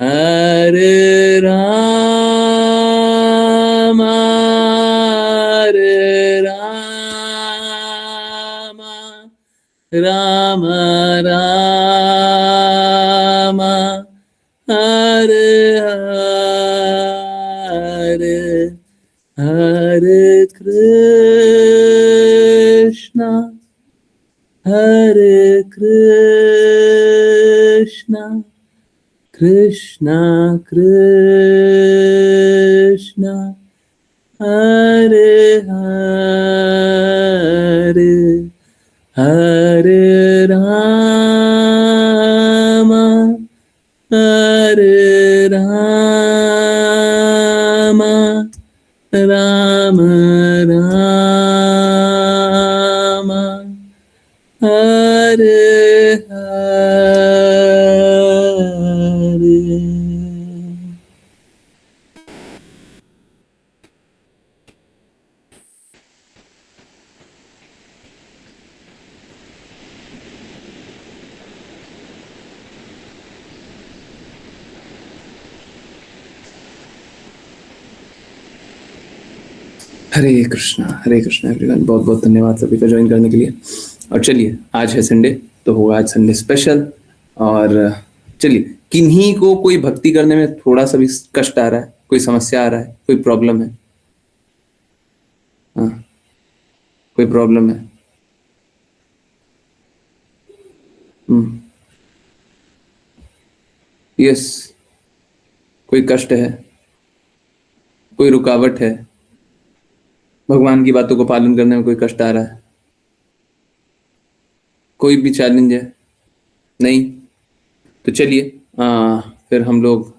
हरे राम राम राम हरे हरे हरे कृष्णा कृष्णा कृष्णा हरे हरे हरे राम राम राम हरे हरे। हरे Krishna everyone, बहुत बहुत धन्यवाद सभी का ज्वाइन करने के लिए। और चलिए, आज है संडे, तो होगा आज संडे स्पेशल। और चलिए, किन्हीं को कोई भक्ति करने में थोड़ा सा भी कष्ट आ रहा है, कोई समस्या आ रहा है, कोई प्रॉब्लम है? हाँ, कोई प्रॉब्लम है? यस, कोई कष्ट है, कोई रुकावट है, भगवान की बातों को पालन करने में कोई कष्ट आ रहा है, कोई भी चैलेंज है? नहीं? तो चलिए, फिर हम लोग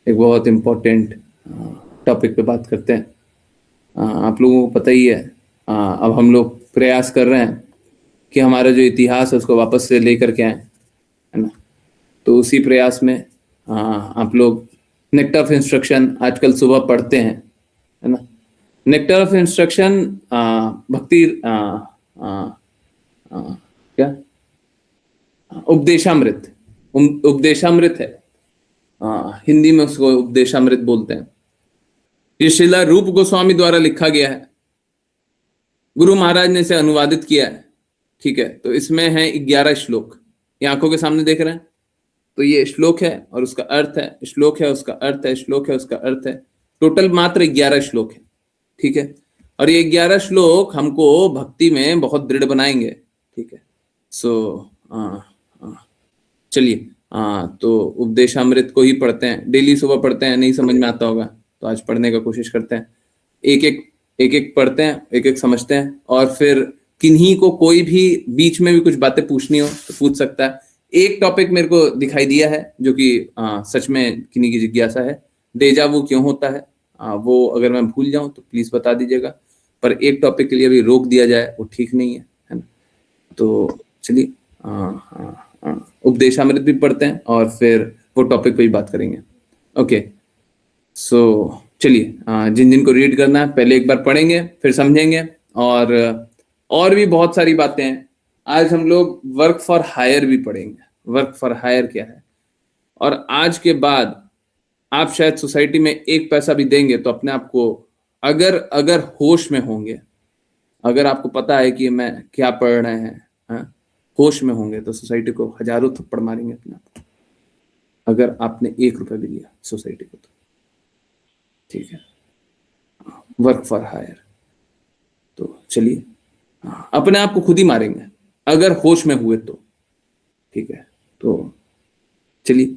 एक बहुत इम्पोर्टेंट टॉपिक पे बात करते हैं। आप लोगों को पता ही है, अब हम लोग प्रयास कर रहे हैं कि हमारा जो इतिहास है उसको वापस से लेकर के आए, है ना। तो उसी प्रयास में आप लोग नेक्टर ऑफ इंस्ट्रक्शन आजकल सुबह पढ़ते हैं, है ना। नेक्टर ऑफ इंस्ट्रक्शन भक्ति क्या उपदेशामृत, उपदेशामृत है। हिंदी में उसको उपदेशामृत बोलते हैं। ये श्रीला रूप गोस्वामी द्वारा लिखा गया है, गुरु महाराज ने इसे अनुवादित किया है। ठीक है, तो इसमें है 11 श्लोक, ये आंखों के सामने देख रहे हैं। तो ये श्लोक है और उसका अर्थ है, श्लोक है उसका अर्थ है, श्लोक है उसका अर्थ है। टोटल मात्र 11 श्लोक है। ठीक है, और ये 11 श्लोक हमको भक्ति में बहुत दृढ़ बनाएंगे। ठीक है, सो चलिए, तो उपदेशामृत को ही पढ़ते हैं, डेली सुबह पढ़ते हैं। नहीं समझ में आता होगा तो आज पढ़ने का कोशिश करते हैं, एक एक पढ़ते हैं, एक एक समझते हैं। और फिर किन्हीं को कोई भी बीच में भी कुछ बातें पूछनी हो तो पूछ सकता है। एक टॉपिक मेरे को दिखाई दिया है जो कि सच में किन्हीं की जिज्ञासा है, डेजा वू क्यों होता है। वो अगर मैं भूल जाऊं तो प्लीज बता दीजिएगा, पर एक टॉपिक के लिए अभी रोक दिया जाए वो ठीक नहीं है ना। तो चलिए, उपदेशामृत भी पढ़ते हैं और फिर वो टॉपिक पे ही बात करेंगे। ओके, सो चलिए, जिन जिन को रीड करना है पहले एक बार पढ़ेंगे, फिर समझेंगे। और भी बहुत सारी बातें हैं। आज हम लोग वर्क फॉर हायर भी पढ़ेंगे। वर्क फॉर हायर क्या है, और आज के बाद आप शायद सोसाइटी में 1 पैसा भी देंगे तो अपने आप को, अगर होश में होंगे, अगर आपको पता है कि मैं क्या पढ़ रहे हैं, होश में होंगे, तो सोसाइटी को हजारों थप्पड़ मारेंगे अपने आप को, अगर आपने 1 रुपया भी दिया सोसाइटी को तो। ठीक है, वर्क फॉर हायर। तो चलिए, अपने आप को खुद ही मारेंगे अगर होश में हुए तो। ठीक है, तो चलिए,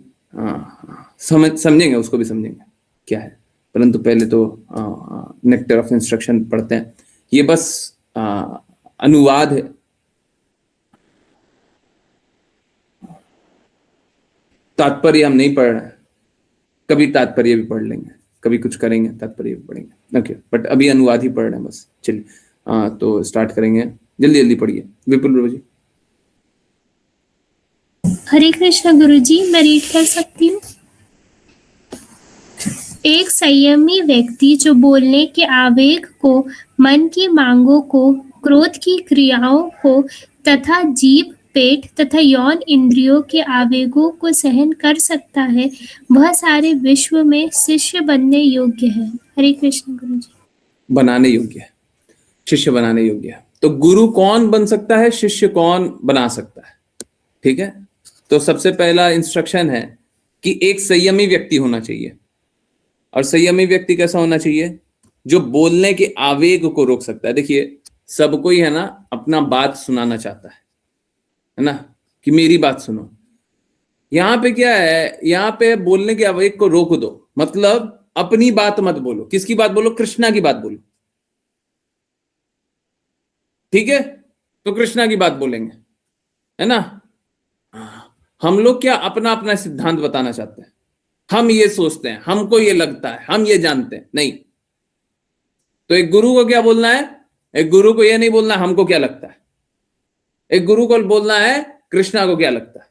समझेंगे, उसको भी समझेंगे क्या है। परंतु पहले तो नेक्टर ऑफ इंस्ट्रक्शन पढ़ते हैं। ये बस अनुवाद है, तात्पर्य हम नहीं पढ़ रहे हैं। कभी तात्पर्य भी पढ़ लेंगे, कभी कुछ करेंगे, तात्पर्य भी पढ़ेंगे। ओके, बट अभी अनुवाद ही पढ़ रहे हैं बस। चलिए, तो स्टार्ट करेंगे। जल्दी जल्दी पढ़िए विपुल प्रभु जी। हरे कृष्ण गुरुजी, मैं रीड कर सकती हूँ। एक संयमी व्यक्ति जो बोलने के आवेग को, मन की मांगों को, क्रोध की क्रियाओं को तथा जीभ पेट तथा यौन इंद्रियों के आवेगों को सहन कर सकता है, वह सारे विश्व में शिष्य बनने योग्य है। हरे कृष्ण गुरु जी। बनाने योग्य है, शिष्य बनाने योग्य है। तो गुरु कौन बन सकता है, शिष्य कौन बना सकता है? ठीक है, तो सबसे पहला इंस्ट्रक्शन है कि एक संयमी व्यक्ति होना चाहिए। और संयमी व्यक्ति कैसा होना चाहिए? जो बोलने के आवेग को रोक सकता है। देखिए, सब कोई है ना अपना बात सुनाना चाहता है ना, कि मेरी बात सुनो। यहां पे क्या है, यहां पे बोलने के आवेग को रोक दो, मतलब अपनी बात मत बोलो। किसकी बात बोलो? कृष्णा की बात बोलो। ठीक है, तो कृष्णा की बात बोलेंगे, है ना। हम लोग क्या अपना अपना सिद्धांत बताना चाहते हैं, हम ये सोचते हैं, हमको ये लगता है, हम ये जानते हैं। नहीं, तो एक गुरु को क्या बोलना है? एक गुरु को ये नहीं बोलना हमको क्या लगता है, एक गुरु को बोलना है कृष्णा को क्या लगता है,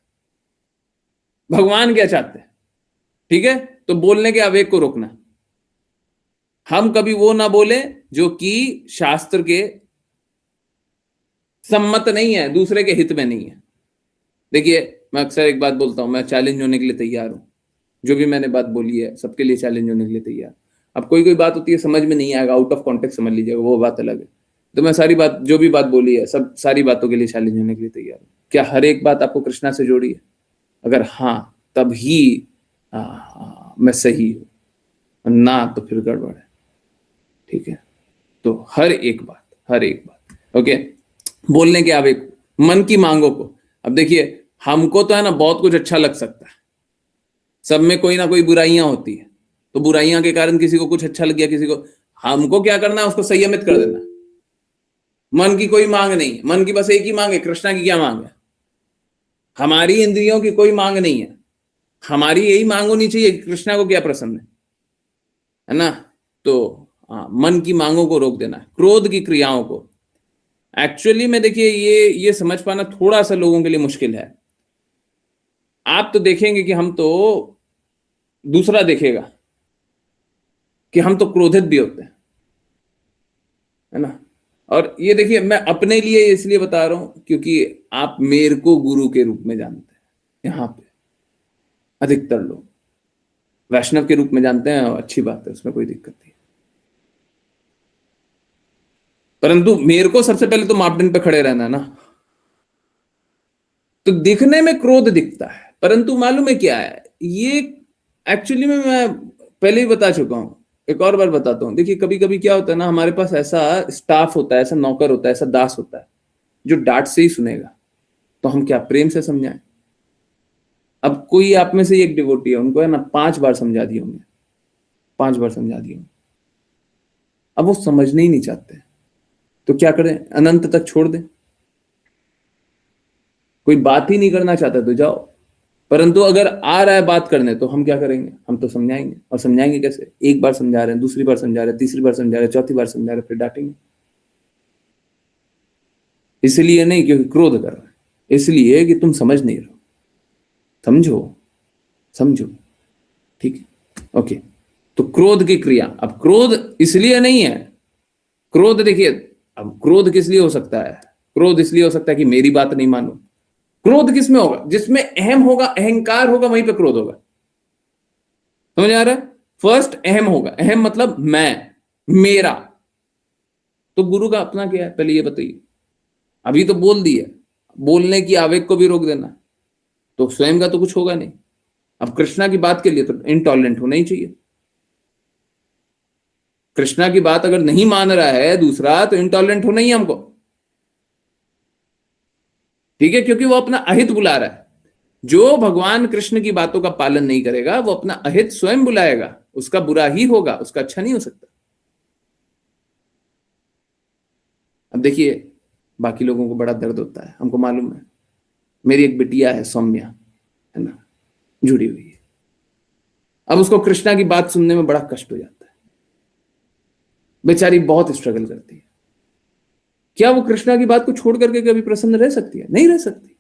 भगवान क्या चाहते हैं। ठीक है, तो बोलने के आवेग को रोकना। हम कभी वो ना बोले जो कि शास्त्र के सम्मत नहीं है, दूसरे के हित में नहीं है। देखिए, मैं अक्सर एक बात बोलता हूं, मैं चैलेंज होने के लिए तैयार हूं। जो भी मैंने बात बोली है सबके लिए चैलेंज होने के लिए तैयार। अब कोई कोई बात होती है समझ में नहीं आएगा, आउट ऑफ कॉन्टेक्स्ट समझ लीजिएगा, वो बात अलग है। तो मैं सारी बात, जो भी बात बोली है, सब सारी बातों के लिए चैलेंज होने के लिए तैयार हूं। क्या हर एक बात आपको कृष्णा से जोड़ी है? अगर हाँ, तब ही मैं सही हूं, ना तो फिर गड़बड़ है। ठीक है, तो हर एक बात ओके। बोलने के आवेग, मन की मांगों को। अब देखिए, हमको तो है ना बहुत कुछ अच्छा लग सकता है, सब में कोई ना कोई बुराइयां होती है, तो बुराइयां के कारण किसी को कुछ अच्छा लग गया, किसी को। हमको क्या करना है? उसको संयमित कर देना। मन की कोई मांग नहीं है, मन की बस एक ही मांग है, कृष्णा की क्या मांग है? हमारी इंद्रियों की कोई मांग नहीं है, हमारी यही मांग होनी चाहिए कि कृष्णा को क्या पसंद है ना। तो मन की मांगों को रोक देना, क्रोध की क्रियाओं को। एक्चुअली में देखिए, ये समझ पाना थोड़ा सा लोगों के लिए मुश्किल है। आप तो देखेंगे कि हम तो, दूसरा देखेगा कि हम तो क्रोधित भी होते हैं, है ना। और ये देखिए, मैं अपने लिए इसलिए बता रहा हूं क्योंकि आप मेरे को गुरु के रूप में जानते हैं। यहां पे अधिकतर लोग वैष्णव के रूप में जानते हैं, और अच्छी बात है, उसमें कोई दिक्कत नहीं। परंतु मेरे को सबसे पहले तो मापदंड पे खड़े रहना है ना। तो दिखने में क्रोध दिखता है, परंतु मालूम है क्या है ये? एक्चुअली में मैं पहले ही बता चुका हूं, एक और बार बताता हूं। देखिए, कभी कभी क्या होता है ना, हमारे पास ऐसा स्टाफ होता है, ऐसा नौकर होता है, ऐसा दास होता है जो डांट से ही सुनेगा। तो हम क्या प्रेम से समझाएं? अब कोई आप में से एक डिवोटी है, उनको है ना 5 बार समझा दिए होंगे, 5 बार समझा दिए होंगे, अब वो समझने ही नहीं चाहते। तो क्या करें? अनंत तक छोड़ दें? कोई बात ही नहीं करना चाहता तो जाओ। परंतु अगर आ रहा है बात करने, तो हम क्या करेंगे? हम तो समझाएंगे। और समझाएंगे कैसे? एक बार समझा रहे हैं, दूसरी बार समझा रहे हैं, तीसरी बार समझा रहे हैं, चौथी बार समझा रहे हैं, फिर डांटेंगे। इसलिए नहीं क्योंकि क्रोध कर रहा है, इसलिए कि तुम समझ नहीं रहे हो। समझो, समझो। ठीक है, ओके। तो क्रोध की क्रिया। अब क्रोध इसलिए नहीं है, क्रोध देखिए, अब क्रोध किस लिए हो सकता है? क्रोध इसलिए हो सकता है कि मेरी बात नहीं मानो। क्रोध किस में होगा? जिसमें अहम होगा, अहंकार होगा, वहीं पे क्रोध होगा। समझ आ रहा है? फर्स्ट अहम होगा, अहम मतलब मैं, मेरा। तो गुरु का अपना क्या है, पहले ये बताइए। अभी तो बोल दिया, बोलने की आवेग को भी रोक देना, तो स्वयं का तो कुछ होगा नहीं। अब कृष्णा की बात के लिए तो इंटॉलरेंट होना ही चाहिए। कृष्णा की बात अगर नहीं मान रहा है दूसरा, तो इंटॉलरेंट होना ही है हमको। ठीक है, क्योंकि वो अपना अहित बुला रहा है। जो भगवान कृष्ण की बातों का पालन नहीं करेगा, वो अपना अहित स्वयं बुलाएगा, उसका बुरा ही होगा, उसका अच्छा नहीं हो सकता। अब देखिए, बाकी लोगों को बड़ा दर्द होता है, हमको मालूम है। मेरी एक बिटिया है सौम्या, है ना, जुड़ी हुई है। अब उसको कृष्णा की बात सुनने में बड़ा कष्ट हो जाता है, बेचारी बहुत स्ट्रगल करती है। क्या वो कृष्णा की बात को छोड़ करके कभी प्रसन्न रह सकती है? नहीं रह सकती,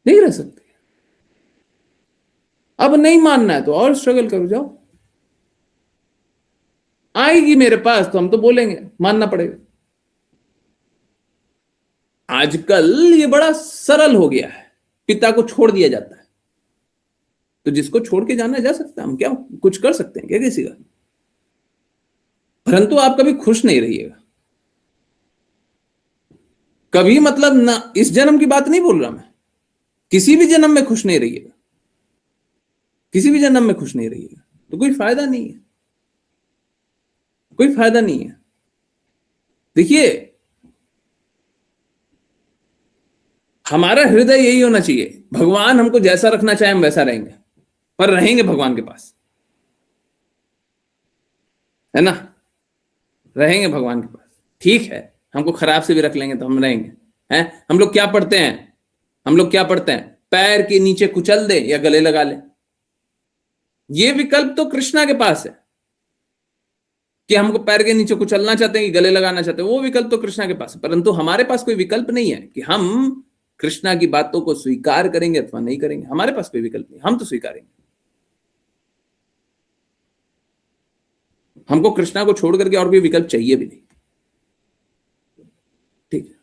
नहीं रह सकती। अब नहीं मानना है तो और स्ट्रगल करो, जाओ। आएगी मेरे पास तो हम तो बोलेंगे, मानना पड़ेगा। आजकल ये बड़ा सरल हो गया है, पिता को छोड़ दिया जाता है, तो जिसको छोड़ के जाना जा सकता है, हम क्या कुछ कर सकते हैं क्या किसी का? परंतु आप कभी खुश नहीं रहिएगा, कभी, मतलब ना, इस जन्म की बात नहीं बोल रहा मैं, किसी भी जन्म में खुश नहीं रहिएगा, किसी भी जन्म में खुश नहीं रहिएगा, तो कोई फायदा नहीं है, कोई फायदा नहीं है। देखिए, हमारा हृदय यही होना चाहिए, भगवान हमको जैसा रखना चाहे हम वैसा रहेंगे, पर रहेंगे भगवान के पास, है ना, रहेंगे भगवान के पास। ठीक है, हमको खराब से भी रख लेंगे तो हम रहेंगे, हैं? हम लोग क्या पढ़ते हैं, हम लोग क्या पढ़ते हैं, पैर के नीचे कुचल दे या गले लगा ले। ये विकल्प तो कृष्णा के पास है कि हमको पैर के नीचे कुचलना चाहते हैं कि गले लगाना चाहते हैं, वो विकल्प तो कृष्णा के पास है, परंतु हमारे पास कोई विकल्प नहीं है कि हम कृष्णा की बातों को स्वीकार करेंगे अथवा नहीं करेंगे। हमारे पास कोई विकल्प नहीं, हम तो स्वीकारेंगे। हमको कृष्णा को छोड़ करके और कोई विकल्प चाहिए भी नहीं। ठीक है,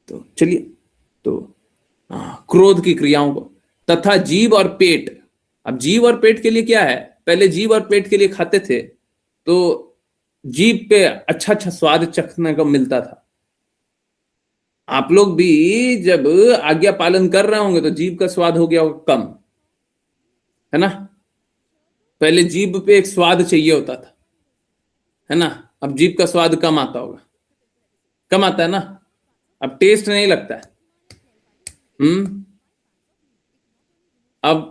तो चलिए, तो क्रोध की क्रियाओं को तथा जीभ और पेट। अब जीभ और पेट के लिए क्या है, पहले जीभ और पेट के लिए खाते थे तो जीभ पे अच्छा अच्छा स्वाद चखने को मिलता था। आप लोग भी जब आज्ञा पालन कर रहे होंगे तो जीभ का स्वाद हो गया होगा कम, है ना? पहले जीभ पे एक स्वाद चाहिए होता था, है ना? अब जीभ का स्वाद कम आता होगा, कम आता है ना, अब टेस्ट नहीं लगता है। अब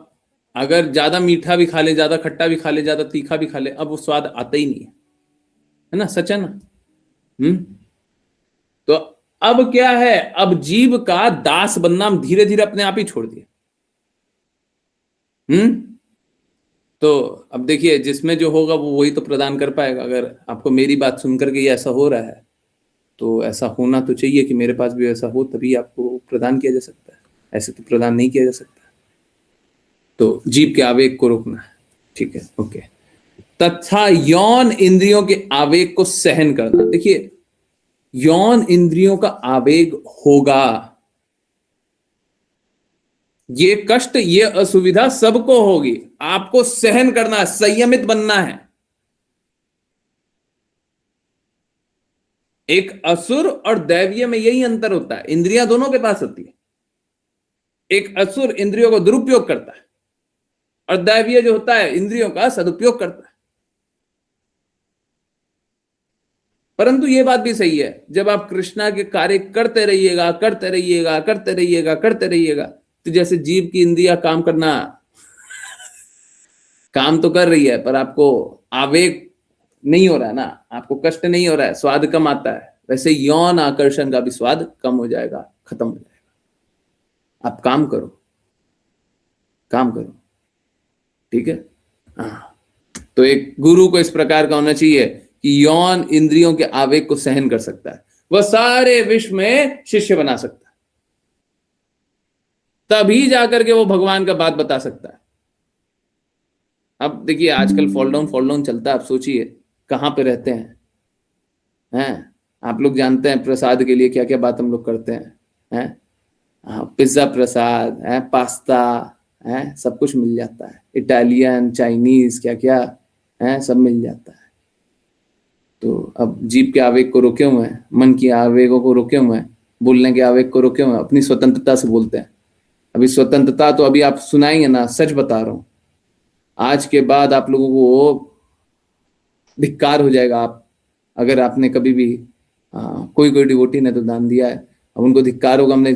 अगर ज्यादा मीठा भी खा ले, ज्यादा खट्टा भी खा ले, ज्यादा तीखा भी खा ले, अब वो स्वाद आता ही नहीं है ना? सच है ना? तो अब क्या है, अब जीभ का दास बनना हम धीरे धीरे अपने आप ही छोड़ दिए। तो अब देखिए, जिसमें जो होगा वो वही तो प्रदान कर पाएगा। अगर आपको मेरी बात सुनकर के ये ऐसा हो रहा है तो ऐसा होना तो चाहिए कि मेरे पास भी ऐसा हो, तभी आपको प्रदान किया जा सकता है, ऐसे तो प्रदान नहीं किया जा सकता। तो जीभ के आवेग को रोकना है, ठीक है, ओके। तथा यौन इंद्रियों के आवेग को सहन करना। देखिए, यौन इंद्रियों का आवेग होगा, ये कष्ट, ये असुविधा सबको होगी, आपको सहन करना है, संयमित बनना है। एक असुर और दैवीय में यही अंतर होता है, इंद्रियां दोनों के पास होती है। एक असुर इंद्रियों को दुरुपयोग करता है और दैवीय जो होता है इंद्रियों का सदुपयोग करता है। परंतु यह बात भी सही है, जब आप कृष्णा के कार्य करते रहिएगा, करते रहिएगा, करते रहिएगा, करते रहिएगा, तो जैसे जीव की इंद्रियां काम करना, काम तो कर रही है पर आपको आवेग नहीं हो रहा है ना, आपको कष्ट नहीं हो रहा है, स्वाद कम आता है, वैसे यौन आकर्षण का भी स्वाद कम हो जाएगा, खत्म हो जाएगा। आप काम करो, काम करो, ठीक है। तो एक गुरु को इस प्रकार का होना चाहिए कि यौन इंद्रियों के आवेग को सहन कर सकता है, वह सारे विश्व में शिष्य बना सकता है, तभी जाकर के वो भगवान का बात बता सकता है। अब देखिए, आजकल फॉल डाउन चलता है, आप सोचिए कहां पे रहते हैं? आप लोग जानते हैं प्रसाद के लिए क्या क्या बात हम लोग करते हैं? पिज्जा प्रसाद है, पास्ता है, सब कुछ मिल जाता है, इटालियन, चाइनीज, क्या क्या है, सब मिल जाता है। तो अब जीभ के आवेग को रोके हुए हैं, मन की आवेगों को रोके हुए हैं, बोलने के आवेग को रोके हुए हैं, अपनी स्वतंत्रता से बोलते हैं। अभी स्वतंत्रता तो अभी आप सुनाएंगे ना, सच बता रहा हूं, आज के बाद आप लोगों को धिक्कार हो जाएगा। आप अगर आपने कभी भी कोई कोई डिवोटी ने तो दान दिया है, अब उनको धिक्कार होगा, हमने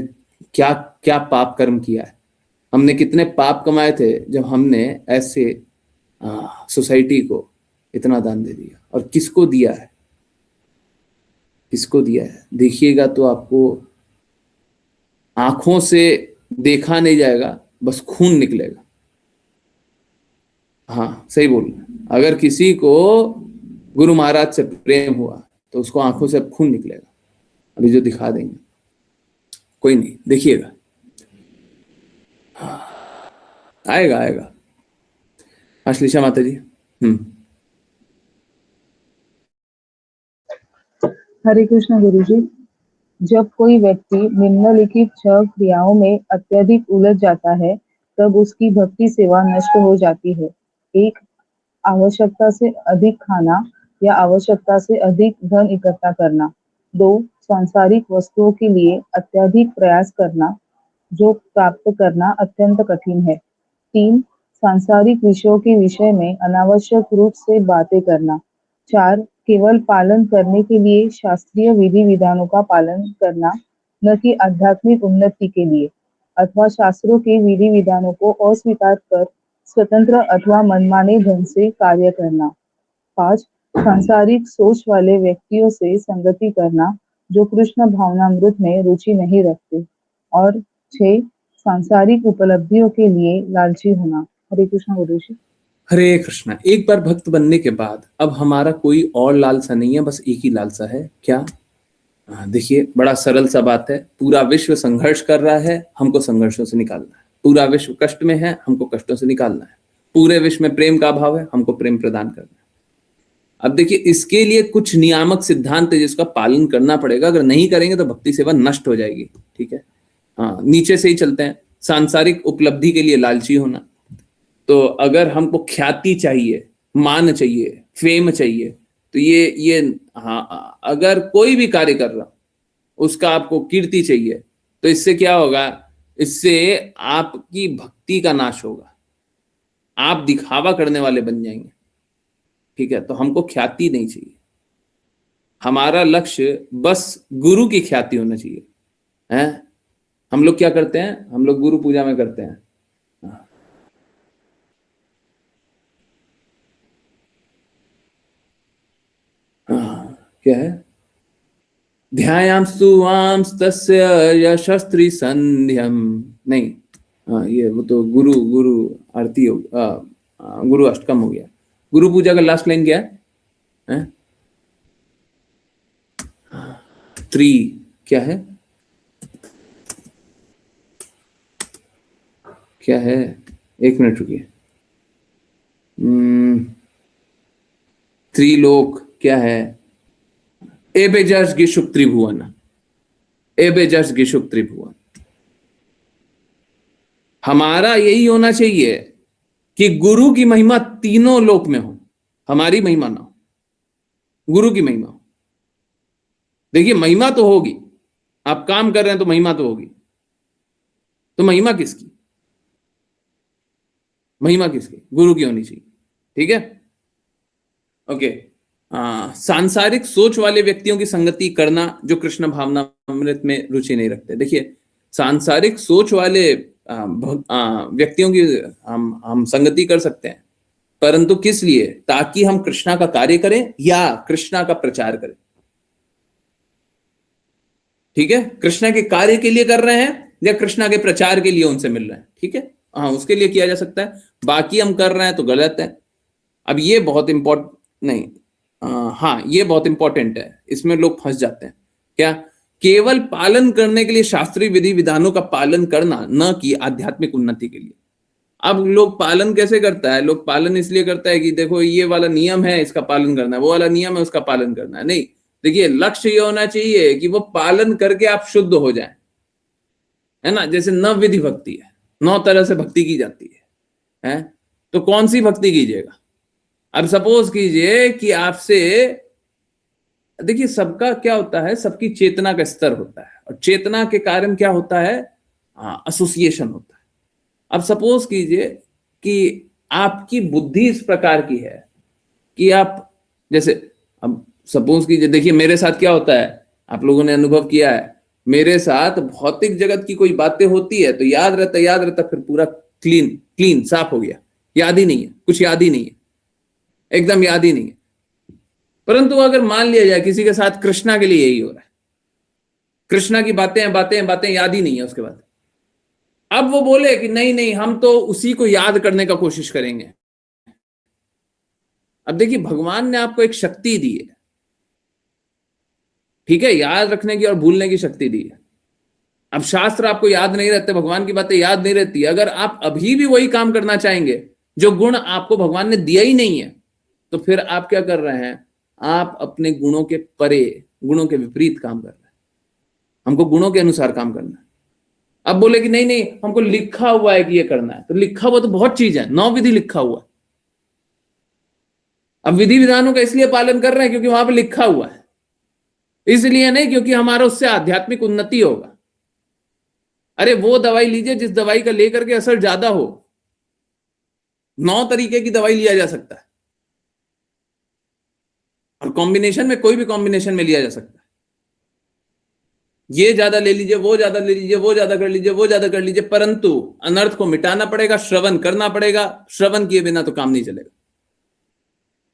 क्या क्या पाप कर्म किया है, हमने कितने पाप कमाए थे जब हमने ऐसे सोसाइटी को इतना दान दे दिया, और किसको दिया है, किसको दिया है, देखिएगा तो आपको आंखों से देखा नहीं जाएगा, बस खून निकलेगा। हाँ, सही बोल रहे हैं। अगर किसी को गुरु महाराज से प्रेम हुआ तो उसको आंखों से खून निकलेगा, अभी जो दिखा देंगे, कोई नहीं, देखिएगा, आएगा आएगा। अश्लीषा माता जी। हरे कृष्ण गुरु जी। जब कोई व्यक्ति निम्नलिखित 6 क्रियाओं में अत्यधिक उलझ जाता है, तब उसकी भक्ति सेवा नष्ट हो जाती है। 1. आवश्यकता से अधिक खाना या आवश्यकता से अधिक धन इकट्ठा करना। 2. सांसारिक वस्तुओं के लिए अत्यधिक प्रयास करना, जो प्राप्त करना अत्यंत कठिन है। 3. सांसारिक विषयों के विषय में अनावश्यक रूप से बातें करना। 4. केवल पालन करने के लिए शास्त्रीय विधि विधानों का पालन करना, न कि आध्यात्मिक उन्नति के लिए, अथवा शास्त्रों के विधि विधानों को अस्वीकार कर स्वतंत्र अथवा मनमाने ढंग से कार्य करना। 5. सांसारिक सोच वाले व्यक्तियों से संगति करना, जो कृष्ण भावनामृत में रुचि नहीं रखते। और 6. सांसारिक उपलब्धियों के लिए लालची होना। हरे कृष्ण गुरुजी। हरे कृष्णा। एक बार भक्त बनने के बाद अब हमारा कोई और लालसा नहीं है, बस एक ही लालसा है। क्या? देखिए, बड़ा सरल सा बात है। पूरा विश्व संघर्ष कर रहा है, हमको संघर्षों से निकालना है। पूरा विश्व कष्ट में है, हमको कष्टों से निकालना है। पूरे विश्व में प्रेम का अभाव है, हमको प्रेम प्रदान करना है। अब देखिए, इसके लिए कुछ नियामक सिद्धांत है जिसका पालन करना पड़ेगा। अगर नहीं करेंगे तो भक्ति सेवा नष्ट हो जाएगी। ठीक है, हाँ, नीचे से ही चलते हैं। सांसारिक उपलब्धि के लिए लालची होना। तो अगर हमको ख्याति चाहिए, मान चाहिए, फेम चाहिए, तो ये हाँ, अगर कोई भी कार्य कर रहा उसका आपको कीर्ति चाहिए, तो इससे क्या होगा? इससे आपकी भक्ति का नाश होगा, आप दिखावा करने वाले बन जाएंगे। ठीक है, तो हमको ख्याति नहीं चाहिए। हमारा लक्ष्य बस गुरु की ख्याति होना चाहिए। हैं? हम लोग क्या करते हैं? हम लोग गुरु पूजा में करते हैं, क्या है? ध्यायाम्स्तु वांस्तस्य यशस्त्री संध्यम। नहीं, ये वो तो गुरु गुरु आरती हो, गुरु अष्टकम हो गया। गुरु पूजा का लास्ट लाइन क्या है? त्री क्या है? क्या है? एक मिनट रुकिए। त्रिलोक क्या है? एबेजस गिशुक त्रिभुवन, एबेजस गिशुक त्रिभुवन। हमारा यही होना चाहिए कि गुरु की महिमा तीनों लोक में हो, हमारी महिमा ना हो, गुरु की महिमा हो। देखिए, महिमा तो होगी, आप काम कर रहे हैं तो महिमा तो होगी। तो महिमा किसकी? महिमा किसकी? गुरु की होनी चाहिए। ठीक है, ओके। सांसारिक सोच वाले व्यक्तियों की संगति करना, जो कृष्ण भावनामृत में रुचि नहीं रखते। देखिए, सांसारिक सोच वाले व्यक्तियों की हम संगति कर सकते हैं, परंतु किस लिए? ताकि हम कृष्णा का कार्य करें या कृष्णा का प्रचार करें। ठीक है, कृष्णा के कार्य के लिए कर रहे हैं या कृष्णा के प्रचार के लिए उनसे मिल रहे हैं। ठीक है, हाँ, उसके लिए किया जा सकता है। बाकी हम कर रहे हैं तो गलत है। अब ये बहुत इंपॉर्टेंट नहीं, हाँ, ये बहुत इंपॉर्टेंट है, इसमें लोग फंस जाते हैं। क्या? केवल पालन करने के लिए शास्त्रीय विधि विधानों का पालन करना, न कि आध्यात्मिक उन्नति के लिए। अब लोग पालन कैसे करता है? लोग पालन इसलिए करता है कि देखो, ये वाला नियम है, इसका पालन करना है, वो वाला नियम है, उसका पालन करना है। नहीं, देखिए, लक्ष्य ये होना चाहिए कि वो पालन करके आप शुद्ध हो जाएं, है ना? जैसे 9 विधि भक्ति है, 9 तरह से भक्ति की जाती है? तो कौन सी भक्ति कीजिएगा? अब सपोज कीजिए कि आपसे, देखिए, सबका क्या होता है, सबकी चेतना का स्तर होता है, और चेतना के कारण क्या होता है? एसोसिएशन होता है। अब सपोज कीजिए कि आपकी बुद्धि इस प्रकार की है कि आप, जैसे, अब सपोज कीजिए, देखिए मेरे साथ क्या होता है, आप लोगों ने अनुभव किया है, मेरे साथ भौतिक जगत की कोई बातें होती है तो याद रहता, फिर पूरा क्लीन साफ हो गया, याद ही नहीं है, कुछ याद ही नहीं है, एकदम याद ही नहीं है। परंतु अगर मान लिया जाए किसी के साथ कृष्णा के लिए यही हो रहा है, कृष्णा की बातें याद ही नहीं है, उसके बाद अब वो बोले कि नहीं, हम तो उसी को याद करने का कोशिश करेंगे। अब देखिए, भगवान ने आपको एक शक्ति दी है, ठीक है, याद रखने की और भूलने की शक्ति दी है। अब शास्त्र आपको याद नहीं रहते, भगवान की बातें याद नहीं रहती। अगर आप अभी भी वही काम करना चाहेंगे जो गुण आपको भगवान ने दिया ही नहीं है, तो फिर आप क्या कर रहे हैं? आप अपने गुणों के परे, गुणों के विपरीत काम कर रहे हैं। हमको गुणों के अनुसार काम करना है। अब बोले कि नहीं नहीं हमको लिखा हुआ है कि ये करना है, तो लिखा हुआ तो बहुत चीज है, 9 विधि लिखा हुआ है। अब विधि विधानों का इसलिए पालन कर रहे हैं क्योंकि वहां पे लिखा हुआ है, इसलिए नहीं क्योंकि हमारा उससे आध्यात्मिक उन्नति होगा। अरे वो दवाई लीजिए जिस दवाई का लेकर के असर ज्यादा हो। 9 तरीके की दवाई लिया जा सकता है और कॉम्बिनेशन में कोई भी कॉम्बिनेशन में लिया जा सकता है। ये ज्यादा ले लीजिए, वो ज्यादा ले लीजिए, वो ज्यादा कर लीजिए, वो ज्यादा कर लीजिए, परंतु अनर्थ को मिटाना पड़ेगा, श्रवण करना पड़ेगा। श्रवण किए बिना तो काम नहीं चलेगा,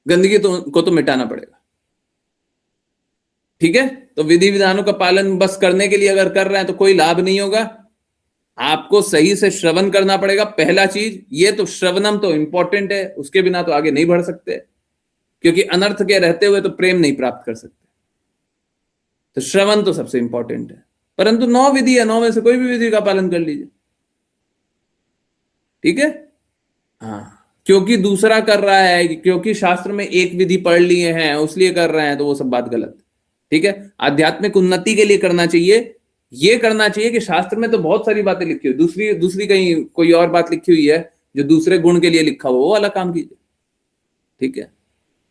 गंदगी को तो मिटाना पड़ेगा। ठीक है, तो विधि विधानों का पालन बस करने के लिए अगर कर रहे हैं तो कोई लाभ नहीं होगा। आपको सही से श्रवण करना पड़ेगा, पहला चीज ये। तो श्रवणम तो इंपॉर्टेंट है, उसके बिना तो आगे नहीं बढ़ सकते, क्योंकि अनर्थ के रहते हुए तो प्रेम नहीं प्राप्त कर सकते। तो श्रवण तो सबसे इंपॉर्टेंट है, परंतु 9 विधि है, 9 में से कोई भी विधि का पालन कर लीजिए। ठीक है, हाँ, क्योंकि दूसरा कर रहा है, क्योंकि शास्त्र में एक विधि पढ़ लिए हैं उसलिए कर रहे हैं, तो वो सब बात गलत। ठीक है, आध्यात्मिक उन्नति के लिए करना चाहिए। ये करना चाहिए कि शास्त्र में तो बहुत सारी बातें लिखी हुई, दूसरी कहीं कोई और बात लिखी हुई है जो दूसरे गुण के लिए लिखा हुआ, वो वाला काम कीजिए। ठीक है,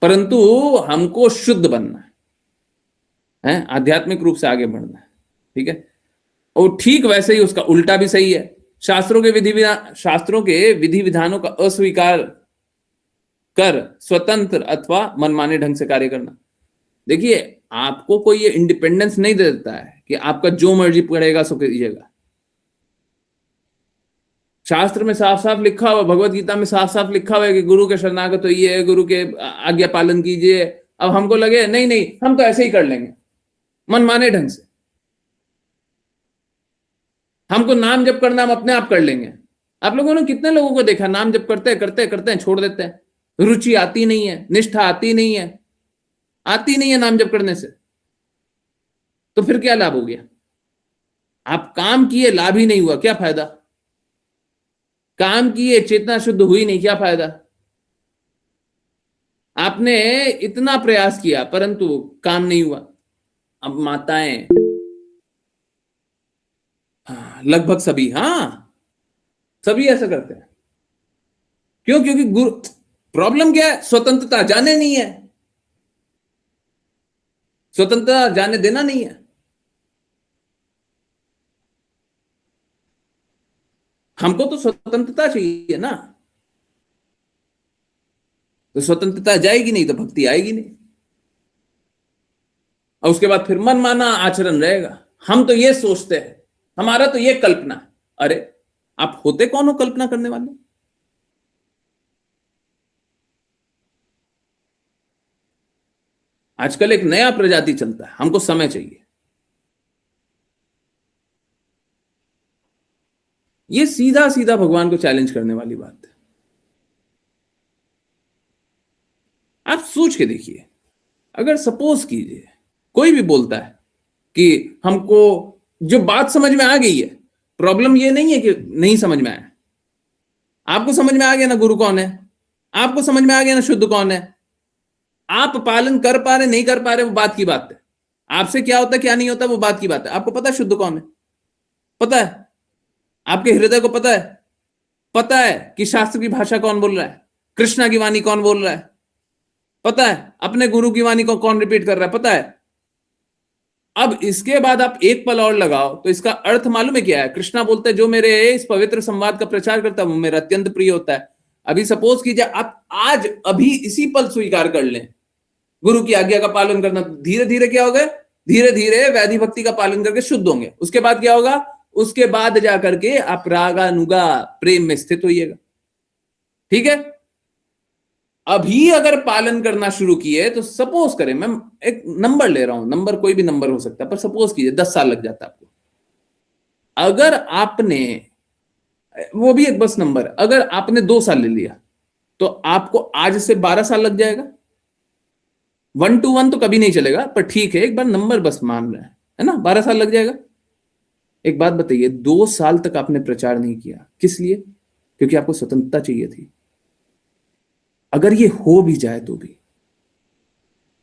परंतु हमको शुद्ध बनना है, आध्यात्मिक रूप से आगे बढ़ना है। ठीक है, और ठीक वैसे ही उसका उल्टा भी सही है। शास्त्रों के विधि विधानों का अस्वीकार कर स्वतंत्र अथवा मनमाने ढंग से कार्य करना। देखिए, आपको कोई ये इंडिपेंडेंस नहीं दे देता है कि आपका जो मर्जी पड़ेगा सो कीजिएगा। शास्त्र में साफ साफ लिखा हुआ, भगवत गीता में साफ साफ लिखा हुआ है कि गुरु के शरणागत होइए, गुरु के आज्ञा पालन कीजिए। अब हमको लगे नहीं नहीं हम तो ऐसे ही कर लेंगे मनमाने ढंग से, हमको नाम जप करना हम अपने आप कर लेंगे। आप लोगों ने कितने लोगों को देखा, नाम जप करते करते करते छोड़ देते हैं, रुचि आती नहीं है, निष्ठा आती नहीं है, नाम जप करने से। तो फिर क्या लाभ हो गया? आप काम किए, लाभ ही नहीं हुआ, क्या फायदा? काम किए, चेतना शुद्ध हुई नहीं, क्या फायदा? आपने इतना प्रयास किया परंतु काम नहीं हुआ। अब माताएं लगभग सभी, सभी ऐसा करते हैं। क्यों? क्योंकि गुरु, प्रॉब्लम क्या है? स्वतंत्रता जाने नहीं है, स्वतंत्रता जाने देना नहीं है। हमको तो स्वतंत्रता चाहिए ना, तो स्वतंत्रता जाएगी नहीं तो भक्ति आएगी नहीं, और उसके बाद फिर मनमाना आचरण रहेगा। हम तो ये सोचते हैं, हमारा तो ये कल्पना। अरे आप होते कौन हो कल्पना करने वाले? आजकल एक नया प्रजाति चलता है, हमको समय चाहिए। ये सीधा सीधा भगवान को चैलेंज करने वाली बात है। आप सोच के देखिए, अगर सपोज कीजिए कोई भी बोलता है कि हमको जो बात समझ में आ गई है, प्रॉब्लम ये नहीं है कि नहीं समझ में आया, आपको समझ में आ गया ना गुरु कौन है, आपको समझ में आ गया ना शुद्ध कौन है। आप पालन कर पा रहे नहीं कर पा रहे वो बात की बात है, आपसे क्या होता क्या नहीं होता वो बात की बात है। आपको पता है शुद्ध कौन है? पता है? आपके हृदय को पता है कि शास्त्र की भाषा कौन बोल रहा है, कृष्णा की वाणी कौन बोल रहा है, पता है अपने गुरु की वाणी को कौन रिपीट कर रहा है, पता है। अब इसके बाद आप एक पल और लगाओ तो इसका अर्थ मालूम है क्या है? कृष्णा बोलते हैं जो मेरे इस पवित्र संवाद का प्रचार करता है वो मेरा अत्यंत प्रिय होता है। अभी सपोज कीजिए आप आज अभी इसी पल स्वीकार कर लें गुरु की आज्ञा का पालन करना, धीरे धीरे क्या होगा? धीरे धीरे वैधि भक्ति का पालन करके शुद्ध होंगे। उसके बाद क्या होगा? उसके बाद जाकर के आप रागानुगा प्रेम में स्थित होइएगा। ठीक है, अभी अगर पालन करना शुरू किए तो सपोज करें, मैं एक नंबर ले रहा हूं, नंबर कोई भी नंबर हो सकता है, पर सपोज कीजिए 10 साल लग जाता है आपको। अगर आपने, वो भी एक बस नंबर, अगर आपने 2 साल ले लिया तो आपको आज से 12 साल लग जाएगा। 1 to 1 तो कभी नहीं चलेगा, पर ठीक है एक बार नंबर बस मान रहे हैं, है ना, 12 साल लग जाएगा। एक बात बताइए, 2 साल तक आपने प्रचार नहीं किया, किस लिए? क्योंकि आपको स्वतंत्रता चाहिए थी। अगर ये हो भी जाए तो भी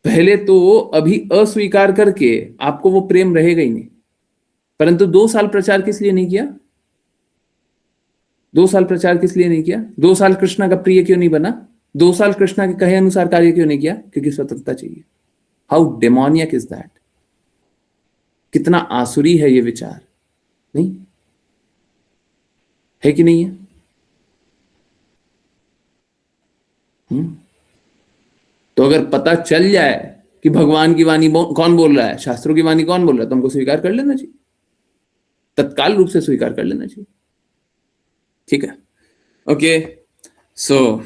पहले तो अभी अस्वीकार करके आपको वो प्रेम रहेगा ही नहीं। परंतु 2 साल प्रचार किस लिए नहीं किया? 2 साल प्रचार किस लिए नहीं किया? 2 साल कृष्णा का प्रिय क्यों नहीं बना? 2 साल कृष्णा के कहे अनुसार कार्य क्यों नहीं किया? क्योंकि स्वतंत्रता चाहिए। How demoniac is that? कितना आसुरी है ये विचार, नहीं है कि नहीं है? तो अगर पता चल जाए कि भगवान की वाणी कौन बोल रहा है, शास्त्रों की वाणी कौन बोल रहा है, तो हमको स्वीकार कर लेना चाहिए, तत्काल रूप से स्वीकार कर लेना चाहिए। ठीक है, ओके। सो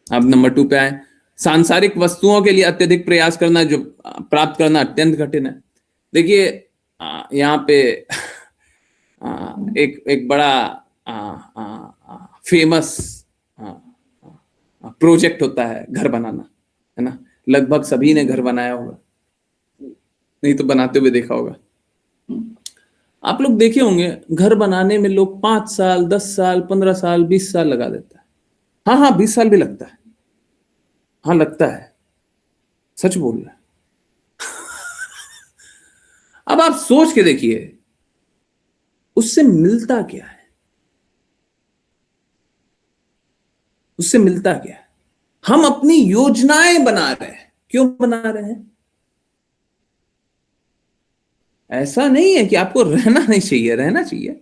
अब नंबर 2 पे आए। सांसारिक वस्तुओं के लिए अत्यधिक प्रयास करना, जो प्राप्त करना अत्यंत कठिन है। देखिए यहाँ पे एक बड़ा फेमस प्रोजेक्ट होता है घर बनाना, है ना। लगभग सभी ने घर बनाया होगा, नहीं तो बनाते हुए देखा होगा। आप लोग देखे होंगे घर बनाने में लोग 5 साल 10 साल 15 साल 20 साल लगा देता है। हाँ 20 साल भी लगता है, हाँ लगता है, सच बोल रहा है। अब आप सोच के देखिए उससे मिलता क्या है? उससे मिलता क्या है? हम अपनी योजनाएं बना रहे हैं। क्यों बना रहे हैं? ऐसा नहीं है कि आपको रहना नहीं चाहिए, रहना चाहिए,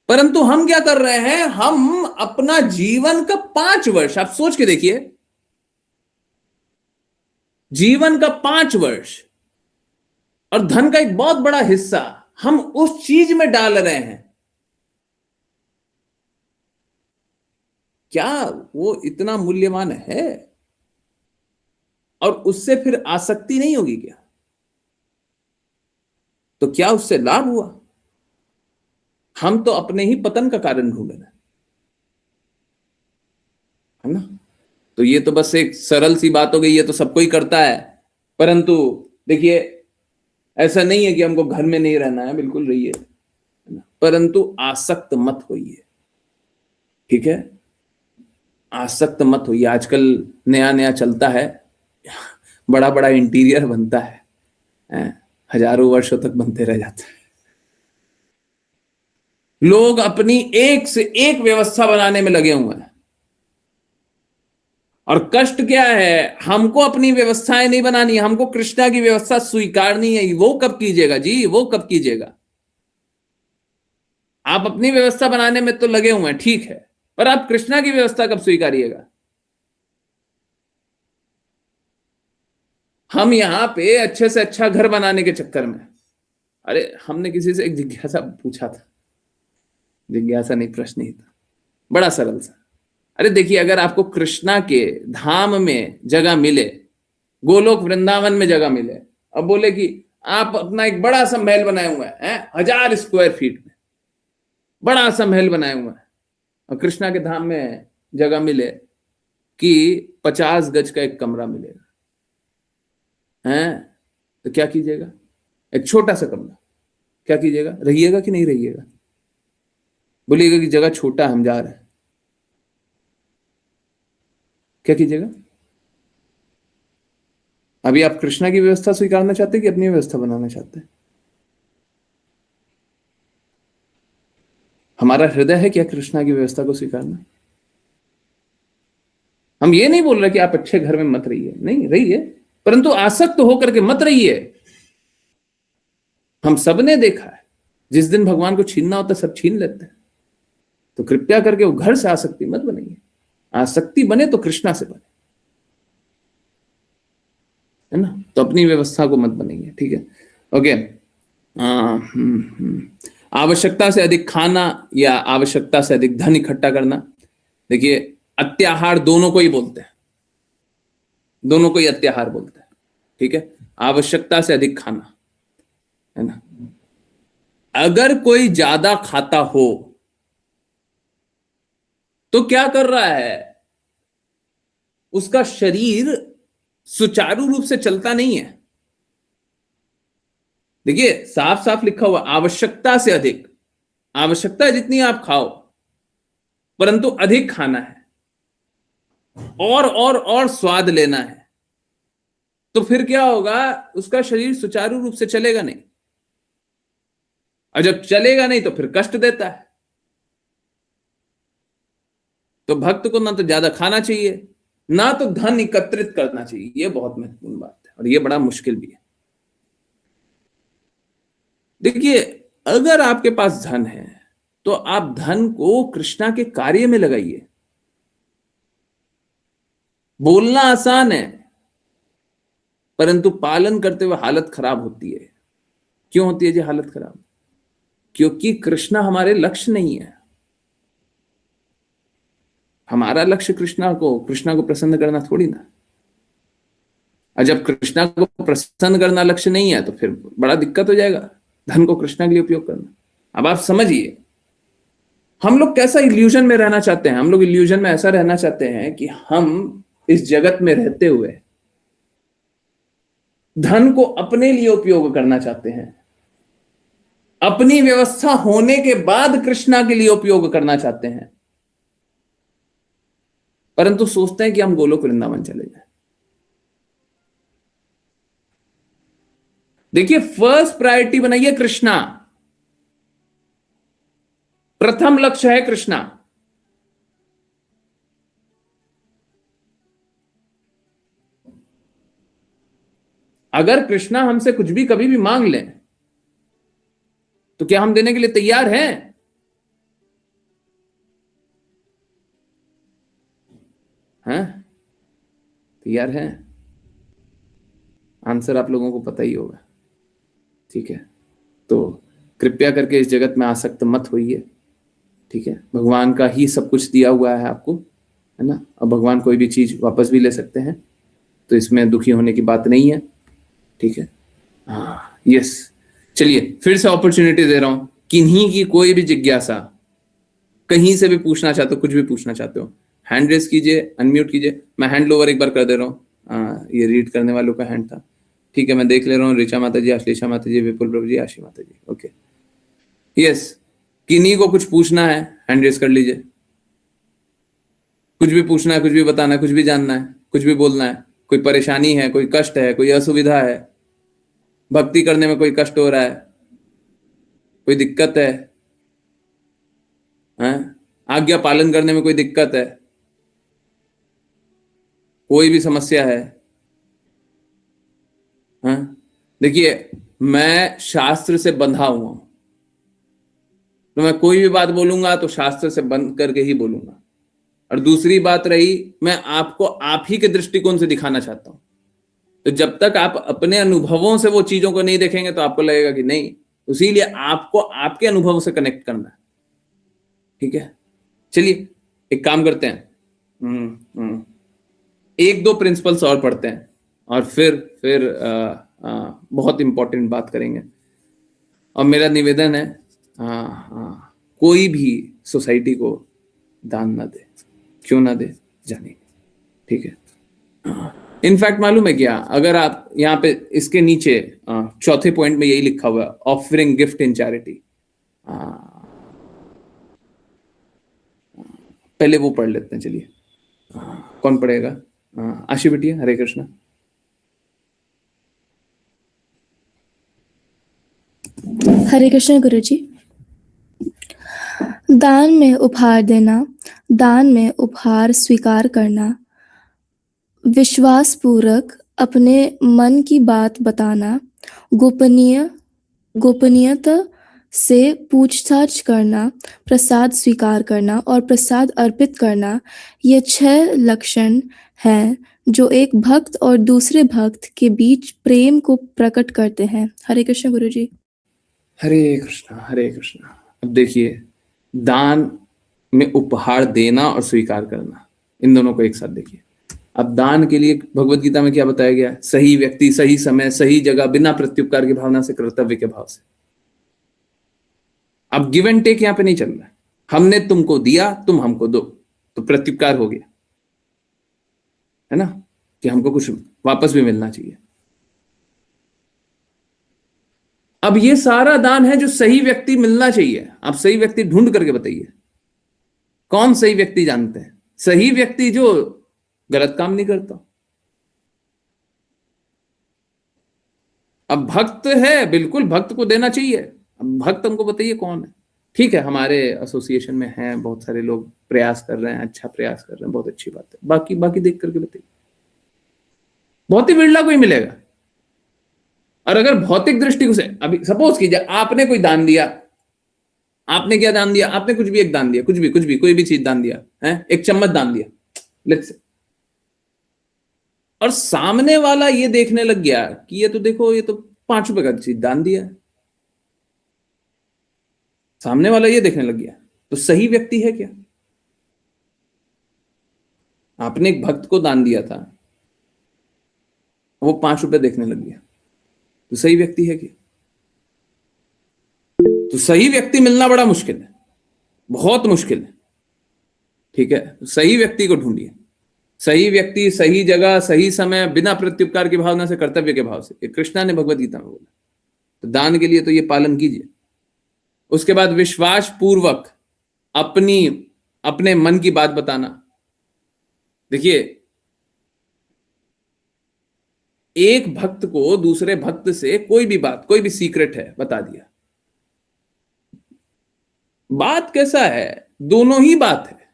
परंतु हम क्या कर रहे हैं? हम अपना जीवन का 5 वर्ष, आप सोच के देखिए, जीवन का 5 वर्ष और धन का एक बहुत बड़ा हिस्सा हम उस चीज में डाल रहे हैं। क्या वो इतना मूल्यवान है? और उससे फिर आसक्ति नहीं होगी क्या? तो क्या उससे लाभ हुआ? हम तो अपने ही पतन का कारण ढूंढ रहे हैं, है ना। तो ये तो बस एक सरल सी बात हो गई, ये तो सब कोई करता है। परंतु देखिए ऐसा नहीं है कि हमको घर में नहीं रहना है, बिल्कुल रहिए, है ना, परंतु आसक्त मत होइए, ठीक है। आसक्त मत होइए। आजकल नया नया चलता है, बड़ा बड़ा इंटीरियर बनता है, हजारों वर्षों तक बनते रह जाते हैं। लोग अपनी एक से एक व्यवस्था बनाने में लगे हुए हैं, और कष्ट क्या है? हमको अपनी व्यवस्थाएं नहीं बनानी, हमको कृष्णा की व्यवस्था स्वीकारनी है। वो कब कीजिएगा जी? वो कब कीजिएगा? आप अपनी व्यवस्था बनाने में तो लगे हुए हैं, ठीक है, पर आप कृष्णा की व्यवस्था कब स्वीकारिएगा? हम यहां पे अच्छे से अच्छा घर बनाने के चक्कर में, अरे हमने किसी से एक जिज्ञासा पूछा था, जिज्ञासा नहीं प्रश्न ही था, बड़ा सरल सा। अरे देखिए, अगर आपको कृष्णा के धाम में जगह मिले, गोलोक वृंदावन में जगह मिले, अब बोले कि आप अपना एक बड़ा सा महल बनाए हुआ है 1000 स्क्वायर फीट में, बड़ा सा महल बनाए हुआ है, और कृष्णा के धाम में जगह मिले कि 50 गज का एक कमरा मिलेगा, हैं, तो क्या कीजिएगा? एक छोटा सा कमरा, क्या कीजिएगा? रहिएगा कि नहीं रहिएगा? बोलिएगा कि जगह छोटा, हम जा रहे हैं, क्या कीजिएगा? अभी आप कृष्णा की व्यवस्था स्वीकारना चाहते हैं कि अपनी व्यवस्था बनाना चाहते हैं? हमारा हृदय है क्या कृष्णा की व्यवस्था को स्वीकारना? हम ये नहीं बोल रहे कि आप अच्छे घर में मत रहिए, नहीं रहिए, परंतु आसक्त होकर के मत रहिए। हम सबने देखा है, जिस दिन भगवान को छीनना होता है सब छीन लेते हैं। तो कृपया करके वो घर से आसक्ति मत बनाइए। आसक्ति बने तो कृष्णा से बने, है ना। तो अपनी व्यवस्था को मत बनाइए, ठीक है, ओके। आवश्यकता से अधिक खाना या आवश्यकता से अधिक धन इकट्ठा करना। देखिए अत्याहार दोनों को ही बोलते हैं, दोनों को ही अत्याहार बोलते हैं, ठीक है। आवश्यकता से अधिक खाना, है ना। अगर कोई ज्यादा खाता हो तो क्या कर रहा है? उसका शरीर सुचारू रूप से चलता नहीं है। देखिए साफ साफ लिखा हुआ, आवश्यकता से अधिक। आवश्यकता जितनी आप खाओ, परंतु अधिक खाना है, और स्वाद लेना है, तो फिर क्या होगा? उसका शरीर सुचारू रूप से चलेगा नहीं। और जब चलेगा नहीं तो फिर कष्ट देता है। तो भक्त को ना तो ज्यादा खाना चाहिए, ना तो धन एकत्रित करना चाहिए। ये बहुत महत्वपूर्ण बात है और ये बड़ा मुश्किल भी है। देखिए, अगर आपके पास धन है तो आप धन को कृष्णा के कार्य में लगाइए। बोलना आसान है, परंतु पालन करते हुए हालत खराब होती है। क्यों होती है जी हालत खराब? क्योंकि कृष्णा हमारे लक्ष्य नहीं है। हमारा लक्ष्य कृष्णा को प्रसन्न करना थोड़ी ना। और जब कृष्णा को प्रसन्न करना लक्ष्य नहीं है तो फिर बड़ा दिक्कत हो जाएगा धन को कृष्णा के लिए उपयोग करना। अब आप समझिए, हम लोग कैसा इल्यूजन में रहना चाहते हैं। हम लोग इल्यूजन में ऐसा रहना चाहते हैं कि हम इस जगत में रहते हुए धन को अपने लिए उपयोग करना चाहते हैं, अपनी व्यवस्था होने के बाद कृष्णा के लिए उपयोग करना चाहते हैं, परंतु सोचते हैं कि हम गोलोक वृंदावन चले जाएं। देखिए, फर्स्ट प्रायोरिटी बनाइए कृष्णा। प्रथम लक्ष्य है कृष्णा। अगर कृष्णा हमसे कुछ भी कभी भी मांग लें तो क्या हम देने के लिए तैयार हैं? तैयार हैं? आंसर आप लोगों को पता ही होगा। ठीक है, तो कृपया करके इस जगत में आसक्त मत होइए। ठीक है, भगवान का ही सब कुछ दिया हुआ है आपको, है ना। अब भगवान कोई भी चीज वापस भी ले सकते हैं, तो इसमें दुखी होने की बात नहीं है। ठीक है, हाँ, यस। चलिए, फिर से अपॉर्चुनिटी दे रहा हूं, किन्हीं की कोई भी जिज्ञासा, कहीं से भी पूछना चाहते हो, कुछ भी पूछना चाहते हो, हैंड रेस कीजिए, अनम्यूट कीजिए। मैं हैंड लोवर एक बार कर दे रहा हूँ। ये रीड करने वालों का हैंड था। ठीक है, मैं देख ले रहा हूँ। ऋचा माता जी, अश्लेषा माता जी, विपुल प्रभु जी, आशी माता जी। Okay, yes. किन्हीं को कुछ पूछना है, हैंड रेस कर लीजिए। कुछ भी पूछना है, कुछ भी बताना है, कुछ भी जानना है, कुछ भी बोलना है। कोई परेशानी है, कोई कष्ट है, कोई असुविधा है, भक्ति करने में कोई कष्ट हो रहा है, कोई दिक्कत है, आज्ञा पालन करने में कोई दिक्कत है, कोई भी समस्या है। देखिए, मैं शास्त्र से बंधा हुआ हूं, तो मैं कोई भी बात बोलूंगा तो शास्त्र से बंध करके ही बोलूंगा। और दूसरी बात रही, मैं आपको आप ही के दृष्टिकोण से दिखाना चाहता हूं। तो जब तक आप अपने अनुभवों से वो चीजों को नहीं देखेंगे तो आपको लगेगा कि नहीं। इसीलिए आपको आपके अनुभव से कनेक्ट करना है। ठीक है, चलिए एक काम करते हैं, एक दो प्रिंसिपल्स और पढ़ते हैं और फिर बहुत इंपॉर्टेंट बात करेंगे। और मेरा निवेदन है, कोई भी सोसाइटी को दान ना दे। क्यों ना दे जानिए। ठीक है, इनफैक्ट मालूम है क्या, अगर आप यहाँ पे इसके नीचे चौथे पॉइंट में यही लिखा हुआ है, ऑफरिंग गिफ्ट इन चैरिटी। पहले वो पढ़ लेते हैं। चलिए, कौन पढ़ेगा? आशी बिटिया, हरे कृष्णा। हरे कृष्ण गुरुजी। दान में उपहार देना, दान में उपहार स्वीकार करना, विश्वास पूर्वक अपने मन की बात बताना, गोपनीयता से पूछताछ करना, प्रसाद स्वीकार करना और प्रसाद अर्पित करना, ये 6 लक्षण हैं जो एक भक्त और दूसरे भक्त के बीच प्रेम को प्रकट करते हैं। हरे कृष्ण गुरुजी। हरे कृष्णा, हरे कृष्णा। अब देखिए, दान में उपहार देना और स्वीकार करना, इन दोनों को एक साथ देखिए। अब दान के लिए भगवत गीता में क्या बताया गया है? सही व्यक्ति, सही समय, सही जगह, बिना प्रत्युपकार की भावना से, कर्तव्य के भाव से। अब गिव एंड टेक यहां पे नहीं चल रहा है। हमने तुमको दिया, तुम हमको दो, तो प्रत्युपकार हो गया, है ना, कि हमको कुछ वापस भी मिलना चाहिए। अब ये सारा दान है जो सही व्यक्ति मिलना चाहिए। आप सही व्यक्ति ढूंढ करके बताइए, कौन सही व्यक्ति जानते हैं? सही व्यक्ति जो गलत काम नहीं करता। अब भक्त है, बिल्कुल भक्त को देना चाहिए, अब भक्त हमको बताइए कौन है? ठीक है, हमारे एसोसिएशन में हैं बहुत सारे लोग, प्रयास कर रहे हैं, अच्छा प्रयास कर रहे हैं, बहुत अच्छी बात है। बाकी बाकी देख करके बताइए, बहुत ही बिरला कोई मिलेगा। और अगर भौतिक दृष्टि से, अभी सपोज कीजिए आपने कोई दान दिया, आपने क्या दान दिया? आपने कुछ भी एक दान दिया, कुछ भी कोई भी चीज दान दिया है, एक चम्मच दान दिया लेट्स से, और सामने वाला ये देखने लग गया कि ये तो देखो, ये तो 5 रुपए का चीज दान दिया है, सामने वाला ये देखने लग गया, तो सही व्यक्ति है क्या? आपने एक भक्त को दान दिया था, वो 5 रुपए देखने लग गया, तो सही व्यक्ति है क्या? तो सही व्यक्ति मिलना बड़ा मुश्किल है, बहुत मुश्किल है। ठीक है, तो सही व्यक्ति को ढूंढिए, सही व्यक्ति, सही जगह, सही समय, बिना प्रत्युपकार की भावना से, कर्तव्य के भाव से। ये कृष्णा ने भगवत गीता में बोला। तो दान के लिए तो ये पालन कीजिए। उसके बाद विश्वास पूर्वक अपने मन की बात बताना। देखिए, एक भक्त को दूसरे भक्त से कोई भी बात, कोई भी सीक्रेट है, बता दिया। बात कैसा है? दोनों ही बात है।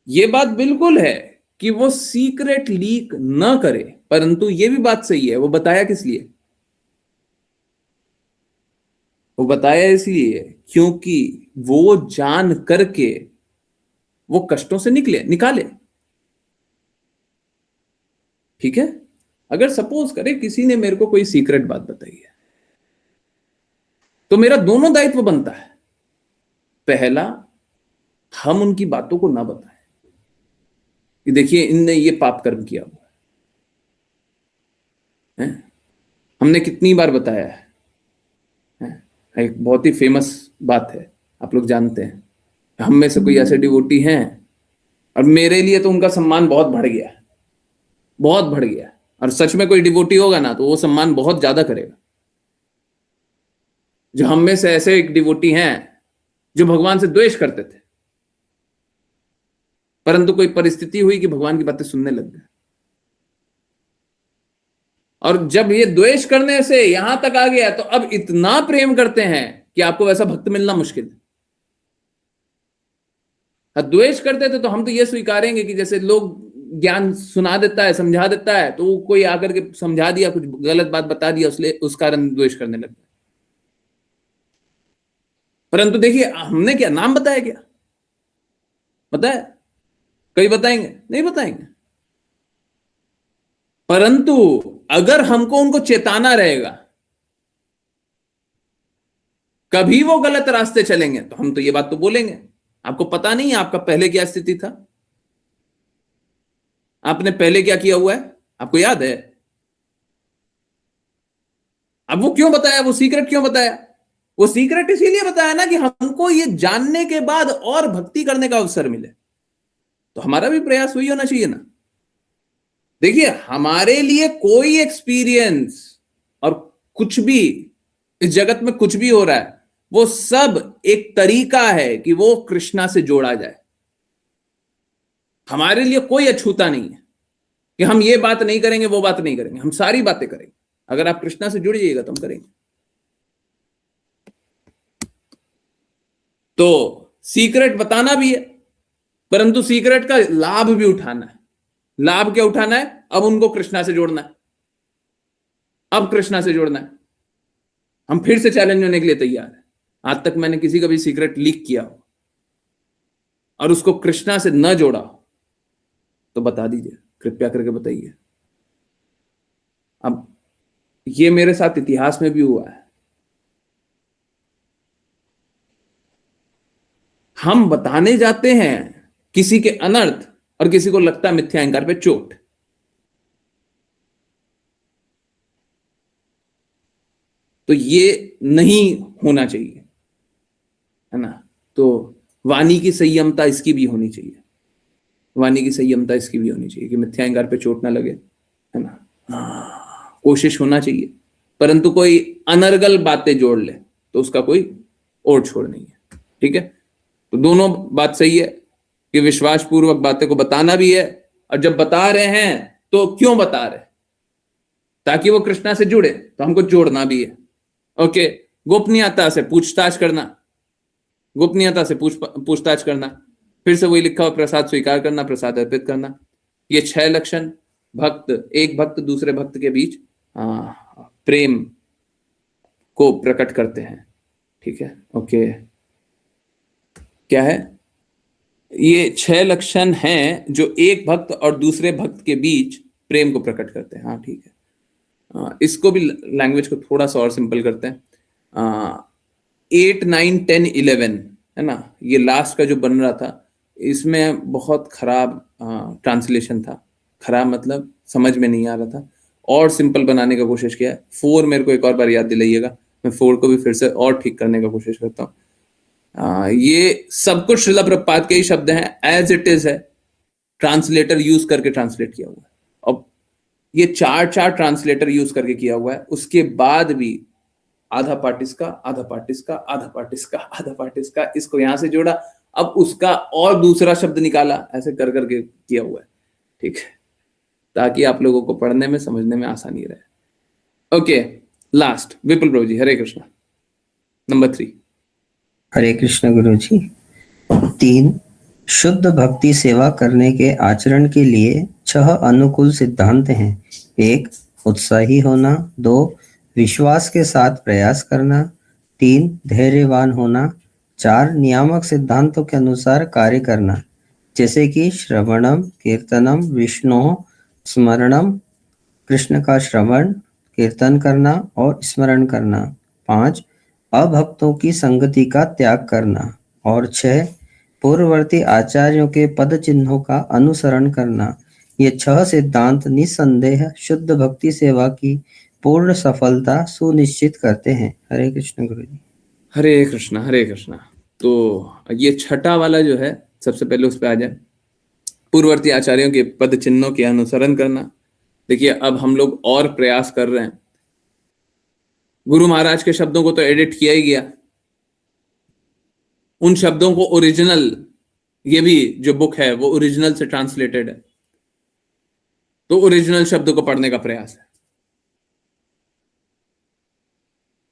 ये बात बिल्कुल है कि वो सीक्रेट लीक न करे, परंतु ये भी बात सही है, वो बताया किस लिए? वो बताया इसलिए क्योंकि वो जान करके वो कष्टों से निकाले। ठीक है, अगर सपोज करें किसी ने मेरे को कोई सीक्रेट बात बताई है, तो मेरा दोनों दायित्व बनता है। पहला, हम उनकी बातों को ना बताएं कि देखिए इनने ये पाप कर्म किया हुआ है। हमने कितनी बार बताया है? एक बहुत ही फेमस बात है, आप लोग जानते हैं। हम में से कोई ऐसे डिवोटी हैं, और मेरे लिए तो उनका सम्मान बहुत बढ़ गया, बहुत बढ़ गया। और सच में कोई डिवोटी होगा ना, तो वो सम्मान बहुत ज्यादा करेगा। जो हम में से ऐसे एक डिवोटी हैं जो भगवान से द्वेष करते थे, परंतु कोई परिस्थिति हुई कि भगवान की बातें सुनने लग गए, और जब ये द्वेष करने से यहां तक आ गया, तो अब इतना प्रेम करते हैं कि आपको वैसा भक्त मिलना मुश्किल है। द्वेष करते थे तो हम तो ये स्वीकारेंगे कि जैसे लोग ज्ञान सुना देता है, समझा देता है, तो कोई आकर के समझा दिया, कुछ गलत बात बता दिया, उसलिए उस कारण द्वेष करने लग गए। परंतु देखिए, हमने क्या नाम बताया? क्या बताया? कई बताएंगे? नहीं बताएंगे। परंतु अगर हमको उनको चेताना रहेगा, कभी वो गलत रास्ते चलेंगे, तो हम तो ये बात तो बोलेंगे, आपको पता नहीं है आपका पहले क्या स्थिति था, आपने पहले क्या किया हुआ है, आपको याद है? अब वो क्यों बताया? वो सीक्रेट क्यों बताया? वो सीक्रेट इसीलिए बताया ना कि हमको ये जानने के बाद और भक्ति करने का अवसर मिले। तो हमारा भी प्रयास वही होना चाहिए ना। देखिए, हमारे लिए कोई एक्सपीरियंस और कुछ भी इस जगत में कुछ भी हो रहा है, वो सब एक तरीका है कि वो कृष्णा से जोड़ा जाए। हमारे लिए कोई अछूता नहीं है कि हम ये बात नहीं करेंगे, वो बात नहीं करेंगे। हम सारी बातें करेंगे। अगर आप कृष्णा से जुड़ जाइएगा तो हम करेंगे। तो सीक्रेट बताना भी है, परंतु सीक्रेट का लाभ भी उठाना है। लाभ क्या उठाना है? अब उनको कृष्णा से जोड़ना है। अब कृष्णा से जोड़ना है। हम फिर से चैलेंज होने के लिए तैयार हैं। आज तक मैंने किसी का भी सीक्रेट लीक किया हो और उसको कृष्णा से न जोड़ा हो, तो बता दीजिए, कृपया करके बताइए। अब ये मेरे साथ इतिहास में भी हुआ है। हम बताने जाते हैं किसी के अनर्थ, और किसी को लगता है मिथ्या अहंकार पे चोट। तो ये नहीं होना चाहिए, है ना। तो वाणी की संयमता इसकी भी होनी चाहिए। वाणी की संयमता इसकी भी होनी चाहिए कि मिथ्या अहंकार पे चोट ना लगे, है ना। कोशिश होना चाहिए, परंतु कोई अनर्गल बातें जोड़ ले तो उसका कोई और छोड़ नहीं है। ठीक है, तो दोनों बात सही है कि विश्वास पूर्वक बातें को बताना भी है, और जब बता रहे हैं तो क्यों बता रहे? ताकि वो कृष्णा से जुड़े, तो हमको जोड़ना भी है। ओके, गोपनीयता से पूछताछ करना, गोपनीयता से पूछताछ करना, फिर से वही लिखा हुआ, प्रसाद स्वीकार करना, प्रसाद अर्पित करना। ये 6 लक्षण एक भक्त दूसरे भक्त के बीच प्रेम को प्रकट करते हैं। ठीक है, ओके, क्या है? ये 6 लक्षण हैं जो एक भक्त और दूसरे भक्त के बीच प्रेम को प्रकट करते हैं। हाँ, ठीक है, इसको भी लैंग्वेज को थोड़ा सा और सिंपल करते हैं। 8, 9, 10, 11 है ना, ये लास्ट का जो बन रहा था, इसमें बहुत खराब ट्रांसलेशन था। खराब मतलब समझ में नहीं आ रहा था, और सिंपल बनाने का कोशिश किया है। 4 मेरे को एक और बार याद दिलाइएगा, मैं 4 को भी फिर से और ठीक करने का कोशिश करता हूँ। ये सब कुछ श्रील प्रभुपाद के ही शब्द हैं, एज इट इज है, ट्रांसलेटर यूज करके ट्रांसलेट किया हुआ है। अब ये 4 ट्रांसलेटर यूज करके किया हुआ है, उसके बाद भी आधा पार्ट इसका, आधा पार्ट इसका, आधा पार्ट इसका, आधा पार्ट इसका, इसको यहां से जोड़ा, अब उसका और दूसरा शब्द निकाला, ऐसे कर करके किया हुआ है। ठीक है, ताकि आप लोगों को पढ़ने में समझने में आसानी रहे। ओके, लास्ट विपुल प्रभु जी, हरे कृष्णा, नंबर 3। हरे कृष्ण गुरु जी। 3, शुद्ध भक्ति सेवा करने के आचरण के लिए 6 अनुकूल सिद्धांत हैं। 1, उत्साही होना। 2, विश्वास के साथ प्रयास करना। 3, धैर्यवान होना। 4, नियामक सिद्धांतों के अनुसार कार्य करना, जैसे कि श्रवणम कीर्तनम विष्णु स्मरणम, कृष्ण का श्रवण कीर्तन करना और स्मरण करना। 5, अभक्तों की संगति का त्याग करना। और 6, पूर्ववर्ती आचार्यों के पद चिन्हों का अनुसरण करना। ये 6 सिद्धांत निस्संदेह शुद्ध भक्ति सेवा की पूर्ण सफलता सुनिश्चित करते हैं। हरे कृष्ण गुरु जी। हरे कृष्णा, हरे कृष्णा। तो ये छठा वाला जो है, सबसे पहले उस पर आ जाए, पूर्ववर्ती आचार्यों के पद चिन्हों के अनुसरण करना। देखिए, अब हम लोग और प्रयास कर रहे हैं। गुरु महाराज के शब्दों को तो एडिट किया ही गया, उन शब्दों को ओरिजिनल, ये भी जो बुक है वो ओरिजिनल से ट्रांसलेटेड है, तो ओरिजिनल शब्द को पढ़ने का प्रयास है।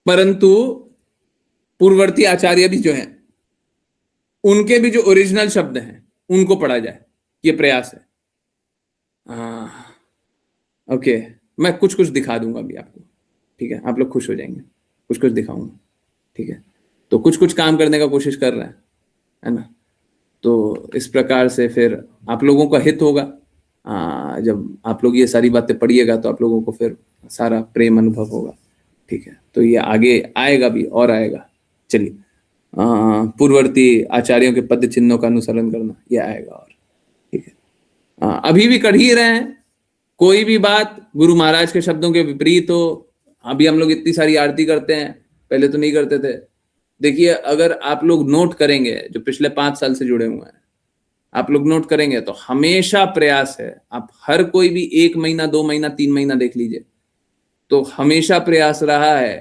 परंतु पूर्ववर्ती आचार्य भी जो हैं, उनके भी जो ओरिजिनल शब्द हैं उनको पढ़ा जाए, ये प्रयास है। ओके, मैं कुछ कुछ दिखा दूंगा अभी आपको। ठीक है, आप लोग खुश हो जाएंगे, कुछ कुछ दिखाऊंगा। ठीक है, तो कुछ कुछ काम करने का कोशिश कर रहे हैं, है ना। तो इस प्रकार से फिर आप लोगों का हित होगा। जब आप लोग ये सारी बातें पढ़िएगा तो आप लोगों को फिर सारा प्रेम अनुभव होगा। ठीक है, तो ये आगे आएगा भी और आएगा। चलिए, पूर्ववर्ती आचार्यों के पद चिन्हों का अनुसरण करना, ये आएगा और। ठीक है, अभी भी कर ही रहे हैं। कोई भी बात गुरु महाराज के शब्दों के विपरीत हो, अभी हम लोग इतनी सारी आरती करते हैं, पहले तो नहीं करते थे। देखिए, अगर आप लोग नोट करेंगे, जो पिछले 5 साल से जुड़े हुए हैं, आप लोग नोट करेंगे तो हमेशा प्रयास है, आप हर कोई भी 1 महीना 2 महीना 3 महीना देख लीजिए, तो हमेशा प्रयास रहा है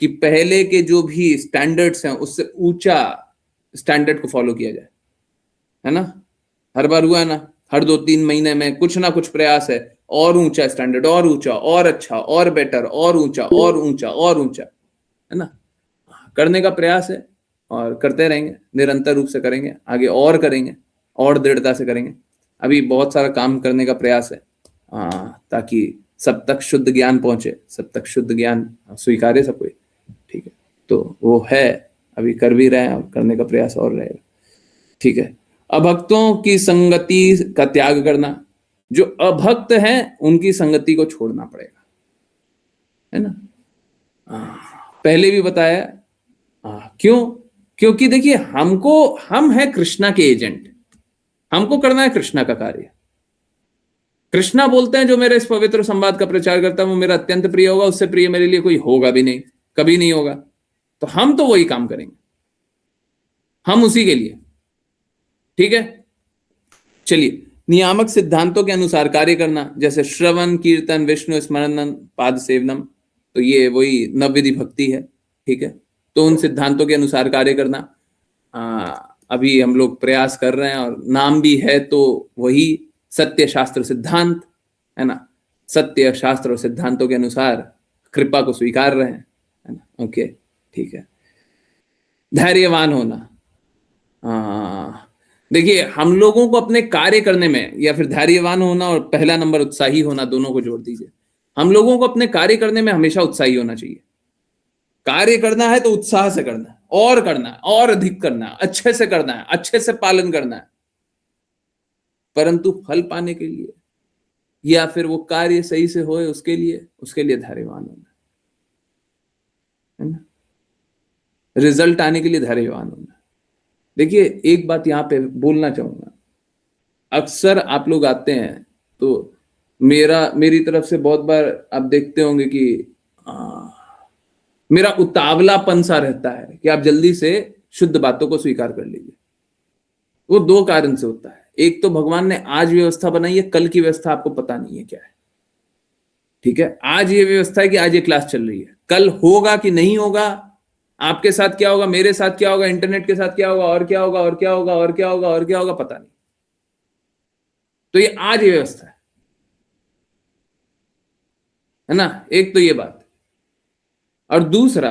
कि पहले के जो भी स्टैंडर्ड्स हैं उससे ऊंचा स्टैंडर्ड को फॉलो किया जाए, है ना। हर बार हुआ है ना, हर 2-3 महीने में कुछ ना कुछ प्रयास है, और ऊंचा स्टैंडर्ड, और ऊंचा, और अच्छा, और बेटर, और ऊंचा, और ऊंचा, और ऊंचा, है ना। करने का प्रयास है और करते रहेंगे, निरंतर रूप से करेंगे, आगे और करेंगे, और दृढ़ता से करेंगे। अभी बहुत सारा काम करने का प्रयास है, ताकि सब तक शुद्ध ज्ञान पहुंचे, सब तक शुद्ध ज्ञान स्वीकारे सब कोई। ठीक है, तो वो है, अभी कर भी रहे हैं और करने का प्रयास और रहेगा। ठीक है, अभक्तों की संगति का त्याग करना, जो अभक्त हैं उनकी संगति को छोड़ना पड़ेगा, है ना। पहले भी बताया, क्यों? क्योंकि देखिए, हम है कृष्णा के एजेंट, हमको करना है कृष्णा का कार्य। कृष्णा बोलते हैं, जो मेरे इस पवित्र संवाद का प्रचार करता है वो मेरा अत्यंत प्रिय होगा, उससे प्रिय मेरे लिए कोई होगा भी नहीं, कभी नहीं होगा। तो हम तो वही काम करेंगे, हम उसी के लिए। ठीक है, चलिए, नियामक सिद्धांतों के अनुसार कार्य करना, जैसे श्रवण कीर्तन विष्णु स्मरण पाद सेवनम, तो ये वही नवविधि भक्ति है। ठीक है, तो उन सिद्धांतों के अनुसार कार्य करना अभी हम लोग प्रयास कर रहे हैं, और नाम भी है तो वही सत्य शास्त्र सिद्धांत, है ना। सत्य शास्त्र और सिद्धांतों के अनुसार कृपा को स्वीकार रहे हैं, है ना। ओके, ठीक है। धैर्यवान होना, देखिए हम लोगों को अपने कार्य करने में, या फिर धैर्यवान होना और पहला नंबर उत्साही होना, दोनों को जोड़ दीजिए। हम लोगों को अपने कार्य करने में हमेशा उत्साही होना चाहिए। कार्य करना है तो उत्साह से करना है, और करना है, और अधिक करना है, अच्छे से करना है, अच्छे से पालन करना है। परंतु फल पाने के लिए या फिर वो कार्य सही से होए उसके लिए धैर्यवान होना है ना। रिजल्ट आने के लिए धैर्यवान होना। देखिए एक बात यहां पे बोलना चाहूंगा, अक्सर आप लोग आते हैं तो मेरी तरफ से बहुत बार आप देखते होंगे कि मेरा उतावलापन सा रहता है कि आप जल्दी से शुद्ध बातों को स्वीकार कर लीजिए। वो दो कारण से होता है। एक तो भगवान ने आज व्यवस्था बनाई है, कल की व्यवस्था आपको पता नहीं है क्या है, ठीक है। आज ये व्यवस्था है कि आज ये क्लास चल रही है, कल होगा कि नहीं होगा, आपके साथ क्या होगा, मेरे साथ क्या होगा, इंटरनेट के साथ क्या होगा, और क्या होगा, और क्या होगा, और क्या होगा, और क्या होगा, पता नहीं। तो ये आज ये व्यवस्था है ना। एक तो ये बात, और दूसरा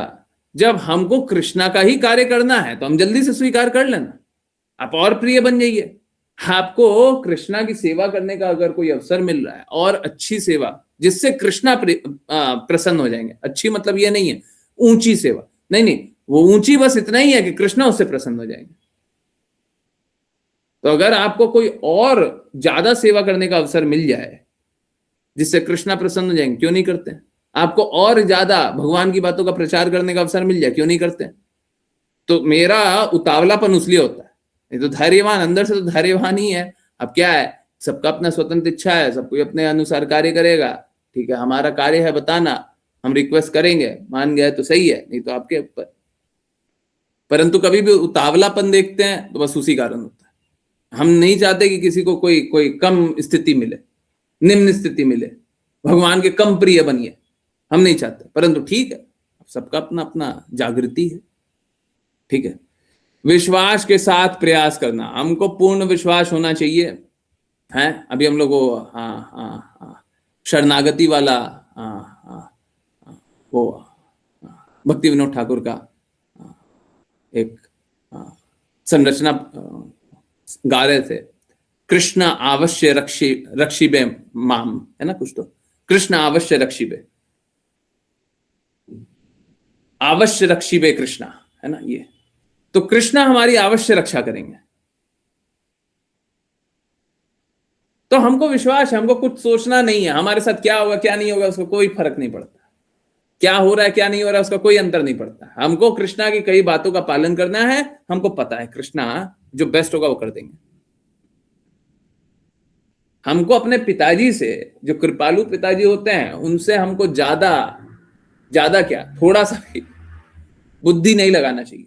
जब हमको कृष्णा का ही कार्य करना है तो हम जल्दी से स्वीकार कर लेना, आप और प्रिय बन जाइए। आपको कृष्णा की सेवा करने का अगर कोई अवसर मिल रहा है, और अच्छी सेवा जिससे कृष्णा प्रसन्न हो जाएंगे, अच्छी मतलब ये नहीं है ऊंची सेवा, नहीं नहीं, वो ऊंची बस इतना ही है कि कृष्णा उससे प्रसन्न हो जाएंगे। तो अगर आपको कोई और ज्यादा सेवा करने का अवसर मिल जाए जिससे कृष्णा प्रसन्न हो जाएंगे, क्यों नहीं करते हैं। आपको और ज्यादा भगवान की बातों का प्रचार करने का अवसर मिल जाए, क्यों नहीं करते हैं। तो मेरा उतावलापन उसलिए होता है, ये तो धैर्यवान अंदर से तो धैर्यवान ही है। अब क्या है, सबका अपना स्वतंत्र इच्छा है, सब कोई अपने अनुसार कार्य करेगा, ठीक है। हमारा कार्य है बताना, हम रिक्वेस्ट करेंगे, मान गए तो सही है, नहीं तो आपके ऊपर। परंतु कभी भी उतावलापन देखते हैं तो बस उसी कारण होता है। हम नहीं चाहते कि किसी को कोई कम स्थिति मिले, निम्न स्थिति मिले, भगवान के कम प्रिय बनिए, हम नहीं चाहते। परंतु ठीक है, सबका अपना अपना जागृति है, ठीक है। विश्वास के साथ प्रयास करना, हमको पूर्ण विश्वास होना चाहिए, है। अभी हम लोग को शरणागति वाला वो भक्ति विनोद ठाकुर का एक संरचना गा रहे थे, कृष्ण अवश्य रक्षिबे माम, है ना कुछ तो, कृष्ण अवश्य रक्षिबे, अवश्य रक्षिबे कृष्णा, है ना। ये तो कृष्णा हमारी अवश्य रक्षा करेंगे। तो हमको विश्वास है, हमको कुछ सोचना नहीं है, हमारे साथ क्या होगा क्या नहीं होगा उसको कोई फर्क नहीं पड़ता, क्या हो रहा है क्या नहीं हो रहा है उसका कोई अंतर नहीं पड़ता। हमको कृष्णा की कई बातों का पालन करना है, हमको पता है कृष्णा जो बेस्ट होगा वो कर देंगे। हमको अपने पिताजी से, जो कृपालु पिताजी होते हैं, उनसे हमको ज्यादा क्या, थोड़ा सा भी बुद्धि नहीं लगाना चाहिए।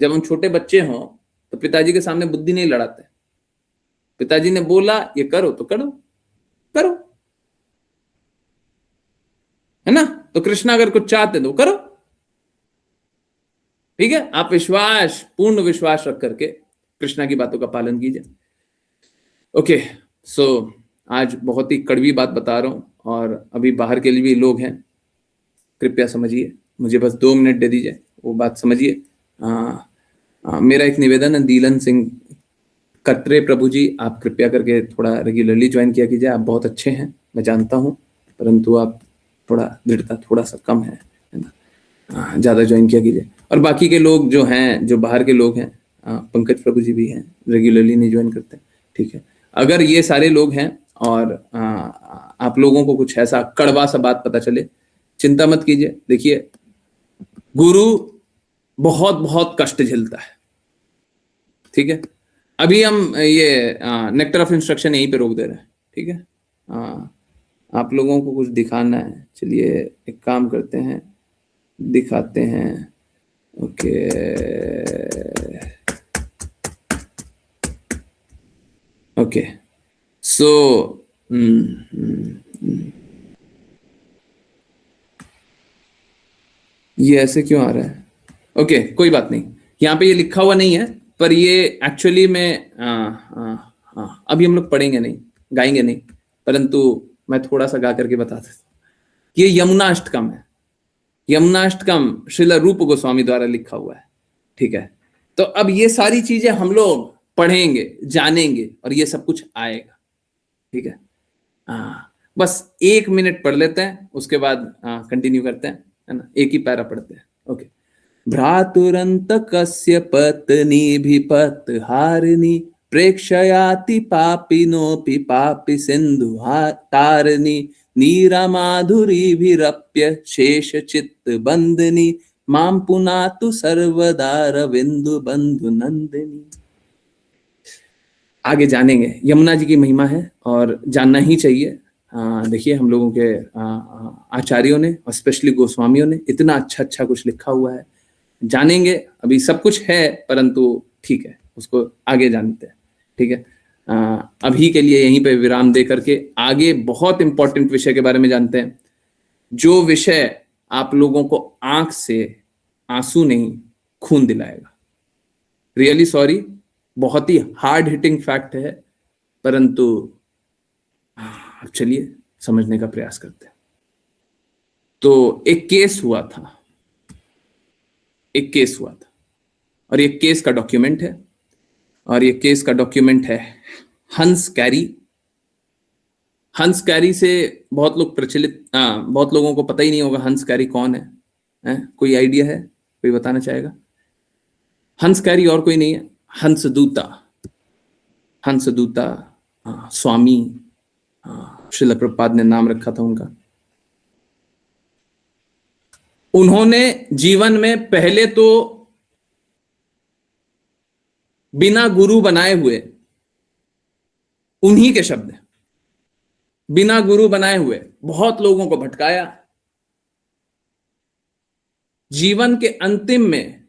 जब हम छोटे बच्चे हों तो पिताजी के सामने बुद्धि नहीं लड़ाते। पिताजी ने बोला ये करो तो करो, है ना। तो कृष्णा अगर कुछ चाहते तो करो, ठीक है। आप पूर्ण विश्वास रख करके कृष्णा की बातों का पालन कीजिए। ओके, सो आज बहुत ही कड़वी बात बता रहा हूं, और अभी बाहर के लिए भी लोग हैं, कृपया समझिए, मुझे बस 2 मिनट दे दीजिए, वो बात समझिए। मेरा एक निवेदन है, दीलन सिंह कटरे प्रभु जी, आप कृपया करके थोड़ा रेगुलरली ज्वाइन किया कीजिए। आप बहुत अच्छे हैं, मैं जानता हूं, परंतु आप थोड़ा दृढ़ता थोड़ा सा कम है ना, ज़्यादा ज्वाइन किया कीजिए। और बाकी के लोग जो हैं, जो बाहर के लोग हैं, पंकज प्रभु जी भी हैं, रेगुलरली नहीं ज्वाइन करते, ठीक है। अगर ये सारे लोग हैं और आप लोगों को कुछ ऐसा कड़वा सा बात पता चले, चिंता मत कीजिए। देखिए गुरु बहुत बहुत कष्ट झेलता है, ठीक है। अभी हम ये नेक्टर ऑफ इंस्ट्रक्शन यहीं पे रोक दे रहे हैं, ठीक है। आप लोगों को कुछ दिखाना है, चलिए एक काम करते हैं, दिखाते हैं। ओके, ओके, सो ये ऐसे क्यों आ रहा है। ओके, कोई बात नहीं, यहाँ पे ये लिखा हुआ नहीं है, पर ये एक्चुअली में अभी हम लोग पढ़ेंगे नहीं, गाएंगे नहीं, परंतु मैं थोड़ा सा गा करके बता देता हूँ। ये यमुना अष्टकम है। यमुनाष्टकम श्रील रूप गोस्वामी द्वारा लिखा हुआ है, ठीक है। तो अब ये सारी चीजें हम लोग पढ़ेंगे, जानेंगे और ये सब कुछ आएगा, ठीक है। बस 1 मिनट पढ़ लेते हैं, उसके बाद कंटिन्यू करते हैं, है ना। एक ही पैरा पढ़ते हैं, ओके। भ्रातुरंत कस्य पत्नी भी पत्हारिणी प्रेक्षयाति पापिनोपि पापि सिंधु तारिणी नीरा माधुरी भीरप्य शेष चित्त बंदनी माम पुनातु सर्वदा रविंदु बंधु नंदिनी। आगे जानेंगे, यमुना जी की महिमा है और जानना ही चाहिए। देखिए हम लोगों के आचार्यों ने और स्पेशली गोस्वामियों ने इतना अच्छा अच्छा कुछ लिखा हुआ है, जानेंगे। अभी सब कुछ है परंतु ठीक है, उसको आगे जानते हैं, ठीक है। अभी के लिए यहीं पे विराम दे करके आगे बहुत इंपॉर्टेंट विषय के बारे में जानते हैं, जो विषय आप लोगों को आंख से आंसू नहीं खून दिलाएगा। रियली सॉरी, बहुत ही हार्ड हिटिंग फैक्ट है, परंतु अब चलिए समझने का प्रयास करते हैं। तो एक केस हुआ था और ये केस का डॉक्यूमेंट है, और ये केस का डॉक्यूमेंट है हंस कैरी। हंस कैरी से बहुत लोग बहुत लोगों को पता ही नहीं होगा हंस कैरी कौन है? कोई आइडिया है? कोई बताना चाहेगा? हंस कैरी और कोई नहीं है, हंसदूता स्वामी श्रील प्रभुपाद ने नाम रखा था उनका। उन्होंने जीवन में पहले तो बिना गुरु बनाए हुए, उन्हीं के शब्द हैं, बिना गुरु बनाए हुए बहुत लोगों को भटकाया। जीवन के अंतिम में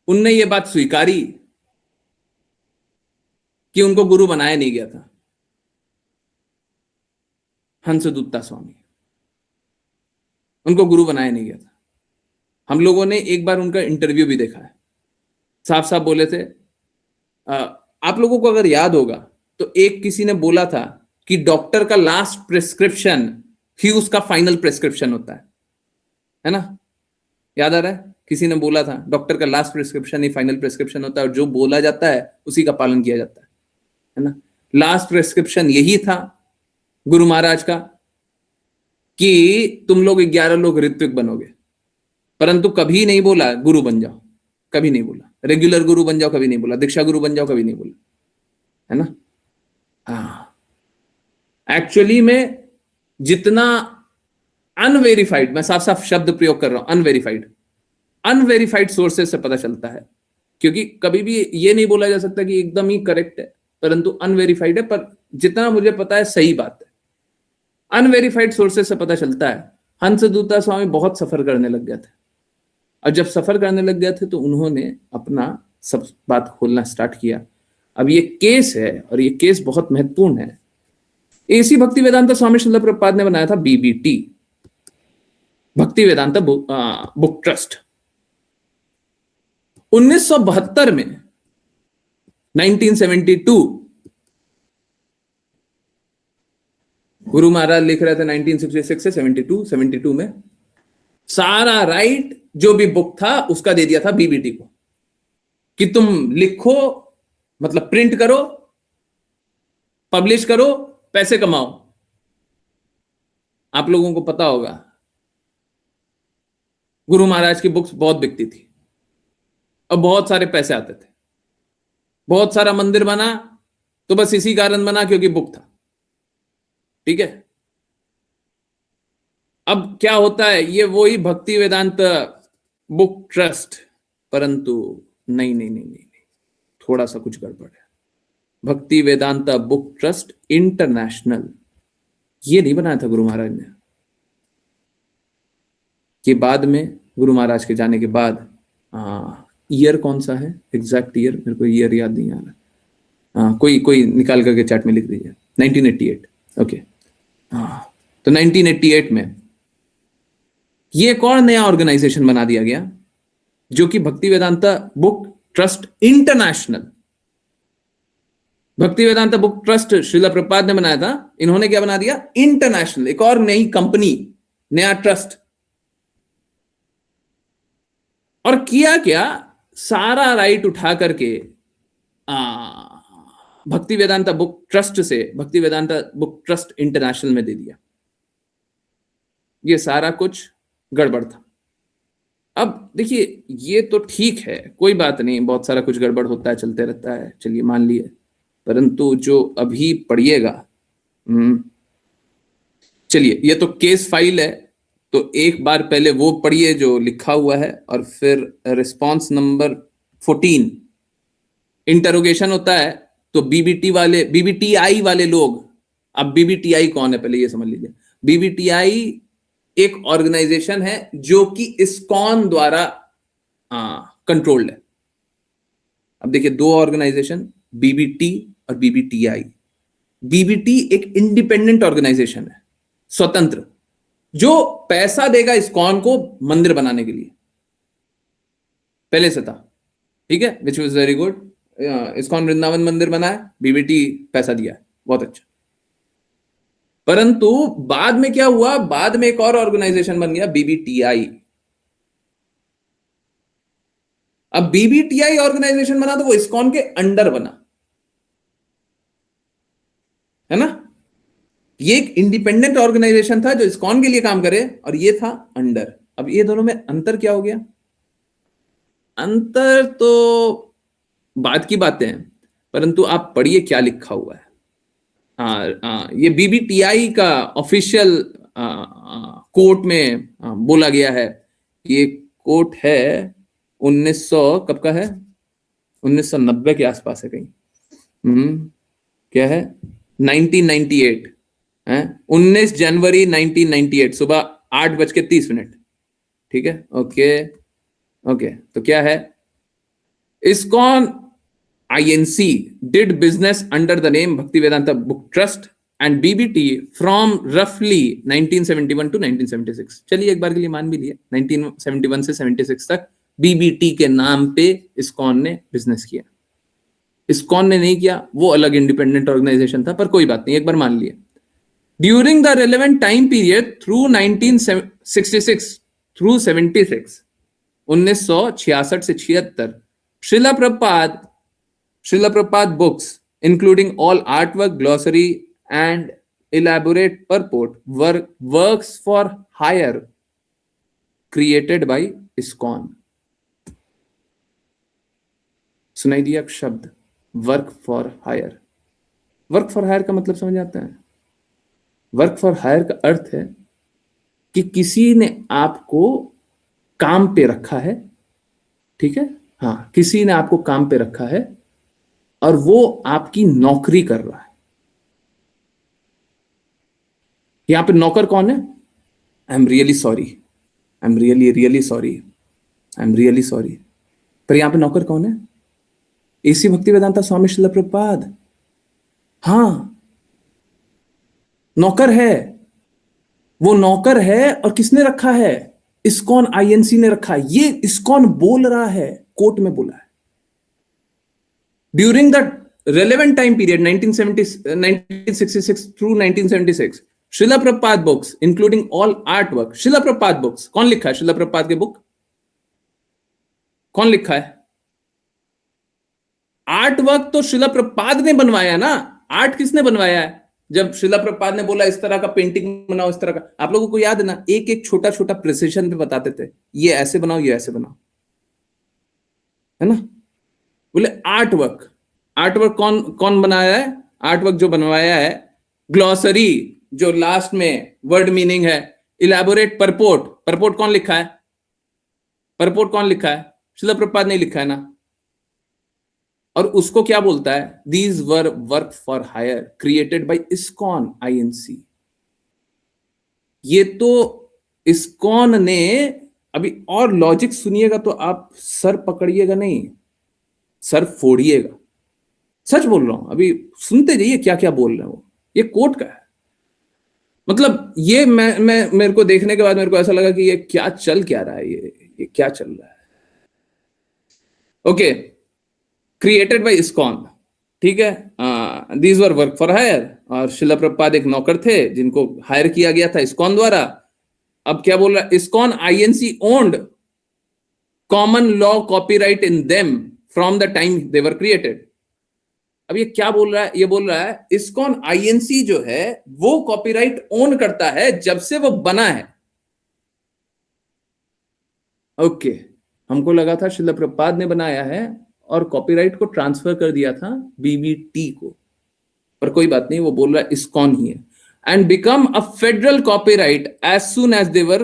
उनने ये बात स्वीकारी कि उनको गुरु बनाया नहीं गया था। हंसदूता स्वामी, उनको गुरु बनाया नहीं गया था। हम लोगों ने एक बार उनका इंटरव्यू भी देखा है, साफ साफ बोले थे। आप लोगों को अगर याद होगा तो एक किसी ने बोला था कि डॉक्टर का लास्ट प्रिस्क्रिप्शन ही उसका फाइनल प्रिस्क्रिप्शन होता है ना? याद आ रहा है? किसी ने बोला था डॉक्टर का लास्ट प्रिस्क्रिप्शन ही फाइनल प्रिस्क्रिप्शन होता है, और जो बोला जाता है उसी का पालन किया जाता है ना। लास्ट प्रिस्क्रिप्शन यही था गुरु महाराज का कि तुम लोग 11 लोग ऋत्विक बनोगे, परंतु कभी नहीं बोला गुरु बन जाओ, कभी नहीं बोला। रेगुलर गुरु बन जाओ कभी नहीं बोला, दीक्षा गुरु बन जाओ कभी नहीं बोला, है ना। एक्चुअली में जितना अनवेरिफाइड, मैं साफ साफ शब्द प्रयोग कर रहा हूं, अनवेरिफाइड सोर्सेस से पता चलता है, क्योंकि कभी भी ये नहीं बोला जा सकता कि एकदम ही करेक्ट है, परंतु अनवेरिफाइड है। पर जितना मुझे पता है सही बात है। अनवेरिफाइड सोर्सेस से पता चलता है हंसदूता स्वामी बहुत सफर करने लग गए थे, और जब सफर करने लग गए थे तो उन्होंने अपना सब बात खोलना स्टार्ट किया। अब ये केस है और ये केस बहुत महत्वपूर्ण है। एसी भक्ति वेदांता स्वामी श्रील प्रभुपाद ने बनाया था बीबीटी, भक्ति वेदांता बुक ट्रस्ट। 1972 में 1972 गुरु महाराज लिख रहे थे 1966 से 72 में सारा राइट जो भी बुक था उसका दे दिया था बीबीटी को कि तुम लिखो, मतलब प्रिंट करो, पब्लिश करो, पैसे कमाओ। आप लोगों को पता होगा गुरु महाराज की बुक्स बहुत बिकती थी और बहुत सारे पैसे आते थे। बहुत सारा मंदिर बना तो बस इसी कारण बना क्योंकि बुक था, ठीक है। अब क्या होता है, ये वही भक्ति वेदांत बुक ट्रस्ट, परंतु नहीं, थोड़ा सा कुछ गड़बड़ है। भक्ति वेदांता बुक ट्रस्ट इंटरनेशनल, ये नहीं बनाया था गुरु महाराज ने। कि बाद में गुरु महाराज के जाने के बाद ईयर कौन सा है, एग्जैक्ट ईयर मेरे को ईयर याद नहीं आ रहा, कोई निकाल करके चैट में लिख दीजिए। 1988, ओके। तो 1988 में ये एक और नया ऑर्गेनाइजेशन बना दिया गया जो कि भक्ति वेदांता बुक ट्रस्ट इंटरनेशनल। भक्ति वेदांता बुक ट्रस्ट श्रील प्रभुपाद ने बनाया था, इन्होंने क्या बना दिया, इंटरनेशनल, एक और नई कंपनी नया ट्रस्ट। और किया क्या, सारा राइट उठा करके भक्ति वेदांता बुक ट्रस्ट से भक्ति वेदांता बुक ट्रस्ट इंटरनेशनल में दे दिया। ये सारा कुछ गड़बड़ था। अब देखिए, ये तो ठीक है, कोई बात नहीं, बहुत सारा कुछ गड़बड़ होता है, चलते रहता है, चलिए मान लिए। परंतु जो अभी पढ़िएगा, चलिए ये तो केस फाइल है, तो एक बार पहले वो पढ़िए जो लिखा हुआ है, और फिर रिस्पॉन्स नंबर 14 इंटरोगेशन होता है। तो बीबीटीआई वाले लोग, अब बीबीटीआई कौन है पहले ये समझ लीजिए। बीबीटीआई एक ऑर्गेनाइजेशन है जो कि इस्कॉन द्वारा कंट्रोल्ड है। अब देखिए, दो ऑर्गेनाइजेशन, बीबीटी और बीबीटीआई। बीबीटी एक इंडिपेंडेंट ऑर्गेनाइजेशन है, स्वतंत्र, जो पैसा देगा इस्कॉन को मंदिर बनाने के लिए, पहले से था, ठीक है, which was very good. ISKCON Vrindavan मंदिर बना है, बीबीटी पैसा दिया है, बहुत अच्छा। परंतु बाद में क्या हुआ, बाद में एक और ऑर्गेनाइजेशन बन गया, बीबीटीआई। अब बीबीटीआई ऑर्गेनाइजेशन बना तो वो इस्कॉन के अंडर बना, है ना। ये एक इंडिपेंडेंट ऑर्गेनाइजेशन था जो इस्कॉन के लिए काम करे, और ये था अंडर। अब ये दोनों में अंतर क्या हो गया? अंतर तो बात की बातें हैं, परंतु आप पढ़िए क्या लिखा हुआ है। ये बीबीटीआई का ऑफिशियल कोर्ट में बोला गया है। ये कोर्ट है 1900 कब का है, 1990 के आसपास है कहीं। क्या है, 1998 है, 19 जनवरी 1998 सुबह 8:30। ठीक है, ओके। तो क्या है, ISKCON INC did business under the name Bhaktivedanta Book Trust and BBT from roughly 1971 to 1976। चलिए एक बार के लिए मान भी लिया, 1971 से 76 तक BBT के नाम पे इस्कॉन ने बिजनेस किया। इस्कॉन ने नहीं किया, वो अलग इंडिपेंडेंट ऑर्गेनाइजेशन था, पर कोई बात नहीं, एक बार मान लिया। During the relevant time period through 1966 through 76, 1966 से 76, Srila Prabhupada books, including all artwork, glossary, and elaborate purport, were works for hire created by ISKCON। सुनाई दिया शब्द work for hire. Work for hire का मतलब समझ आता है? वर्क फॉर हायर का अर्थ है कि किसी ने आपको काम पे रखा है, ठीक है, हाँ, किसी ने आपको काम पे रखा है और वो आपकी नौकरी कर रहा है। यहां पे नौकर कौन है? I am really sorry, I am really sorry, I am really sorry, पर यहां पे नौकर कौन है? एसी भक्ति वेदांता स्वामी श्रील प्रभुपाद। हां, नौकर है, वो नौकर है, और किसने रखा है? इस्कॉन INC ने रखा है। ये इस्कॉन बोल रहा है, कोर्ट में बोला है। During the relevant time period 1966 through 1976, Srila Prabhupada books, including all artwork, Srila Prabhupada books, कौन लिखा है Srila Prabhupada के बुक? कौन लिखा है? आर्ट वर्क तो Srila Prabhupada ने बनवाया ना। आर्ट किसने बनवाया है? जब Srila Prabhupada ने बोला इस तरह का पेंटिंग बनाओ, इस तरह का, आप लोगों को याद है ना, एक एक छोटा छोटा प्रिसिजन पे बताते थे, ये ऐसे बनाओ, ये ऐसे बनाओ, है ना। बोले आर्ट वर्क कौन बनाया है? आर्ट वर्क जो बनवाया है, ग्लॉसरी जो लास्ट में वर्ड मीनिंग है, इलैबोरेट परपोर्ट कौन लिखा है? परपोर्ट कौन लिखा है? श्रील प्रभुपाद नहीं लिखा है ना। और उसको क्या बोलता है? These were work for hire created by ISKCON INC। ये तो इस्कॉन ने, अभी और लॉजिक सुनिएगा तो आप सर पकड़िएगा नहीं, सर फोड़िएगा। सच बोल रहा हूं, अभी सुनते जाइए क्या क्या बोल रहे हो। ये कोर्ट का है। मतलब ये मैं मेरे को देखने के बाद मेरे को ऐसा लगा कि ये क्या चल क्या रहा है, ये क्या चल रहा है। ओके, क्रिएटेड बाय इस्कॉन, ठीक है। These were work for hire, और श्रील प्रभुपाद एक नौकर थे जिनको हायर किया गया था इस्कॉन द्वारा। अब क्या बोल रहा है, ISKCON INC owned common law copyright in them from the time they were created. अब ये क्या बोल रहा है, ये बोल रहा है इस्कॉन आईएनसी जो है वो कॉपीराइट ओन करता है जब से वो बना है। ओके, हमको लगा था श्रील प्रभुपाद ने बनाया है और कॉपीराइट को ट्रांसफर कर दिया था बीबीटी को, पर कोई बात नहीं, वो बोल रहा है इस्कॉन ही है। And become a federal copyright as soon as they were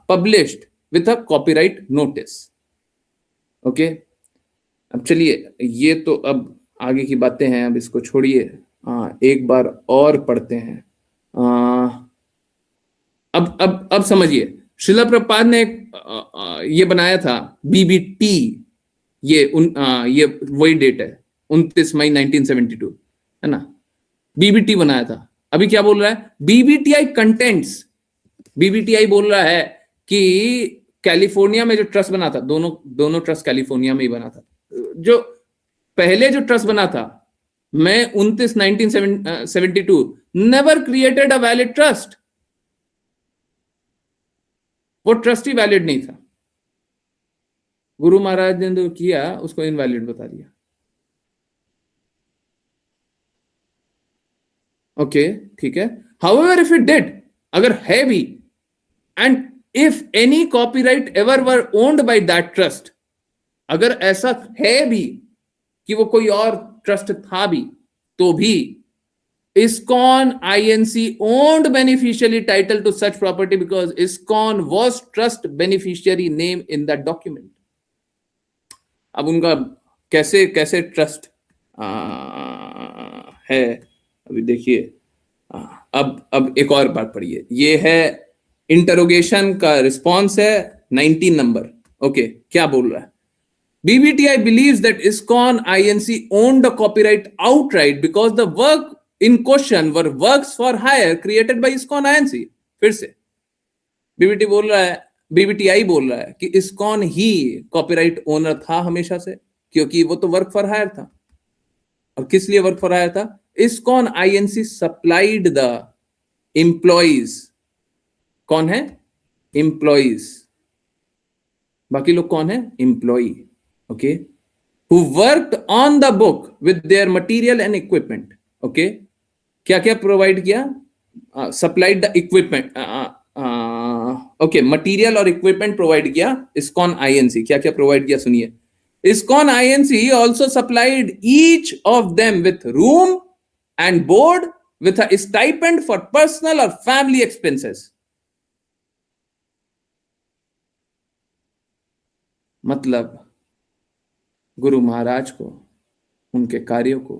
published with a copyright notice. Okay, अब चलिए, ये तो अब आगे की बातें हैं, अब इसको छोड़िए, एक बार और पढ़ते हैं। अब समझिए, श्रील प्रभुपाद ने ये बनाया था बीबीटी, ये वही डेट है 29 मई 1972, है ना, बीबीटी बनाया था। अभी क्या बोल रहा है, बीबीटीआई कंटेंट्स, बीबीटीआई बोल रहा है कि कैलिफोर्निया में जो ट्रस्ट बना था, दोनों ट्रस्ट कैलिफोर्निया में ही बना था, जो पहले जो ट्रस्ट बना था मई 29 1972 never created a valid trust. वो ट्रस्ट ही वैलिड नहीं था, गुरु महाराज ने जो किया उसको इनवैलिड बता दिया। ओके, ठीक है। हाउएवर इफ इट डिड, अगर है भी, and if any copyright ever were owned by that trust, अगर ऐसा है भी कि वो कोई और ट्रस्ट था भी, तो भी ISKCON INC owned beneficiary title to such property because ISKCON was trust beneficiary name in that document. अब उनका कैसे कैसे ट्रस्ट है, अभी देखिए। अब एक और बात पढ़िए, ये है इंटरोगेशन का रिस्पॉन्स है 19 नंबर। ओके, क्या बोल रहा है, BBTI believes that ISKCON INC owned the copyright outright because the work in question were works for hire created by ISKCON INC। फिर से BBTI बोल रहा है कि ISKCON ही कॉपीराइट ओनर था हमेशा से, क्योंकि वो तो वर्क फॉर हायर था। और किस लिए वर्क फॉर हायर था, ISKCON INC supplied the employees. कौन है, एम्प्लॉइज, बाकी लोग कौन है, employee. Okay, who worked on the book with their material and equipment। Okay, क्या क्या प्रोवाइड किया, supplied the equipment, okay, material और इक्विपमेंट प्रोवाइड किया ISKCON INC। क्या क्या प्रोवाइड किया, सुनिए। ISKCON INC also supplied each of them with room and board with a stipend for personal or family expenses। मतलब गुरु महाराज को, उनके कार्यों को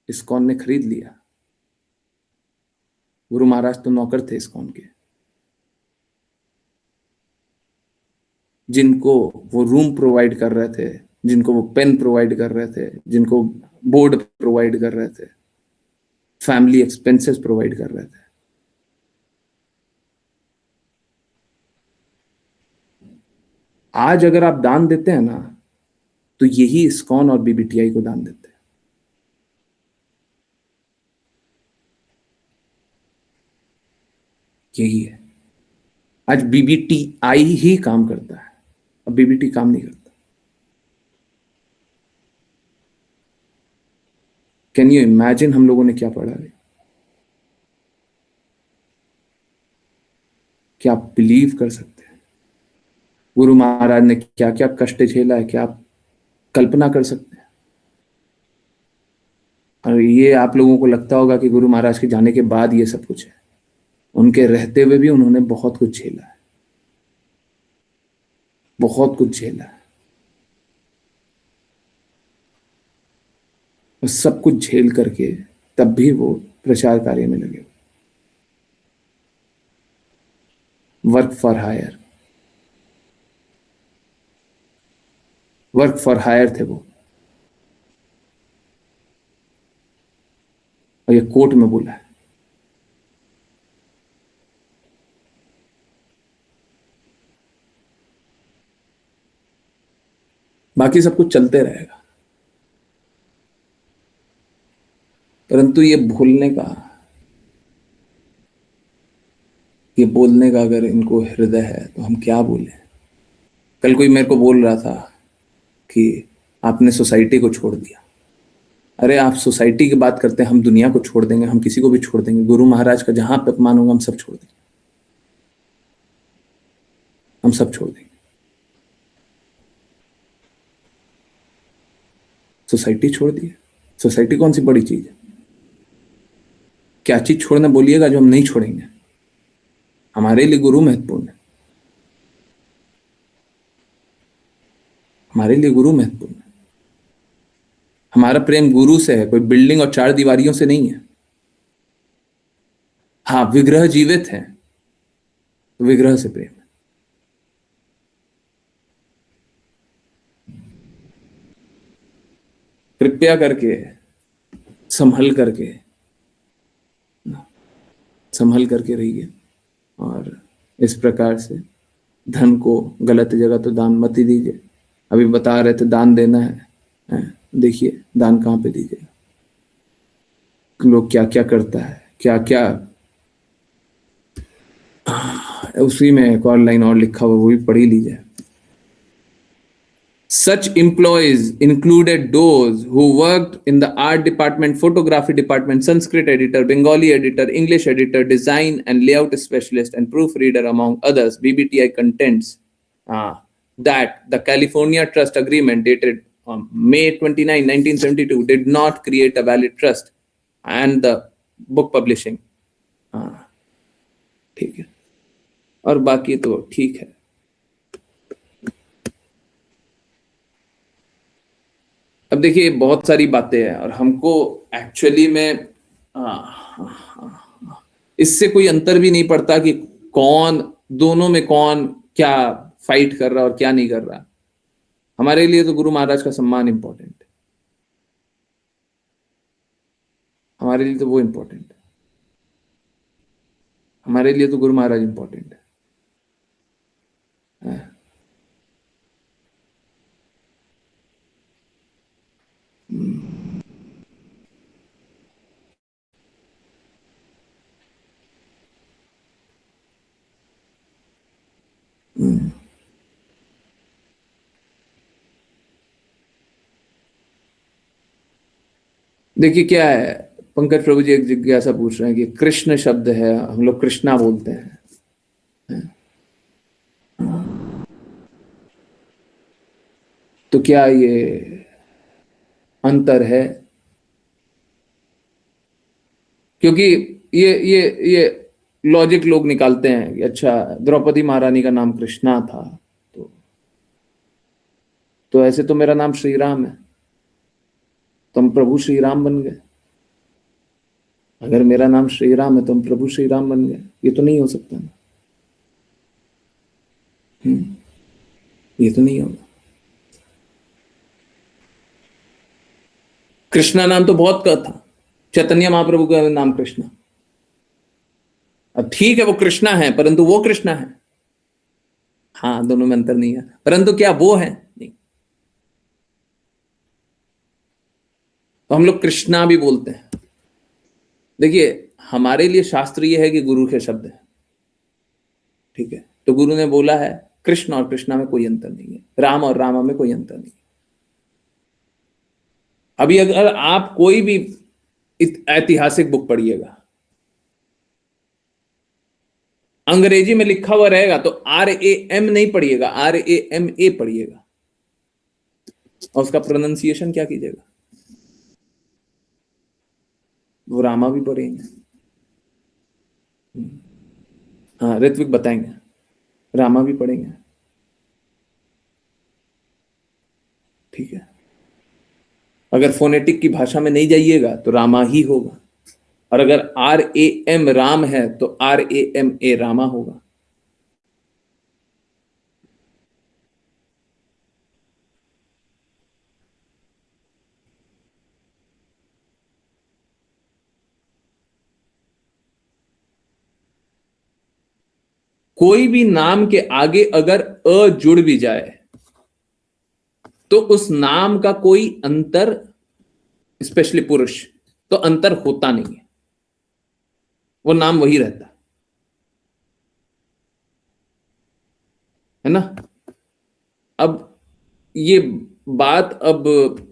ISKCON ने खरीद लिया। गुरु महाराज तो नौकर थे ISKCON के, जिनको वो रूम प्रोवाइड कर रहे थे, जिनको वो पेन प्रोवाइड कर रहे थे, जिनको बोर्ड प्रोवाइड कर रहे थे, फैमिली एक्सपेंसेस प्रोवाइड कर रहे थे। आज अगर आप दान देते हैं ना, तो यही ISKCON और BBTI को दान देते हैं। यही है, आज BBTI ही काम करता है, अब BBT काम नहीं करता। कैन यू इमेजिन हम लोगों ने क्या पढ़ा है, क्या आप बिलीव कर सकते हैं गुरु महाराज ने क्या क्या कष्ट झेला है, क्या आप कल्पना कर सकते हैं। और ये आप लोगों को लगता होगा कि गुरु महाराज के जाने के बाद ये सब कुछ है, उनके रहते हुए भी उन्होंने बहुत कुछ झेला है, बहुत कुछ झेला है। और सब कुछ झेल करके तब भी वो प्रचार कार्य में लगे। Work for hire, work for hire थे वो। और ये कोर्ट में बोला है। बाकी सब कुछ चलते रहेगा, परंतु ये भूलने का ये बोलने का अगर इनको हृदय है तो हम क्या बोले। कल कोई मेरे को बोल रहा था कि आपने सोसाइटी को छोड़ दिया। अरे आप सोसाइटी की बात करते हैं, हम दुनिया को छोड़ देंगे, हम किसी को भी छोड़ देंगे। गुरु महाराज का जहां पे अपमान होगा हम सब छोड़ देंगे, हम सब छोड़ देंगे। सोसाइटी छोड़ दी। सोसाइटी कौन सी बड़ी चीज है? क्या चीज छोड़ना बोलिएगा जो हम नहीं छोड़ेंगे। हमारे लिए गुरु महत्वपूर्ण है, हमारे लिए गुरु महत्वपूर्ण है। हमारा प्रेम गुरु से है, कोई बिल्डिंग और चार दीवारियों से नहीं है। हाँ, विग्रह जीवित है तो विग्रह से प्रेम है। कृपया करके संभल करके रहिए और इस प्रकार से धन को गलत जगह तो दान मत ही दीजिए। अभी बता रहे थे दान देना है, देखिए दान कहाँ पे दीजिएगा। लोग क्या क्या करता है, क्या क्या, उसी में एक और लाइन और लिखा हुआ, वो भी पढ़ ही लीजिए। Such employees included those who worked in the art department, photography department, Sanskrit editor, Bengali editor, English editor, design and layout specialist, and proofreader, among others. BBTI contends that the California Trust Agreement dated May 29, 1972 did not create a valid trust, and the book publishing. ठीक है, और बाकी तो ठीक है। अब देखिए बहुत सारी बातें हैं और हमको एक्चुअली में इससे कोई अंतर भी नहीं पड़ता कि कौन दोनों में कौन क्या फाइट कर रहा और क्या नहीं कर रहा। हमारे लिए तो गुरु महाराज का सम्मान इंपॉर्टेंट है, हमारे लिए तो वो इंपॉर्टेंट है, हमारे लिए तो गुरु महाराज इंपॉर्टेंट है। देखिए क्या है, पंकज प्रभु जी एक जिज्ञासा पूछ रहे हैं कि कृष्ण शब्द है, हम लोग कृष्णा बोलते हैं, तो क्या ये अंतर है? क्योंकि ये लॉजिक लोग निकालते हैं कि अच्छा द्रौपदी महारानी का नाम कृष्णा था, तो ऐसे तो मेरा नाम श्री राम है, तो हम प्रभु श्री राम बन गए। अगर मेरा नाम श्री राम है तो हम प्रभु श्री राम बन गए। ये तो नहीं हो सकता ना, ये तो नहीं होगा। कृष्णा नाम तो बहुत का था, चैतन्य महाप्रभु का नाम कृष्णा। अब ठीक है वो कृष्णा है, परंतु वो कृष्णा है। हाँ, दोनों में अंतर नहीं है, परंतु क्या वो है? नहीं। तो हम लोग कृष्णा भी बोलते हैं। देखिए हमारे लिए शास्त्र ये है कि गुरु के शब्द है, ठीक है, तो गुरु ने बोला है कृष्ण और कृष्णा में कोई अंतर नहीं है, राम और रामा में कोई अंतर नहीं है। अभी अगर आप कोई भी ऐतिहासिक बुक पढ़िएगा, अंग्रेजी में लिखा हुआ रहेगा तो RAM नहीं पढ़िएगा, RAMA पढ़िएगा, और उसका प्रोनाउंसिएशन क्या कीजिएगा? वो रामा भी पढ़ेंगे। हाँ, ऋत्विक बताएंगे, रामा भी पढ़ेंगे, ठीक है। अगर फोनेटिक की भाषा में नहीं जाइएगा तो रामा ही होगा, और अगर RAM राम है तो RAMA रामा होगा। कोई भी नाम के आगे अगर अ जुड़ भी जाए तो उस नाम का कोई अंतर, स्पेशली पुरुष, तो अंतर होता नहीं है, वो नाम वही रहता है। है ना। अब ये बात, अब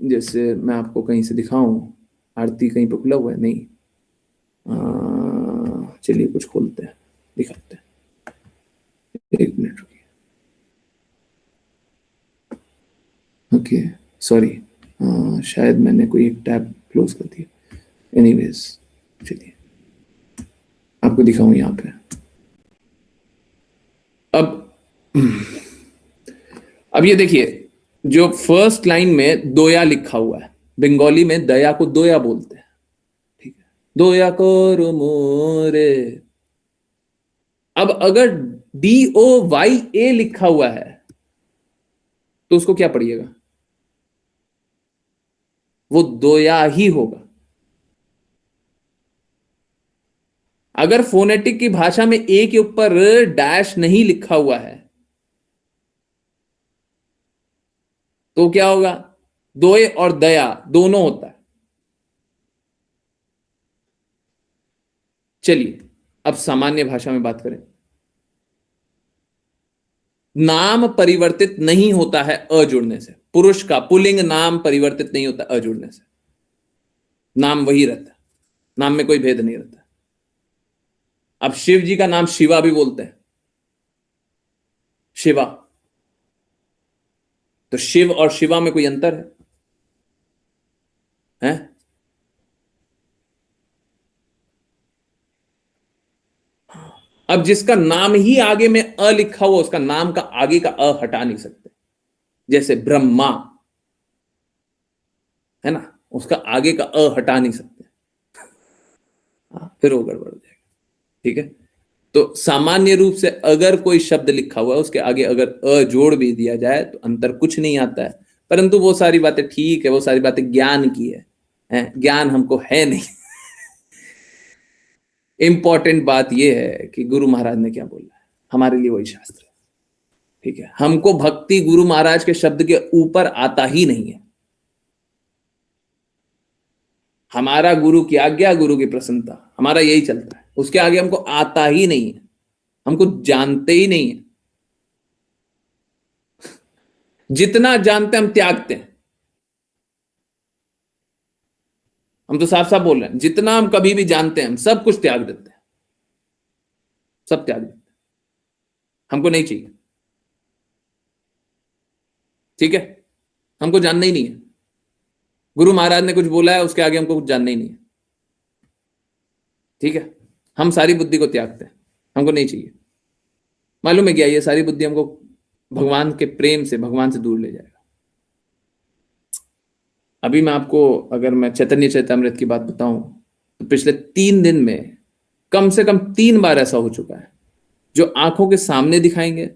जैसे मैं आपको कहीं से दिखाऊं, आरती कहीं पे खुला हुआ है नहीं, चलिए कुछ खोलते हैं, दिखाते हैं, एक मिनट रुकिए। ओके, सॉरी, शायद मैंने कोई एक टैब क्लोज कर दिया। एनीवेज, चलिए आपको दिखाऊं यहाँ पे। अब ये देखिए, जो फर्स्ट लाइन में दोया लिखा हुआ है, बंगाली में दया को दोया बोलते हैं, ठीक है, दोया करो मोरे। अब अगर DOYA लिखा हुआ है तो उसको क्या पढ़िएगा, वो दोया ही होगा। अगर फोनेटिक की भाषा में ए के ऊपर डैश नहीं लिखा हुआ है तो क्या होगा, दोए और दया दोनों होता है। चलिए अब सामान्य भाषा में बात करें। नाम परिवर्तित नहीं होता है अ जुड़ने से, पुरुष का पुल्लिंग नाम परिवर्तित नहीं होता अ जुड़ने से, नाम वही रहता है, नाम में कोई भेद नहीं रहता। अब शिव जी का नाम शिवा भी बोलते हैं, शिवा, तो शिव और शिवा में कोई अंतर है? अब जिसका नाम ही आगे में अ लिखा हुआ, उसका नाम का आगे का अ हटा नहीं सकते। जैसे ब्रह्मा है ना, उसका आगे का अ हटा नहीं सकते, फिर वो गड़बड़ हो जाएगा, ठीक है। तो सामान्य रूप से अगर कोई शब्द लिखा हुआ है उसके आगे अगर अ जोड़ भी दिया जाए तो अंतर कुछ नहीं आता है। परंतु वो सारी बातें ठीक है, वो सारी बातें ज्ञान की है, ज्ञान हमको है नहीं। इंपॉर्टेंट बात यह है कि गुरु महाराज ने क्या बोला है, हमारे लिए वही शास्त्र है, ठीक है। हमको भक्ति गुरु महाराज के शब्द के ऊपर आता ही नहीं है। हमारा गुरु की आज्ञा, गुरु की प्रसन्नता, हमारा यही चलता है, उसके आगे हमको आता ही नहीं है, हमको जानते ही नहीं है। जितना जानते हम त्यागते हैं। हम तो साफ साफ बोल रहे हैं, जितना हम कभी भी जानते हैं हम सब कुछ त्याग देते हैं, सब त्याग देते हैं, हमको नहीं चाहिए, ठीक है। हमको जानना ही नहीं है, गुरु महाराज ने कुछ बोला है उसके आगे हमको कुछ जानना ही नहीं है, ठीक है। हम सारी बुद्धि को त्यागते हैं, हमको नहीं चाहिए। मालूम है क्या, ये सारी बुद्धि हमको भगवान के प्रेम से, भगवान से दूर ले जाएगा। अभी मैं आपको, अगर मैं चैतन्य चैतामृत की बात बताऊं तो पिछले 3 दिन में कम से कम 3 बार ऐसा हो चुका है, जो आंखों के सामने दिखाएंगे,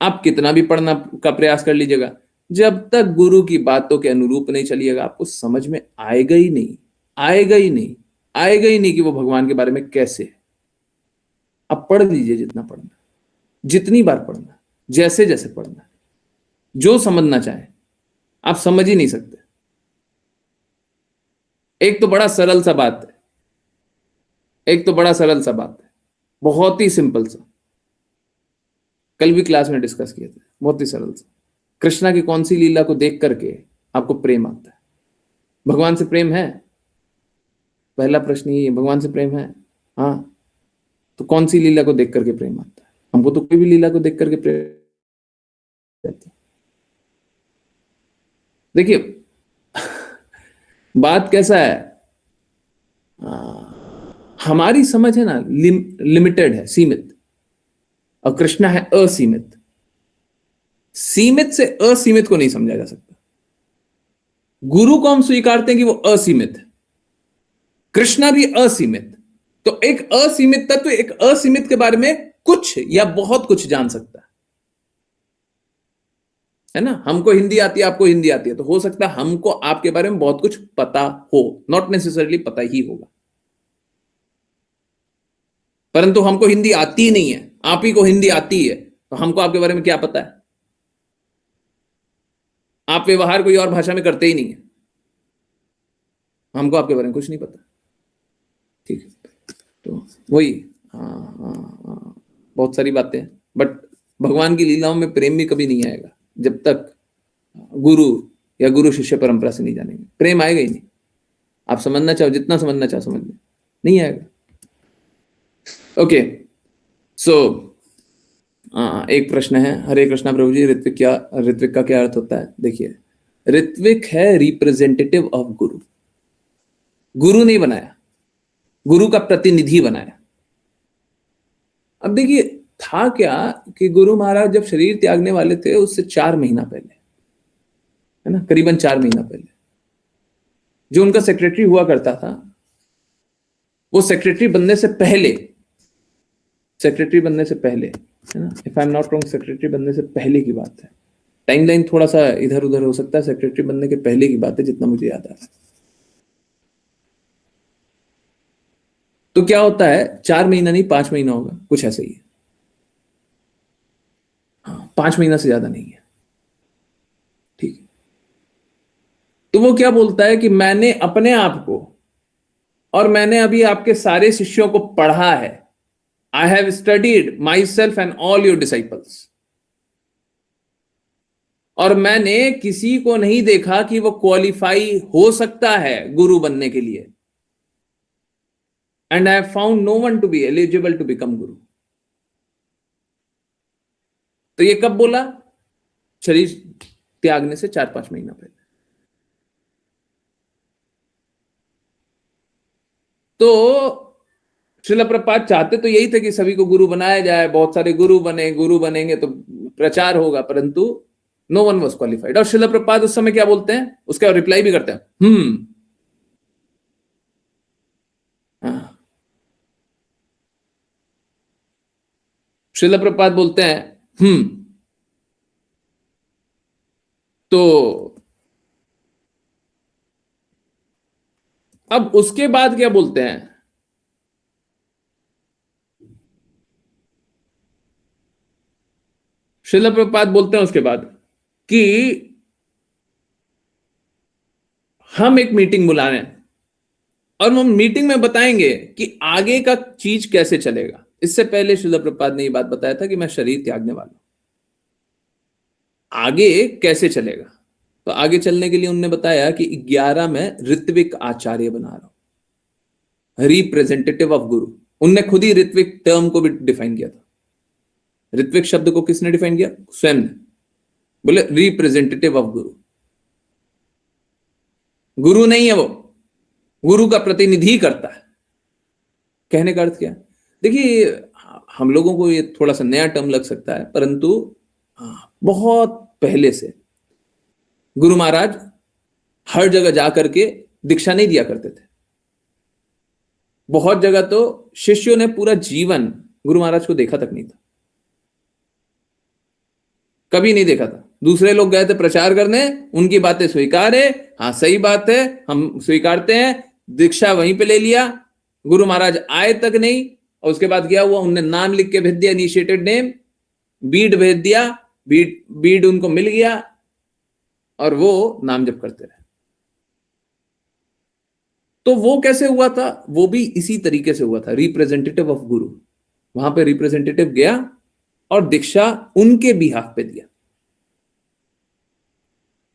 आप कितना भी पढ़ना का प्रयास कर लीजिएगा, जब तक गुरु की बातों के अनुरूप नहीं चलिएगा आपको समझ में आएगा ही नहीं, आएगा ही नहीं, आएगा ही नहीं कि वो भगवान के बारे में कैसे है। आप पढ़ लीजिए, जितना पढ़ना, जितनी बार पढ़ना, जैसे जैसे पढ़ना, जो समझना चाहे आप समझ ही नहीं सकते। एक तो बड़ा सरल सा बात है, एक तो बड़ा सरल सा बात है, बहुत ही सिंपल सा, कल भी क्लास में डिस्कस किए थे, बहुत ही सरल सा। कृष्णा की कौन सी लीला को देख करके आपको प्रेम आता है? भगवान से प्रेम है? पहला प्रश्न ये है, भगवान से प्रेम है? हाँ, तो कौन सी लीला को देख करके प्रेम आता है? हमको तो कोई भी लीला को देख करके प्रेम आता है। देखिए बात कैसा है, हमारी समझ है ना, लिमिटेड है, सीमित, और कृष्णा है असीमित। सीमित से असीमित को नहीं समझा जा सकता। गुरु को हम स्वीकारते हैं कि वो असीमित है, कृष्णा भी असीमित, तो एक असीमित तत्व एक असीमित के बारे में कुछ या बहुत कुछ जान सकता है ना। हमको हिंदी आती है, आपको हिंदी आती है, तो हो सकता है हमको आपके बारे में बहुत कुछ पता हो, नॉट नेसेसरली पता ही होगा, परंतु हमको हिंदी आती ही नहीं है, आप ही को हिंदी आती है, तो हमको आपके बारे में क्या पता है? आप व्यवहार कोई और भाषा में करते ही नहीं है, हमको आपके बारे में कुछ नहीं पता, ठीक है। तो वही बहुत सारी बातें हैं, बट भगवान की लीलाओं में प्रेम भी कभी नहीं आएगा जब तक गुरु या गुरु शिष्य परंपरा से नहीं जानेंगे। प्रेम आएगा ही नहीं। आप समझना चाहो जितना समझना चाहो समझ लो, नहीं आएगा। ओके, सो एक प्रश्न है। हरे कृष्णा प्रभु जी, ऋत्विक का क्या अर्थ होता है? देखिए, ऋत्विक है रिप्रेजेंटेटिव ऑफ गुरु। गुरु नहीं बनाया, गुरु का प्रतिनिधि बनाया। अब देखिए, था क्या कि गुरु महाराज जब शरीर त्यागने वाले थे उससे 4 महीना पहले, है ना, करीबन 4 महीना पहले, जो उनका सेक्रेटरी हुआ करता था, वो सेक्रेटरी बनने से पहले, है ना, if I am not wrong, secretary बनने से पहले की बात है। टाइमलाइन थोड़ा सा इधर उधर हो सकता है, सेक्रेटरी बनने के पहले की बात है जितना मुझे याद आ रहा है। तो क्या होता है, 4 महीना नहीं 5 महीना होगा, कुछ ऐसा ही है। हाँ, 5 महीना से ज्यादा नहीं है, ठीक है। तो वो क्या बोलता है कि मैंने अपने आप को और मैंने अभी आपके सारे शिष्यों को पढ़ा है। I have studied my self and all your disciples, और मैंने किसी को नहीं देखा कि वो क्वालिफाई हो सकता है गुरु बनने के लिए। And I have found no one to be eligible to become guru. तो ये कब बोला? शरीर त्यागने से 4-5 महीना पहले। तो श्रील प्रभुपाद चाहते तो यही थे कि सभी को गुरु बनाया जाए, बहुत सारे गुरु बनेंगे तो प्रचार होगा, परंतु नो वन वॉज क्वालिफाइड। और श्रील प्रभुपाद उस समय क्या बोलते हैं, उसका रिप्लाई भी करते हैं, श्रील प्रभुपाद बोलते हैं तो अब उसके बाद क्या बोलते हैं, श्रील प्रभुपाद बोलते हैं उसके बाद कि हम एक मीटिंग बुला रहे हैं और हम मीटिंग में बताएंगे कि आगे का चीज कैसे चलेगा। इससे पहले श्रील प्रभुपाद ने यह बात बताया था कि मैं शरीर त्यागने वाला हूं, आगे कैसे चलेगा। तो आगे चलने के लिए उन्होंने बताया कि 11 में ऋत्विक आचार्य बना रहा हूं, रिप्रेजेंटेटिव ऑफ गुरु। उनने खुद ही ऋत्विक टर्म को भी डिफाइन किया था। ऋत्विक शब्द को किसने डिफाइन किया? स्वयं ने। बोले रिप्रेजेंटेटिव ऑफ गुरु। गुरु नहीं है वो, गुरु का प्रतिनिधि करता है। कहने का अर्थ क्या है? देखिए, हम लोगों को ये थोड़ा सा नया टर्म लग सकता है, परंतु बहुत पहले से गुरु महाराज हर जगह जाकर के दीक्षा नहीं दिया करते थे। बहुत जगह तो शिष्यों ने पूरा जीवन गुरु महाराज को देखा तक नहीं था, कभी नहीं देखा था। दूसरे लोग गए थे प्रचार करने, उनकी बातें स्वीकारे, हाँ सही बात है, हम स्वीकारते हैं, दीक्षा वहीं पे ले लिया। गुरु महाराज आए तक नहीं, और उसके बाद क्या हुआ, उनने नाम लिख के भेज दिया, इनिशिएटेड नेम, बीड भेज दिया, बीड उनको मिल गया और वो नाम जप करते रहे। तो वो कैसे हुआ था? वो भी इसी तरीके से हुआ था, रिप्रेजेंटेटिव ऑफ गुरु। वहां पे रिप्रेजेंटेटिव गया और दीक्षा उनके बिहाफ पे दिया,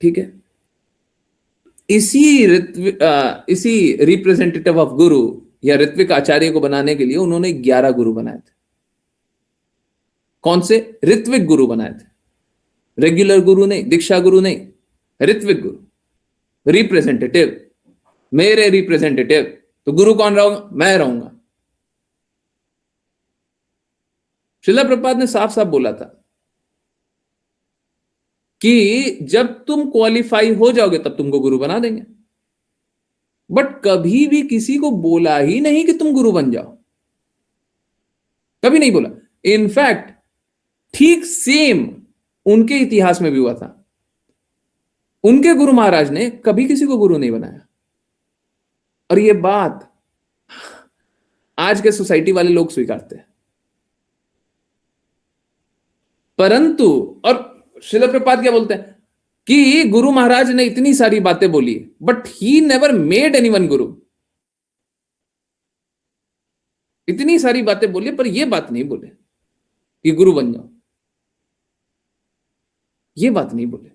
ठीक है। इसी रिप्रेजेंटेटिव ऑफ गुरु या ऋत्विक आचार्य को बनाने के लिए उन्होंने 11 गुरु बनाए थे। कौन से? ऋत्विक गुरु बनाए थे, रेगुलर गुरु नहीं, दीक्षा गुरु नहीं, ऋत्विक गुरु, रिप्रेजेंटेटिव, मेरे रिप्रेजेंटेटिव। तो गुरु कौन रहूंगा? मैं रहूंगा। श्रील प्रभुपाद ने साफ साफ बोला था कि जब तुम क्वालिफाई हो जाओगे तब तुमको गुरु बना देंगे, बट कभी भी किसी को बोला ही नहीं कि तुम गुरु बन जाओ, कभी नहीं बोला। इनफैक्ट ठीक सेम उनके इतिहास में भी हुआ था। उनके गुरु महाराज ने कभी किसी को गुरु नहीं बनाया। और ये बात आज के सोसाइटी वाले लोग स्वीकारते हैं, परंतु और श्रील प्रभुपाद क्या बोलते हैं कि गुरु महाराज ने इतनी सारी बातें बोली, but he never made anyone गुरु। इतनी सारी बातें बोली पर यह बात नहीं बोले कि गुरु बन जाओ। ये बात नहीं बोले।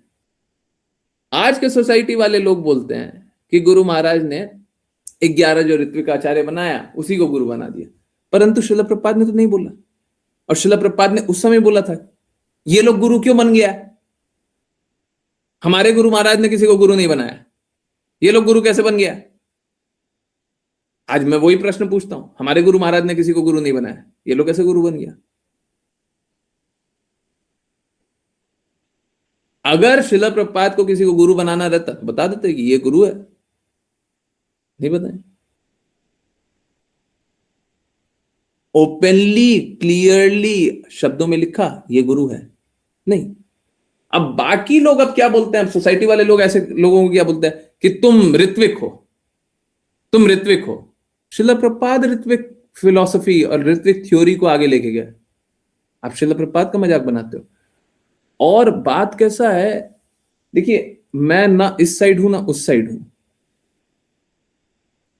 आज के सोसाइटी वाले लोग बोलते हैं कि गुरु महाराज ने 11 जो ऋत्विक आचार्य बनाया उसी को गुरु बना दिया, परंतु श्रील प्रभुपाद ने तो नहीं बोला। और श्रील प्रभुपाद ने उस समय बोला था ये लोग गुरु क्यों बन गया, हमारे गुरु महाराज ने किसी को गुरु नहीं बनाया, ये लोग गुरु कैसे बन गया। आज मैं वही प्रश्न पूछता हूं, हमारे गुरु महाराज ने किसी को गुरु नहीं बनाया, ये लोग कैसे गुरु बन गया। अगर श्रील प्रभुपाद को किसी को गुरु बनाना रहता तो बता देते कि ये गुरु है, नहीं बताए। ओपनली क्लियरली शब्दों में लिखा ये गुरु है, नहीं। अब बाकी लोग अब क्या बोलते हैं, सोसाइटी वाले लोग ऐसे लोगों को क्या बोलते हैं कि तुम ऋत्विक हो, तुम ऋत्विक हो। श्रील प्रभुपाद ऋत्विक फिलॉसफी और ऋत्विक थ्योरी को आगे लेके गए, आप श्रील प्रभुपाद का मजाक बनाते हो। और बात कैसा है, देखिए मैं ना इस साइड हूं ना उस साइड हूं,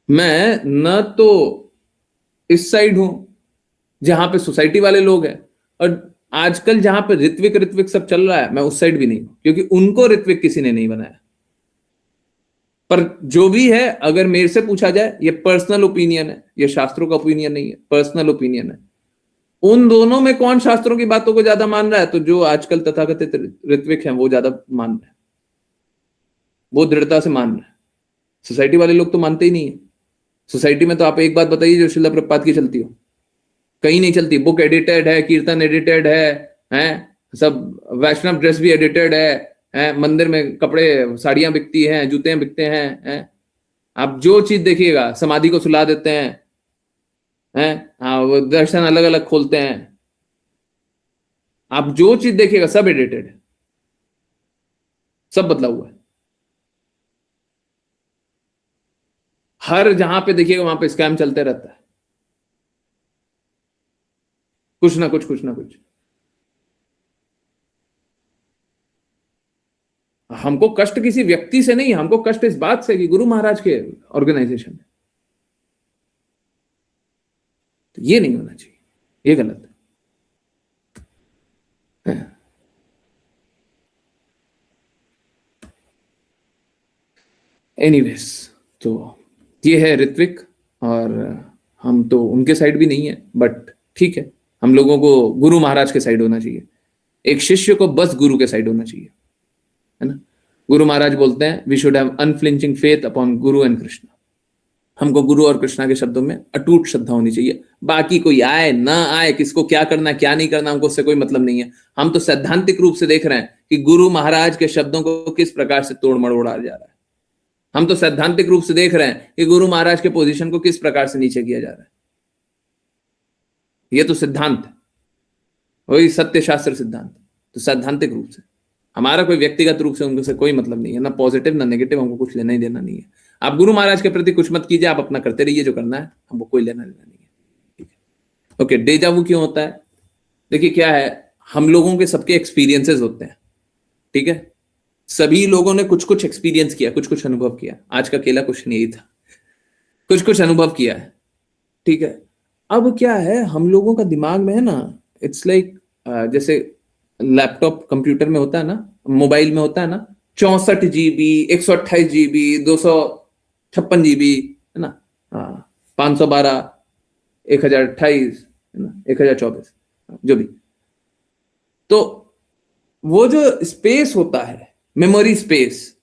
मैं न तो इस साइड हूं जहां पे सोसाइटी वाले लोग हैं, और आजकल जहां पे ऋत्विक ऋत्विक सब चल रहा है मैं उस साइड भी नहीं हूं, क्योंकि उनको ऋत्विक किसी ने नहीं बनाया। पर जो भी है, अगर मेरे से पूछा जाए, ये पर्सनल ओपिनियन है, ये शास्त्रों का ओपिनियन नहीं है, पर्सनल ओपिनियन है। उन दोनों में कौन शास्त्रों की बातों को ज्यादा मान रहा है, तो जो आजकल तथाकथित ऋत्विक हैं वो ज्यादा मान रहे हैं, वो दृढ़ता से मान रहे हैं। सोसाइटी वाले लोग तो मानते ही नहीं है। सोसाइटी में तो आप एक बात बताइए जो श्रील प्रभुपाद की चलती हो, कहीं नहीं चलती। बुक एडिटेड है, कीर्तन एडिटेड है, सब वैष्णव ड्रेस भी एडिटेड है, मंदिर में कपड़े साड़ियां बिकती हैं, जूते बिकते हैं। आप जो चीज देखिएगा, समाधि को सुला देते हैं, हाँ, वो दर्शन अलग अलग खोलते हैं, आप जो चीज देखिएगा सब एडिटेड है, सब बदला हुआ है। हर जहां पे देखिएगा वहां पे स्कैम चलते रहता है, कुछ ना कुछ हमको कष्ट किसी व्यक्ति से नहीं, हमको कष्ट इस बात से कि गुरु महाराज के ऑर्गेनाइजेशन है, तो ये नहीं होना चाहिए, ये गलत है। एनीवेज, तो ये है ऋत्विक, और हम तो उनके साइड भी नहीं है, बट ठीक है, हम लोगों को गुरु महाराज के साइड होना चाहिए। एक शिष्य को बस गुरु के साइड होना चाहिए, है ना। गुरु महाराज बोलते हैं we should have unflinching faith upon guru and Krishna. हमको गुरु और कृष्णा के शब्दों में अटूट श्रद्धा होनी चाहिए। बाकी कोई आए ना आए, किसको क्या करना क्या नहीं करना, हमको उससे कोई मतलब नहीं है। हम तो सैद्धांतिक रूप से देख रहे हैं कि गुरु महाराज के शब्दों को किस प्रकार से तोड़ मरोड़ा जा रहा है। हम तो सैद्धांतिक रूप से देख रहे हैं कि गुरु महाराज के पोजीशन को किस प्रकार से नीचे किया जा रहा है। ये तो सिद्धांत है, वही सत्य शास्त्र सिद्धांत। तो सैद्धांतिक रूप से हमारा कोई व्यक्तिगत रूप से उनसे कोई मतलब नहीं है, ना पॉजिटिव ना नेगेटिव, हमको कुछ लेना ही देना नहीं है। आप गुरु महाराज के प्रति कुछ मत कीजिए, आप अपना करते रहिए जो करना है, हमको कोई लेना देना नहीं है, ठीक है। ओके, डेजा वू क्यों होता है? देखिए क्या है, हम लोगों के सबके एक्सपीरियंसेस होते हैं, ठीक है। सभी लोगों ने कुछ कुछ एक्सपीरियंस किया, कुछ कुछ अनुभव किया। आज का केला कुछ नहीं था, कुछ कुछ अनुभव किया है, ठीक है। अब क्या है, हम लोगों का दिमाग में है ना, इट्स लाइक जैसे लैपटॉप कंप्यूटर में होता है ना, मोबाइल में होता है ना, 64 GB, 128 GB, 256 GB, है ना, 512, 1028, है ना, 1024, जो भी। तो वो जो स्पेस होता है, मेमोरी स्पेस,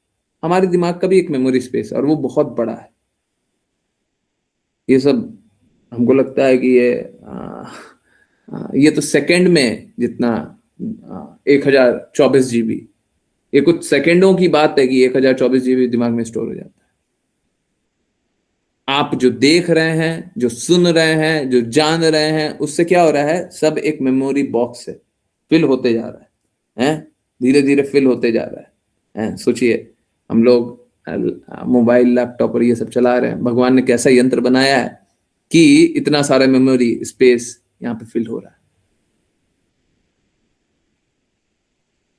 हमारे दिमाग का भी एक मेमोरी स्पेस है, और वो बहुत बड़ा है। ये सब हमको लगता है कि ये तो सेकंड में जितना 1024 GB, ये कुछ सेकंडों की बात है कि 1024 GB दिमाग में स्टोर हो जाता है। आप जो देख रहे हैं, जो सुन रहे हैं, जो जान रहे हैं, उससे क्या हो रहा है, सब एक मेमोरी बॉक्स से फिल होते जा रहा है, धीरे धीरे फिल होते जा रहा है। सोचिए, हम लोग मोबाइल लैपटॉप और ये सब चला रहे हैं, भगवान ने कैसा यंत्र बनाया है कि इतना सारा मेमोरी स्पेस यहाँ पे फिल हो रहा है।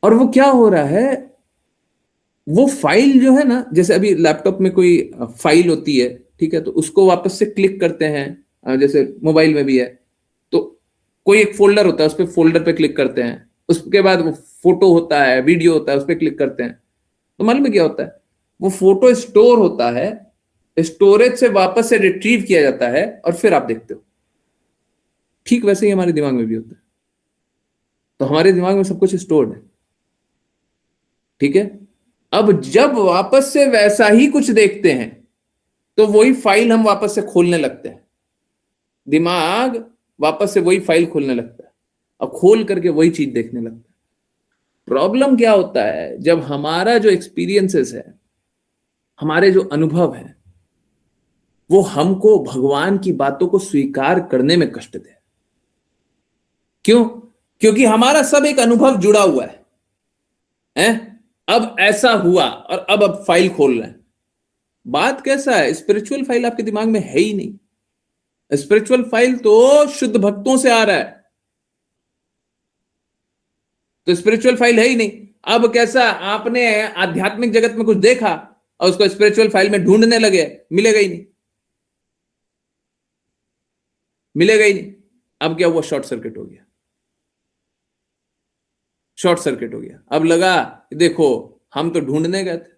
और वो क्या हो रहा है, वो फाइल जो है ना, जैसे अभी लैपटॉप में कोई फाइल होती है, ठीक है, तो उसको वापस से क्लिक करते हैं, जैसे मोबाइल में भी है, तो कोई एक फोल्डर होता है, उस पर फोल्डर पे क्लिक करते हैं, उसके बाद वो फोटो होता है, वीडियो होता है, उस पर क्लिक करते हैं तो मालूम है क्या होता है, वो फोटो स्टोर होता है, स्टोरेज से वापस से रिट्रीव किया जाता है और फिर आप देखते हो। ठीक वैसे ही हमारे दिमाग में भी होता है। तो हमारे दिमाग में सब कुछ स्टोर्ड है, ठीक है। अब जब वापस से वैसा ही कुछ देखते हैं तो वही फाइल हम वापस से खोलने लगते हैं, दिमाग वापस से वही फाइल खोलने लगता है और खोल करके वही चीज देखने लगता है। प्रॉब्लम क्या होता है, जब हमारा जो एक्सपीरियंसेस है, हमारे जो अनुभव है, वो हमको भगवान की बातों को स्वीकार करने में कष्ट दे। क्यों? क्योंकि हमारा सब एक अनुभव जुड़ा हुआ है? अब ऐसा हुआ और अब फाइल खोल रहे हैं। बात कैसा है, स्पिरिचुअल फाइल आपके दिमाग में है ही नहीं। स्पिरिचुअल फाइल तो शुद्ध भक्तों से आ रहा है, तो स्पिरिचुअल फाइल है ही नहीं। अब कैसा, आपने आध्यात्मिक जगत में कुछ देखा और उसको स्पिरिचुअल फाइल में ढूंढने लगे, मिलेगा ही नहीं, मिलेगा ही नहीं। अब क्या हुआ, शॉर्ट सर्किट हो गया, शॉर्ट सर्किट हो गया। अब लगा देखो हम तो ढूंढने गए थे,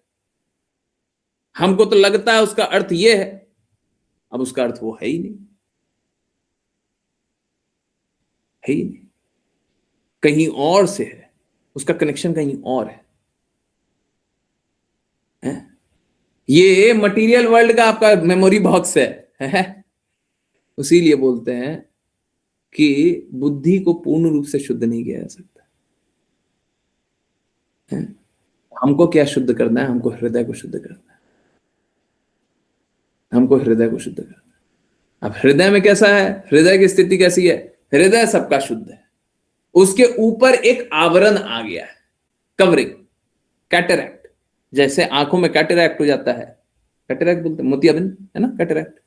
हमको तो लगता है उसका अर्थ ये है, अब उसका अर्थ वो है ही नहीं, है ही नहीं, कहीं और से है, उसका कनेक्शन कहीं और है? ये मटेरियल वर्ल्ड का आपका मेमोरी बॉक्स है? उसीलिए बोलते हैं कि बुद्धि को पूर्ण रूप से शुद्ध नहीं किया जा सकता है? हमको क्या शुद्ध करना है? हमको हृदय को शुद्ध करना है, हमको हृदय को शुद्ध करना है। अब हृदय में कैसा है, हृदय की स्थिति कैसी है? हृदय सबका शुद्ध है, उसके ऊपर एक आवरण आ गया है, कवरिंग, कैटरैक्ट। जैसे आंखों में कैटरैक्ट हो जाता है, कैटरैक्ट बोलते हैं, मोतियाबिंद है ना, कैटरैक्ट,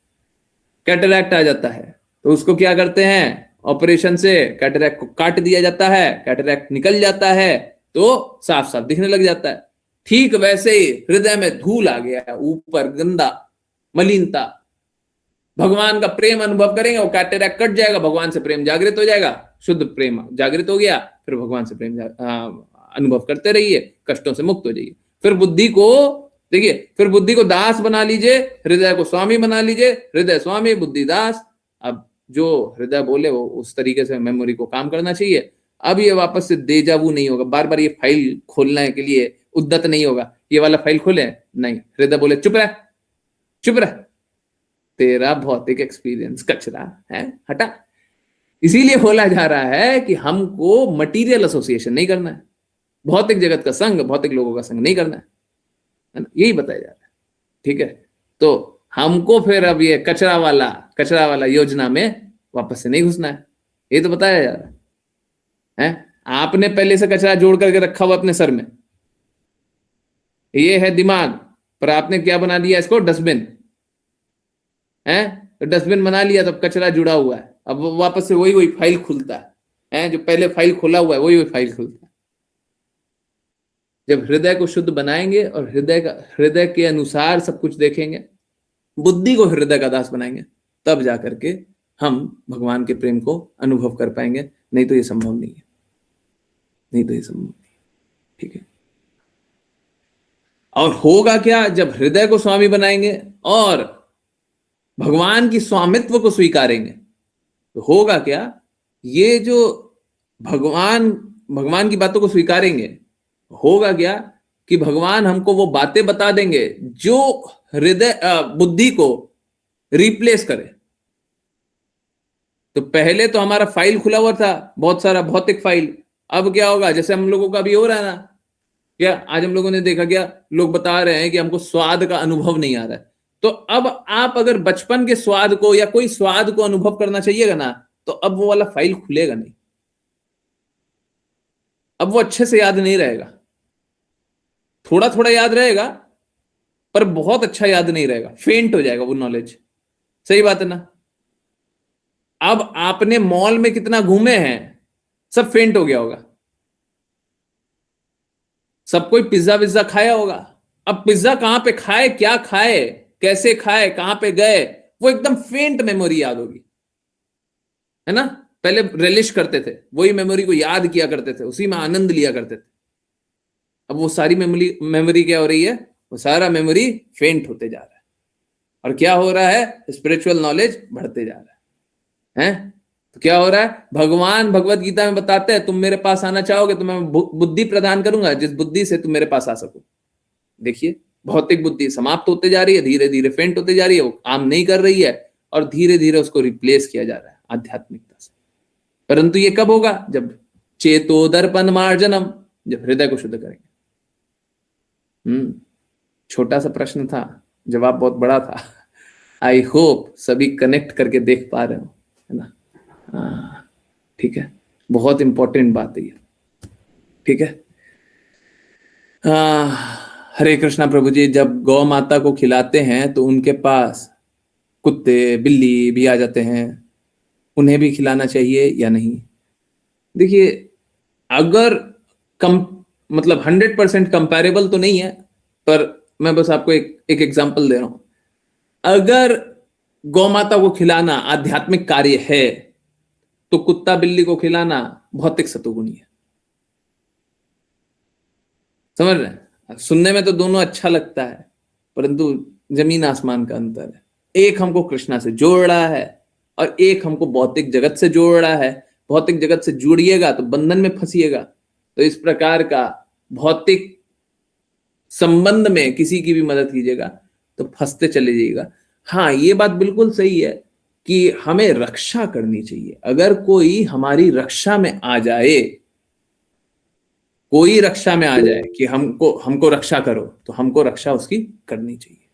कैटरैक्ट आ जाता है तो उसको क्या करते हैं, ऑपरेशन से कैटरैक्ट को काट दिया जाता है, कैटरैक्ट निकल जाता है तो साफ साफ दिखने लग जाता है। ठीक वैसे ही हृदय में धूल आ गया है, ऊपर गंदा, मलिनता। भगवान का प्रेम अनुभव करेंगे, वो कैटरैक्ट कट जाएगा, भगवान से प्रेम जागृत हो जाएगा, शुद्ध प्रेम जागृत हो गया, फिर भगवान से प्रेम अनुभव करते रहिए, कष्टों से मुक्त हो जाइए। फिर बुद्धि को देखिए, फिर बुद्धि को दास बना लीजिए, हृदय को स्वामी बना लीजिए, हृदय स्वामी बुद्धि दास। अब जो हृदय बोले वो उस तरीके से मेमोरी को काम करना चाहिए। अब ये वापस से देजावू नहीं होगा, बार बार ये फाइल खोलने के लिए उद्दत नहीं होगा, ये वाला फाइल खोले नहीं, हृदय बोले चुप रह, चुप रह, तेरा भौतिक एक्सपीरियंस कचरा है, हटा। इसीलिए बोला जा रहा है कि हमको मटीरियल एसोसिएशन नहीं करना है, भौतिक जगत का संग, भौतिक लोगों का संग नहीं करना है ना, यही बताया जा रहा है, ठीक है। तो हमको फिर अब ये कचरा वाला योजना में वापस से नहीं घुसना है, ये तो बताया जा रहा है। आपने पहले से कचरा जोड़ करके रखा हुआ अपने सर में, ये है दिमाग, पर आपने क्या बना दिया इसको, डस्टबिन है, तो डस्टबिन बना लिया तो कचरा जुड़ा हुआ है, अब वापस से वही फाइल खुलता है, जो पहले फाइल खुला हुआ है वही फाइल खुलता है। जब हृदय को शुद्ध बनाएंगे और हृदय के अनुसार सब कुछ देखेंगे, बुद्धि को हृदय का दास बनाएंगे, तब जाकर के हम भगवान के प्रेम को अनुभव कर पाएंगे, नहीं तो ये संभव नहीं है, नहीं तो ये संभव नहीं है, ठीक है। और होगा क्या, जब हृदय को स्वामी बनाएंगे और भगवान की स्वामित्व को स्वीकारेंगे तो होगा क्या, ये जो भगवान की बातों को स्वीकारेंगे, होगा क्या कि भगवान हमको वो बातें बता देंगे जो हृदय बुद्धि को रिप्लेस करे। तो पहले तो हमारा फाइल खुला हुआ था, बहुत सारा भौतिक फाइल, अब क्या होगा, जैसे हम लोगों का भी हो रहा है ना, क्या आज हम लोगों ने देखा, क्या लोग बता रहे हैं कि हमको स्वाद का अनुभव नहीं आ रहा है। तो अब आप अगर बचपन के स्वाद को या कोई स्वाद को अनुभव करना चाहिएगा ना, तो अब वो वाला फाइल खुलेगा नहीं, अब वो अच्छे से याद नहीं रहेगा, थोड़ा थोड़ा याद रहेगा पर बहुत अच्छा याद नहीं रहेगा, फेंट हो जाएगा वो नॉलेज। सही बात है ना। अब आपने मॉल में कितना घूमे हैं, सब फेंट हो गया होगा, सब कोई पिज्जा विज्जा खाया होगा, अब पिज्जा कहां पे खाए, क्या खाए, कैसे खाए, कहां पे गए, वो एकदम फेंट मेमोरी याद होगी, है ना। पहले रिलिश करते थे, वही मेमोरी को याद किया करते थे, उसी में आनंद लिया करते थे। अब वो सारी मेमोरी क्या हो रही है? वो सारा मेमोरी फेंट होते जा रहा है। और क्या हो रहा है? स्पिरिचुअल नॉलेज बढ़ते जा रहा है। तो क्या हो रहा है? भगवान भगवत गीता में बताते हैं, तुम मेरे पास आना चाहोगे तो मैं बुद्धि प्रदान करूंगा, जिस बुद्धि से तुम मेरे पास आ सको। देखिए, भौतिक बुद्धि समाप्त होते जा रही है, धीरे धीरे फेंट होते जा रही है, वो काम नहीं कर रही है, और धीरे धीरे उसको रिप्लेस किया जा रहा है आध्यात्मिकता से। परंतु ये कब होगा? जब चेतोदर्पण मार्जनम, जब हृदय को शुद्ध करेंगे। छोटा सा प्रश्न था, जवाब बहुत बड़ा था। आई होप सभी कनेक्ट करके देख पा रहे हो, है ना? ठीक है, बहुत इंपॉर्टेंट बात है ये। ठीक है, हरे कृष्णा प्रभु जी। जब गौ माता को खिलाते हैं तो उनके पास कुत्ते बिल्ली भी आ जाते हैं, उन्हें भी खिलाना चाहिए या नहीं? देखिए, अगर मतलब 100% कंपैरेबल तो नहीं है, पर मैं बस आपको एक एग्जांपल दे रहा हूं। अगर गौ माता को खिलाना आध्यात्मिक कार्य है तो कुत्ता बिल्ली को खिलाना भौतिक सतोगुणी है। समझ रहे हैं? सुनने में तो दोनों अच्छा लगता है, परंतु जमीन आसमान का अंतर है। एक हमको कृष्णा से जोड़ रहा है और एक हमको भौतिक जगत से जोड़ रहा है। भौतिक जगत से जुड़िएगा तो बंधन में फंसिएगा। तो इस प्रकार का भौतिक संबंध में किसी की भी मदद कीजिएगा तो फंसते चले जाइएगा। हाँ, ये बात बिल्कुल सही है कि हमें रक्षा करनी चाहिए। अगर कोई हमारी रक्षा में आ जाए, कोई रक्षा में आ जाए कि हमको रक्षा करो, तो हमको रक्षा उसकी करनी चाहिए।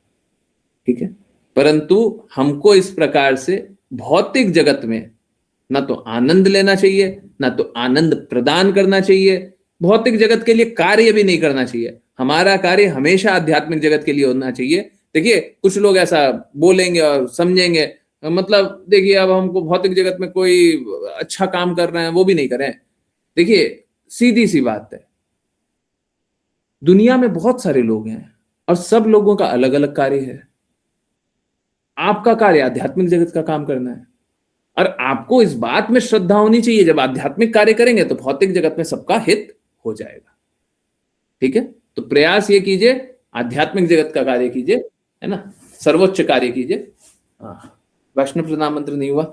ठीक है, परंतु हमको इस प्रकार से भौतिक जगत में ना तो आनंद लेना चाहिए, ना तो आनंद प्रदान करना चाहिए, भौतिक जगत के लिए कार्य भी नहीं करना चाहिए। हमारा कार्य हमेशा आध्यात्मिक जगत के लिए होना चाहिए। देखिए, कुछ लोग ऐसा बोलेंगे और समझेंगे, मतलब देखिए, अब हमको भौतिक जगत में कोई अच्छा काम कर रहे हैं वो भी नहीं करें। देखिए, सीधी सी बात है, दुनिया में बहुत सारे लोग हैं और सब लोगों का अलग अलग कार्य है। आपका कार्य आध्यात्मिक जगत का काम करना है, और आपको इस बात में श्रद्धा होनी चाहिए, जब आध्यात्मिक कार्य करेंगे तो भौतिक जगत में सबका हित हो जाएगा। ठीक है, तो प्रयास ये कीजिए, आध्यात्मिक जगत का कार्य कीजिए, है ना, सर्वोच्च कार्य कीजिए। वैष्णव प्रणाम मंत्र नहीं हुआ?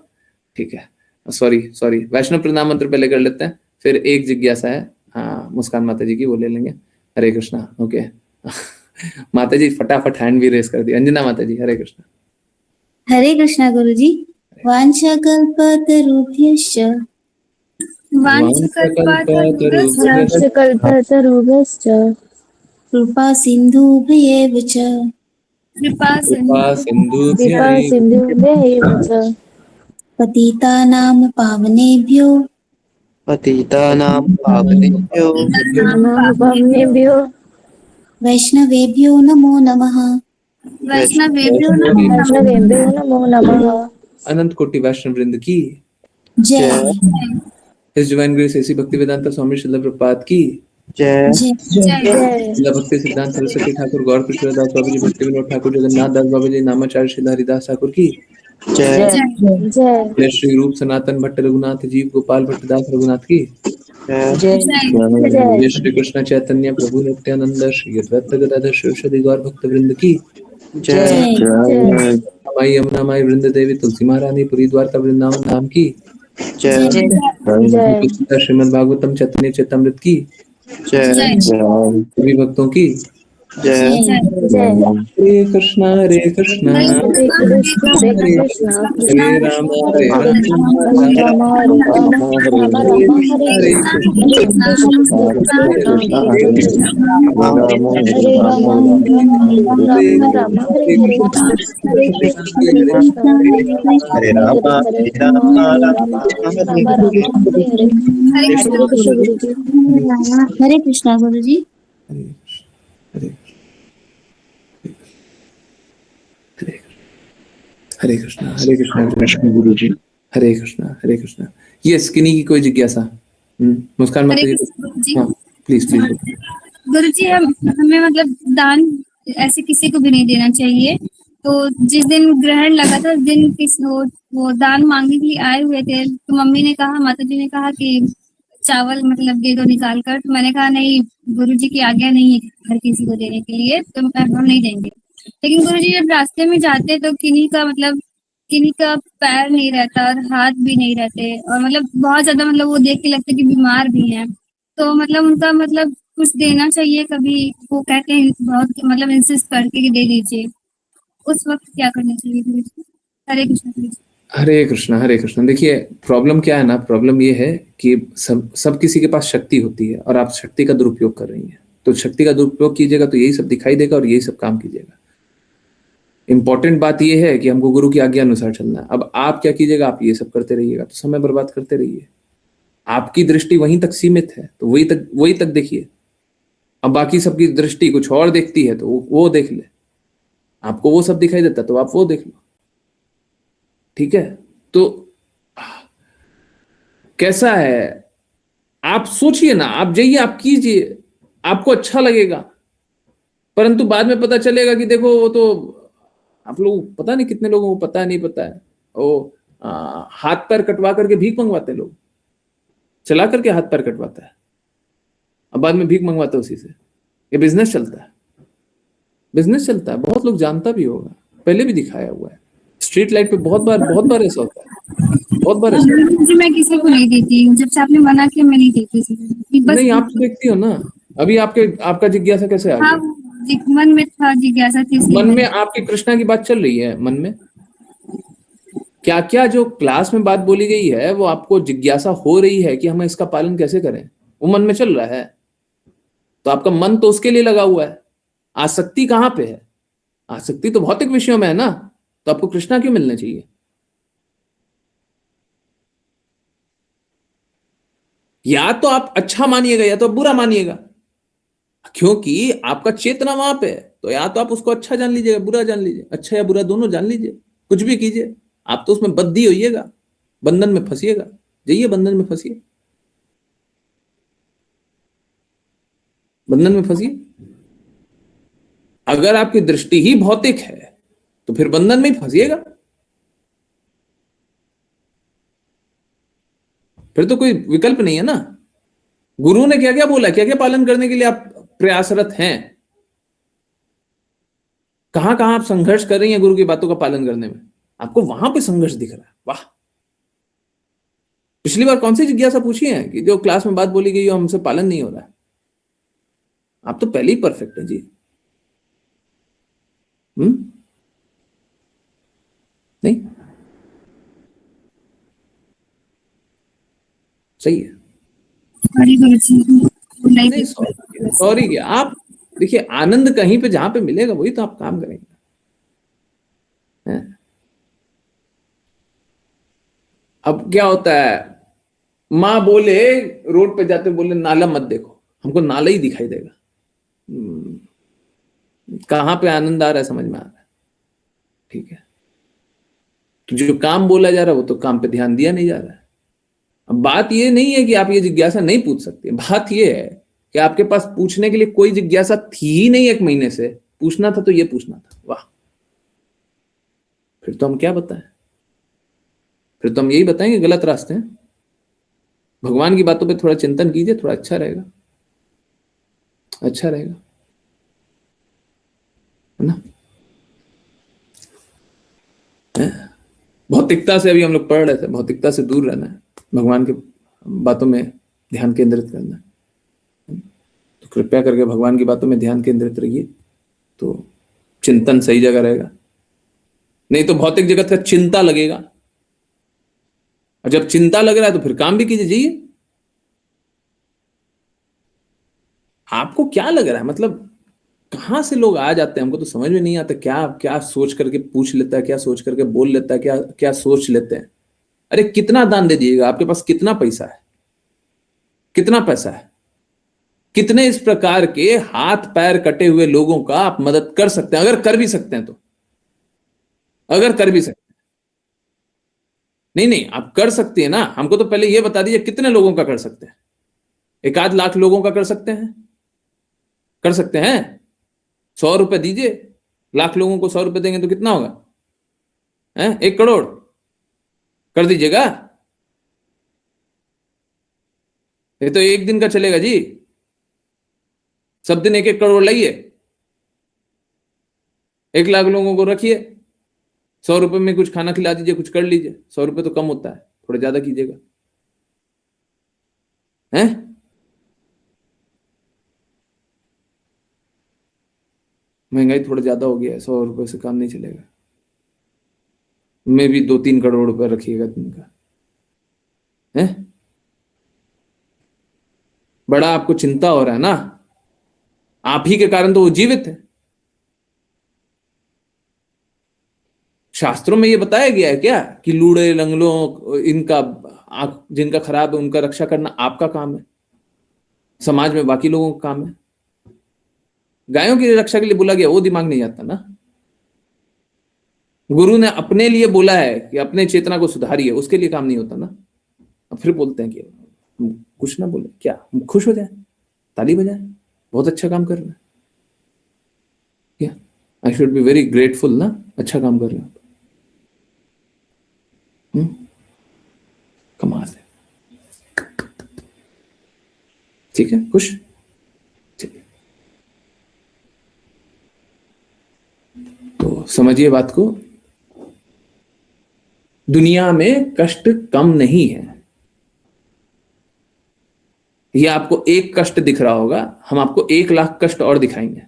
ठीक है, सॉरी, वैष्णव प्रणाम मंत्र पहले कर लेते हैं, फिर एक जिज्ञासा है, हाँ, मुस्कान माता जी की, वो ले लेंगे। हरे कृष्णा। ओके माता जी फटाफट हैंड भी रेस कर दी। अंजना माता जी, हरे कृष्णा। हरे कृष्णा गुरुजी। वाञ्छाकल्पतरुभ्यश्च वाञ्छकल्पतरुभ्यश्च कृपा सिन्धुभ्येव च कृपासिन्धुभ्यैव च पतितानां पावनेभ्यो पावनेभ्यो वैष्णवेभ्यो नमो नमः। वैष्णवेभ्यो नमो नमः। अनंत कोटि वैष्णव वृंद की जय His Divine Grace ऐसी भक्ति वेदांता स्वामी श्रील प्रपात की जय श्रील भक्ति सिद्धांत सरस्वती ठाकुर गौर कृष्णदास बाबा जी, भक्ति विनोद ठाकुर, जगन्नाथ दास बाबा जी, नामाचार्य श्रील हरिदास ठाकुर की जय। श्री रूप सनातन भट्ट रघुनाथ जीव गोपाल भट्ट दास रघुनाथ की जय। श्री कृष्ण चैतन्य प्रभु नित्यानंद श्री अद्वैत गदाधर शिवशदि गौर भक्त वृंद की जय माई यमुना माई वृंद देवी तुलसी महारानी पुरी द्वारका वृंदावन धाम की श्रीमद् भागवतम चैतन्य चैतामृत की सभी भक्तों की हरे कृष्णा हरे कृष्णा हरे राम हरे राम हरे कृष्णा गुरुजी। हरे कृष्णा कृष्ण गुरु जी। हरे कृष्णा। ये स्किनी की कोई जिज्ञासा? मुस्कान माता जी, हाँ प्लीज। गुरु जी, हमें मतलब दान ऐसे किसी को भी नहीं देना चाहिए, तो जिस दिन ग्रहण लगा था उस दिन वो दान मांगने के लिए आए हुए थे, तो मम्मी ने कहा, माता जी ने कहा कि चावल मतलब दे दो निकाल कर। तो मैंने कहा नहीं, गुरुजी की आज्ञा नहीं है हर किसी को देने के लिए, तो हम नहीं देंगे। लेकिन गुरुजी जब रास्ते में जाते तो किन्हीं का पैर नहीं रहता और हाथ भी नहीं रहते, और मतलब बहुत ज्यादा मतलब वो देख के लगता कि बीमार भी हैं। तो मतलब उनका मतलब कुछ देना चाहिए कभी, वो कहते हैं बहुत मतलब इंसिस्ट करके कि दे दीजिए, उस वक्त क्या करना चाहिए गुरुजी? हरे कृष्ण गुरुजी। हरे कृष्णा हरे कृष्णा। देखिए प्रॉब्लम क्या है ना, प्रॉब्लम ये है कि सब किसी के पास शक्ति होती है और आप शक्ति का दुरुपयोग कर रही हैं। तो शक्ति का दुरुपयोग कीजिएगा तो यही सब दिखाई देगा और यही सब काम कीजिएगा। इंपॉर्टेंट बात यह है कि हमको गुरु की आज्ञा अनुसार चलना है। अब आप क्या कीजिएगा, आप ये सब करते रहिएगा तो समय बर्बाद करते रहिए। आपकी दृष्टि वहीं तक सीमित है तो वही तक देखिए। अब बाकी सबकी दृष्टि कुछ और देखती है तो वो देख ले। आपको वो सब दिखाई देता तो आप वो देख लो, ठीक है। तो कैसा है, आप सोचिए ना, आप जाइए, आप कीजिए, आपको अच्छा लगेगा। परंतु बाद में पता चलेगा कि देखो वो तो आप लोग, पता नहीं कितने लोगों को पता नहीं पता है, वो हाथ पैर कटवा करके भीख मंगवाते हैं लोग, चला करके हाथ पैर कटवाता है, अब बाद में भीख मंगवाता है उसी से। ये बिजनेस चलता है, बिजनेस चलता है। बहुत लोग जानता भी होगा, पहले भी दिखाया हुआ है स्ट्रीट लाइट पे, बहुत बार ऐसा होता है, बहुत बार ऐसा होता गुरुजी मैं किसी को नहीं देती, जब से आपने मना किया मैं नहीं देती किसी को, है। बस नहीं, आप तो देखती हो ना। अभी आपका जिज्ञासा कैसे आ हाँ, गया? मन में था, जिज्ञासा थी इसलिए मन में मैंने। आपकी कृष्णा की बात चल रही है। मन में क्या क्या जो क्लास में बात बोली गई है वो आपको जिज्ञासा हो रही है कि हम इसका पालन कैसे करें, वो मन में चल रहा है। तो आपका मन तो उसके लिए लगा हुआ है। आसक्ति कहां पे है? आसक्ति तो भौतिक विषयों में है ना, तो आपको कृष्णा क्यों मिलने चाहिए? या तो आप अच्छा मानिएगा या तो आप बुरा मानिएगा, क्योंकि आपका चेतना वहां पे है। तो या तो आप उसको अच्छा जान लीजिएगा, बुरा जान लीजिए, अच्छा या बुरा दोनों जान लीजिए, कुछ भी कीजिए। आप तो उसमें बद्धी होइएगा, बंधन में फंसिएगा। जाइए बंधन में फंसिए, बंधन में फंसिए। अगर आपकी दृष्टि ही भौतिक है तो फिर बंधन में ही फंसिएगा, फिर तो कोई विकल्प नहीं है ना। गुरु ने क्या क्या बोला, क्या क्या पालन करने के लिए आप प्रयासरत हैं, कहां कहां आप संघर्ष कर रही हैं गुरु की बातों का पालन करने में, आपको वहां पे संघर्ष दिख रहा है। वाह! पिछली बार कौन सी जिज्ञासा पूछी है कि जो क्लास में बात बोली गई हो हमसे पालन नहीं हो रहा है? आप तो पहले ही परफेक्ट है जी। नहीं सही है। हरे गुरुजी, नहीं सॉरी क्या, आप देखिए आनंद कहीं पे जहां पे मिलेगा वही तो आप काम करेंगे, हैं? अब क्या होता है, माँ बोले रोड पे जाते बोले नाला मत देखो, हमको नाला ही दिखाई देगा। कहां पे आनंद आ रहा है समझ में आ रहा है, ठीक है। तो जो काम बोला जा रहा है वो तो काम पे ध्यान दिया नहीं जा रहा है। अब बात ये नहीं है कि आप ये जिज्ञासा नहीं पूछ सकते, बात ये है कि आपके पास पूछने के लिए कोई जिज्ञासा थी ही नहीं। 1 महीने से पूछना था तो ये पूछना था। वाह! फिर तो हम क्या बताएं, फिर तो हम यही बताएंगे गलत रास्ते हैं। भगवान की बातों पे थोड़ा चिंतन कीजिए, थोड़ा अच्छा रहेगा, अच्छा रहेगा, है ना। भौतिकता से अभी हम लोग पढ़ रहे थे, भौतिकता से दूर रहना है, भगवान की बातों में ध्यान केंद्रित करना है। तो कृपया करके भगवान की बातों में ध्यान केंद्रित रहिए, तो चिंतन सही जगह रहेगा। नहीं तो भौतिक जगत का चिंता लगेगा, और जब चिंता लग रहा है तो फिर काम भी कीजिए। जाइए, आपको क्या लग रहा है, मतलब कहां से लोग आ जाते हैं हमको तो समझ में नहीं आता। क्या क्या सोच करके पूछ लेता है, क्या सोच करके बोल लेता है, क्या क्या सोच लेते हैं। अरे कितना दान दे दीजिएगा, आपके पास कितना पैसा है, कितना पैसा है, कितने इस प्रकार के हाथ पैर कटे हुए लोगों का आप मदद कर सकते हैं, अगर कर भी सकते हैं तो, अगर कर भी सकते हैं। नहीं आप कर सकते हैं ना, हमको तो पहले यह बता दीजिए कितने लोगों का कर सकते हैं। 1-8 लाख लोगों का कर सकते हैं, कर सकते हैं। 100 रुपए दीजिए, लाख लोगों को 100 रुपए देंगे तो कितना होगा? 1 करोड़ कर दीजिएगा। ये तो एक दिन का चलेगा जी, सब दिन 1-1 करोड़ लाइए, 1 लाख लोगों को रखिए, 100 रुपए में कुछ खाना खिला दीजिए, कुछ कर लीजिए। 100 रुपए तो कम होता है, थोड़ा ज्यादा कीजिएगा। हैं? महंगाई थोड़ा ज्यादा हो गया है, 100 रुपए से काम नहीं चलेगा। मैं भी 2-3 करोड़ रुपए रखिएगा दिन का। है? बड़ा आपको चिंता हो रहा है ना, आप ही के कारण तो वो जीवित है। शास्त्रों में ये बताया गया है क्या कि लूड़े लंगड़ों इनका आंख जिनका खराब है उनका रक्षा करना आपका काम है, समाज में बाकी लोगों का काम है। गायों की रक्षा के लिए बोला गया, वो दिमाग नहीं आता ना। गुरु ने अपने लिए बोला है कि अपने चेतना को सुधारिए, उसके लिए काम नहीं होता ना। अब फिर बोलते हैं कि कुछ ना बोले, क्या खुश हो जाए, ताली बजाए, बहुत अच्छा काम कर रहे हैं, क्या I should be very grateful ना, अच्छा काम कर रहे हैं। कमाल है, ठीक है, खुश। तो समझिए बात को, दुनिया में कष्ट कम नहीं है। ये आपको एक कष्ट दिख रहा होगा, हम आपको 1 लाख कष्ट और दिखाएंगे।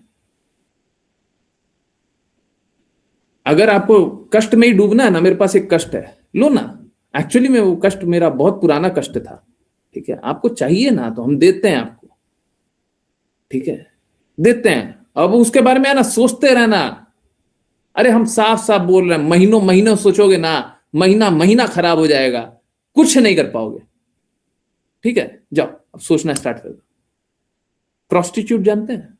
अगर आपको कष्ट में ही डूबना है ना, मेरे पास एक कष्ट है, लो ना। एक्चुअली में वो कष्ट मेरा बहुत पुराना कष्ट था, ठीक है, आपको चाहिए ना तो हम देते हैं आपको, ठीक है, देते हैं। अब उसके बारे में है ना सोचते रहना। अरे हम साफ साफ बोल रहे हैं, महीनों महीनों सोचोगे ना, महीना महीना खराब हो जाएगा, कुछ नहीं कर पाओगे। ठीक है, जाओ अब सोचना स्टार्ट कर दो। प्रोस्टिट्यूट जानते हैं?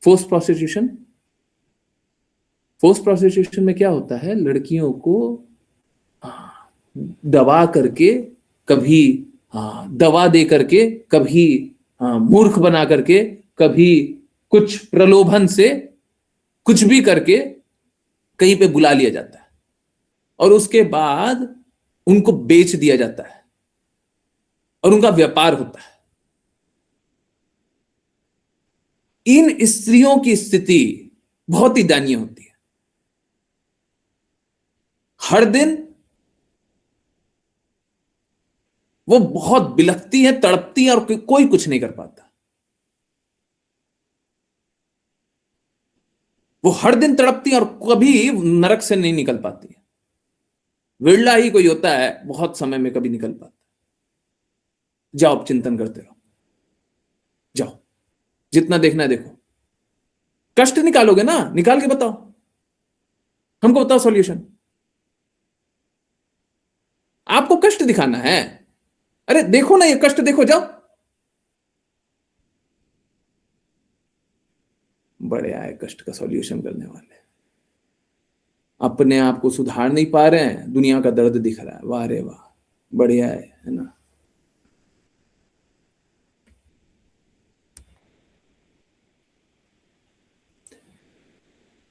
Force prostitution. फोर्स प्रोस्टिट्यूशन में क्या होता है, लड़कियों को दबा करके, कभी दवा दे करके, कभी मूर्ख बना करके, कभी कुछ प्रलोभन से कुछ भी करके कहीं पे बुला लिया जाता है और उसके बाद उनको बेच दिया जाता है और उनका व्यापार होता है। इन स्त्रियों की स्थिति बहुत ही दयनीय होती है। हर दिन वो बहुत बिलखती है, तड़पती है और कोई कुछ नहीं कर पाता। वो हर दिन तड़पती है और कभी नरक से नहीं निकल पाती है। विरला ही कोई होता है बहुत समय में कभी निकल पाता। जाओ अब चिंतन करते रहो, जाओ जितना देखना है देखो। कष्ट निकालोगे ना, निकाल के बताओ, हमको बताओ सॉल्यूशन। आपको कष्ट दिखाना है, अरे देखो ना ये कष्ट देखो, जाओ। बड़े आए कष्ट का सॉल्यूशन करने वाले, अपने आप को सुधार नहीं पा रहे हैं, दुनिया का दर्द दिख रहा है। वाह रे वाह, बढ़िया है ना।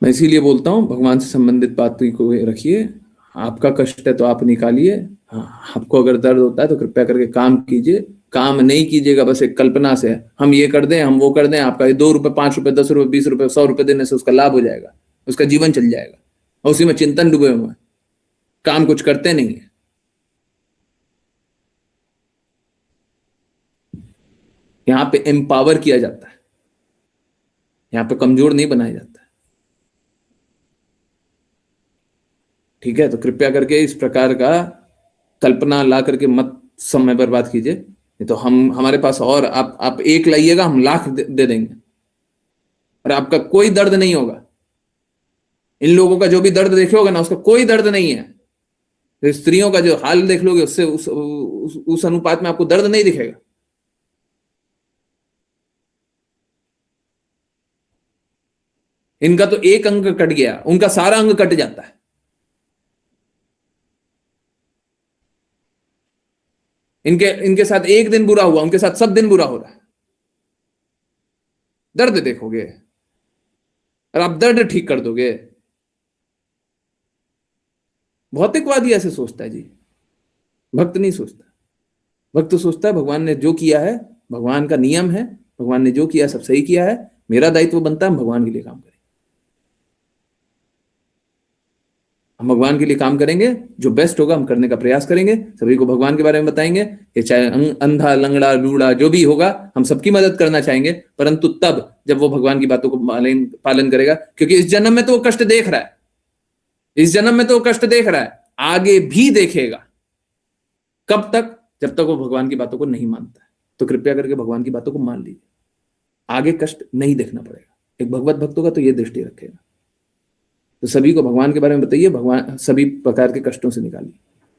मैं इसीलिए बोलता हूं भगवान से संबंधित बात को रखिए। आपका कष्ट है तो आप निकालिए। हाँ, आपको अगर दर्द होता है तो कृपया करके काम कीजिए। काम नहीं कीजिएगा बस एक कल्पना से, हम ये कर दें, हम वो कर दें, आपका 2 रुपए 5 रुपए 10 रुपए 20 रुपए 100 रुपए देने से उसका लाभ हो जाएगा, उसका जीवन चल जाएगा। और उसी में चिंतन डूबे हुए हैं, काम कुछ करते नहीं है। यहां पे एम्पावर किया जाता है, यहां पे कमजोर नहीं बनाया जाता है। ठीक है, तो कृपया करके इस प्रकार का कल्पना ला करके मत समय बर्बाद कीजिए। नहीं तो हम हमारे पास और आप 1 लाइएगा, हम लाख दे देंगे और आपका कोई दर्द नहीं होगा। इन लोगों का जो भी दर्द देखे होगा ना, उसका कोई दर्द नहीं है। तो स्त्रियों का जो हाल देख लोगे उससे उस अनुपात में आपको दर्द नहीं दिखेगा। इनका तो एक अंग कट गया, उनका सारा अंग कट जाता है। इनके साथ एक दिन बुरा हुआ, उनके साथ सब दिन बुरा हो रहा है। दर्द देखोगे, और आप दर्द ठीक कर दोगे। भौतिकवादी ऐसे सोचता है जी, भक्त नहीं सोचता। भक्त तो सोचता है भगवान ने जो किया है, भगवान का नियम है, भगवान ने जो किया सब सही किया है, मेरा दायित्व बनता है हम भगवान के लिए काम करें। हम भगवान के लिए काम करेंगे, जो बेस्ट होगा हम करने का प्रयास करेंगे, सभी को भगवान के बारे में बताएंगे। ये चाहे अंधा लंगड़ा लूड़ा जो भी होगा, हम सबकी मदद करना चाहेंगे, परंतु तब जब वो भगवान की बातों को पालन करेगा। क्योंकि इस जन्म में तो वो कष्ट देख रहा है, इस जन्म में तो वो कष्ट देख रहा है, आगे भी देखेगा। कब तक? जब तक वो भगवान की बातों को नहीं मानता है। तो कृपया करके भगवान की बातों को मान लीजिए, आगे कष्ट नहीं देखना पड़ेगा। एक भगवत भक्त होगा तो ये दृष्टि रखेगा। तो सभी को भगवान के बारे में बताइए, भगवान सभी प्रकार के कष्टों से निकालिए।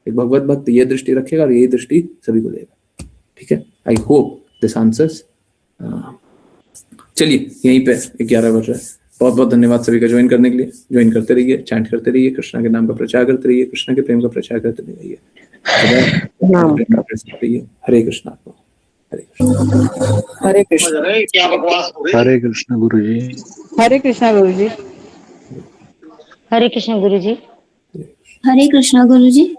एक भगवत भक्त ये दृष्टि रखेगा और यही दृष्टि सभी को देगा। ठीक है, आई होप दिस आंसर्स। चलिए यहीं पे 11 बज रहा है। बहुत बहुत धन्यवाद सभी का ज्वाइन करने के लिए। ज्वाइन करते रहिए, चैंट करते रहिए, कृष्णा के नाम का प्रचार करते रहिए, कृष्णा के प्रेम का प्रचार करते रहिए। हरे कृष्णा। हरे कृष्णा। हरे कृष्ण। हरे कृष्ण गुरु जी। हरे कृष्णा गुरु जी। हरे कृष्ण गुरु जी। हरे कृष्णा गुरु जी।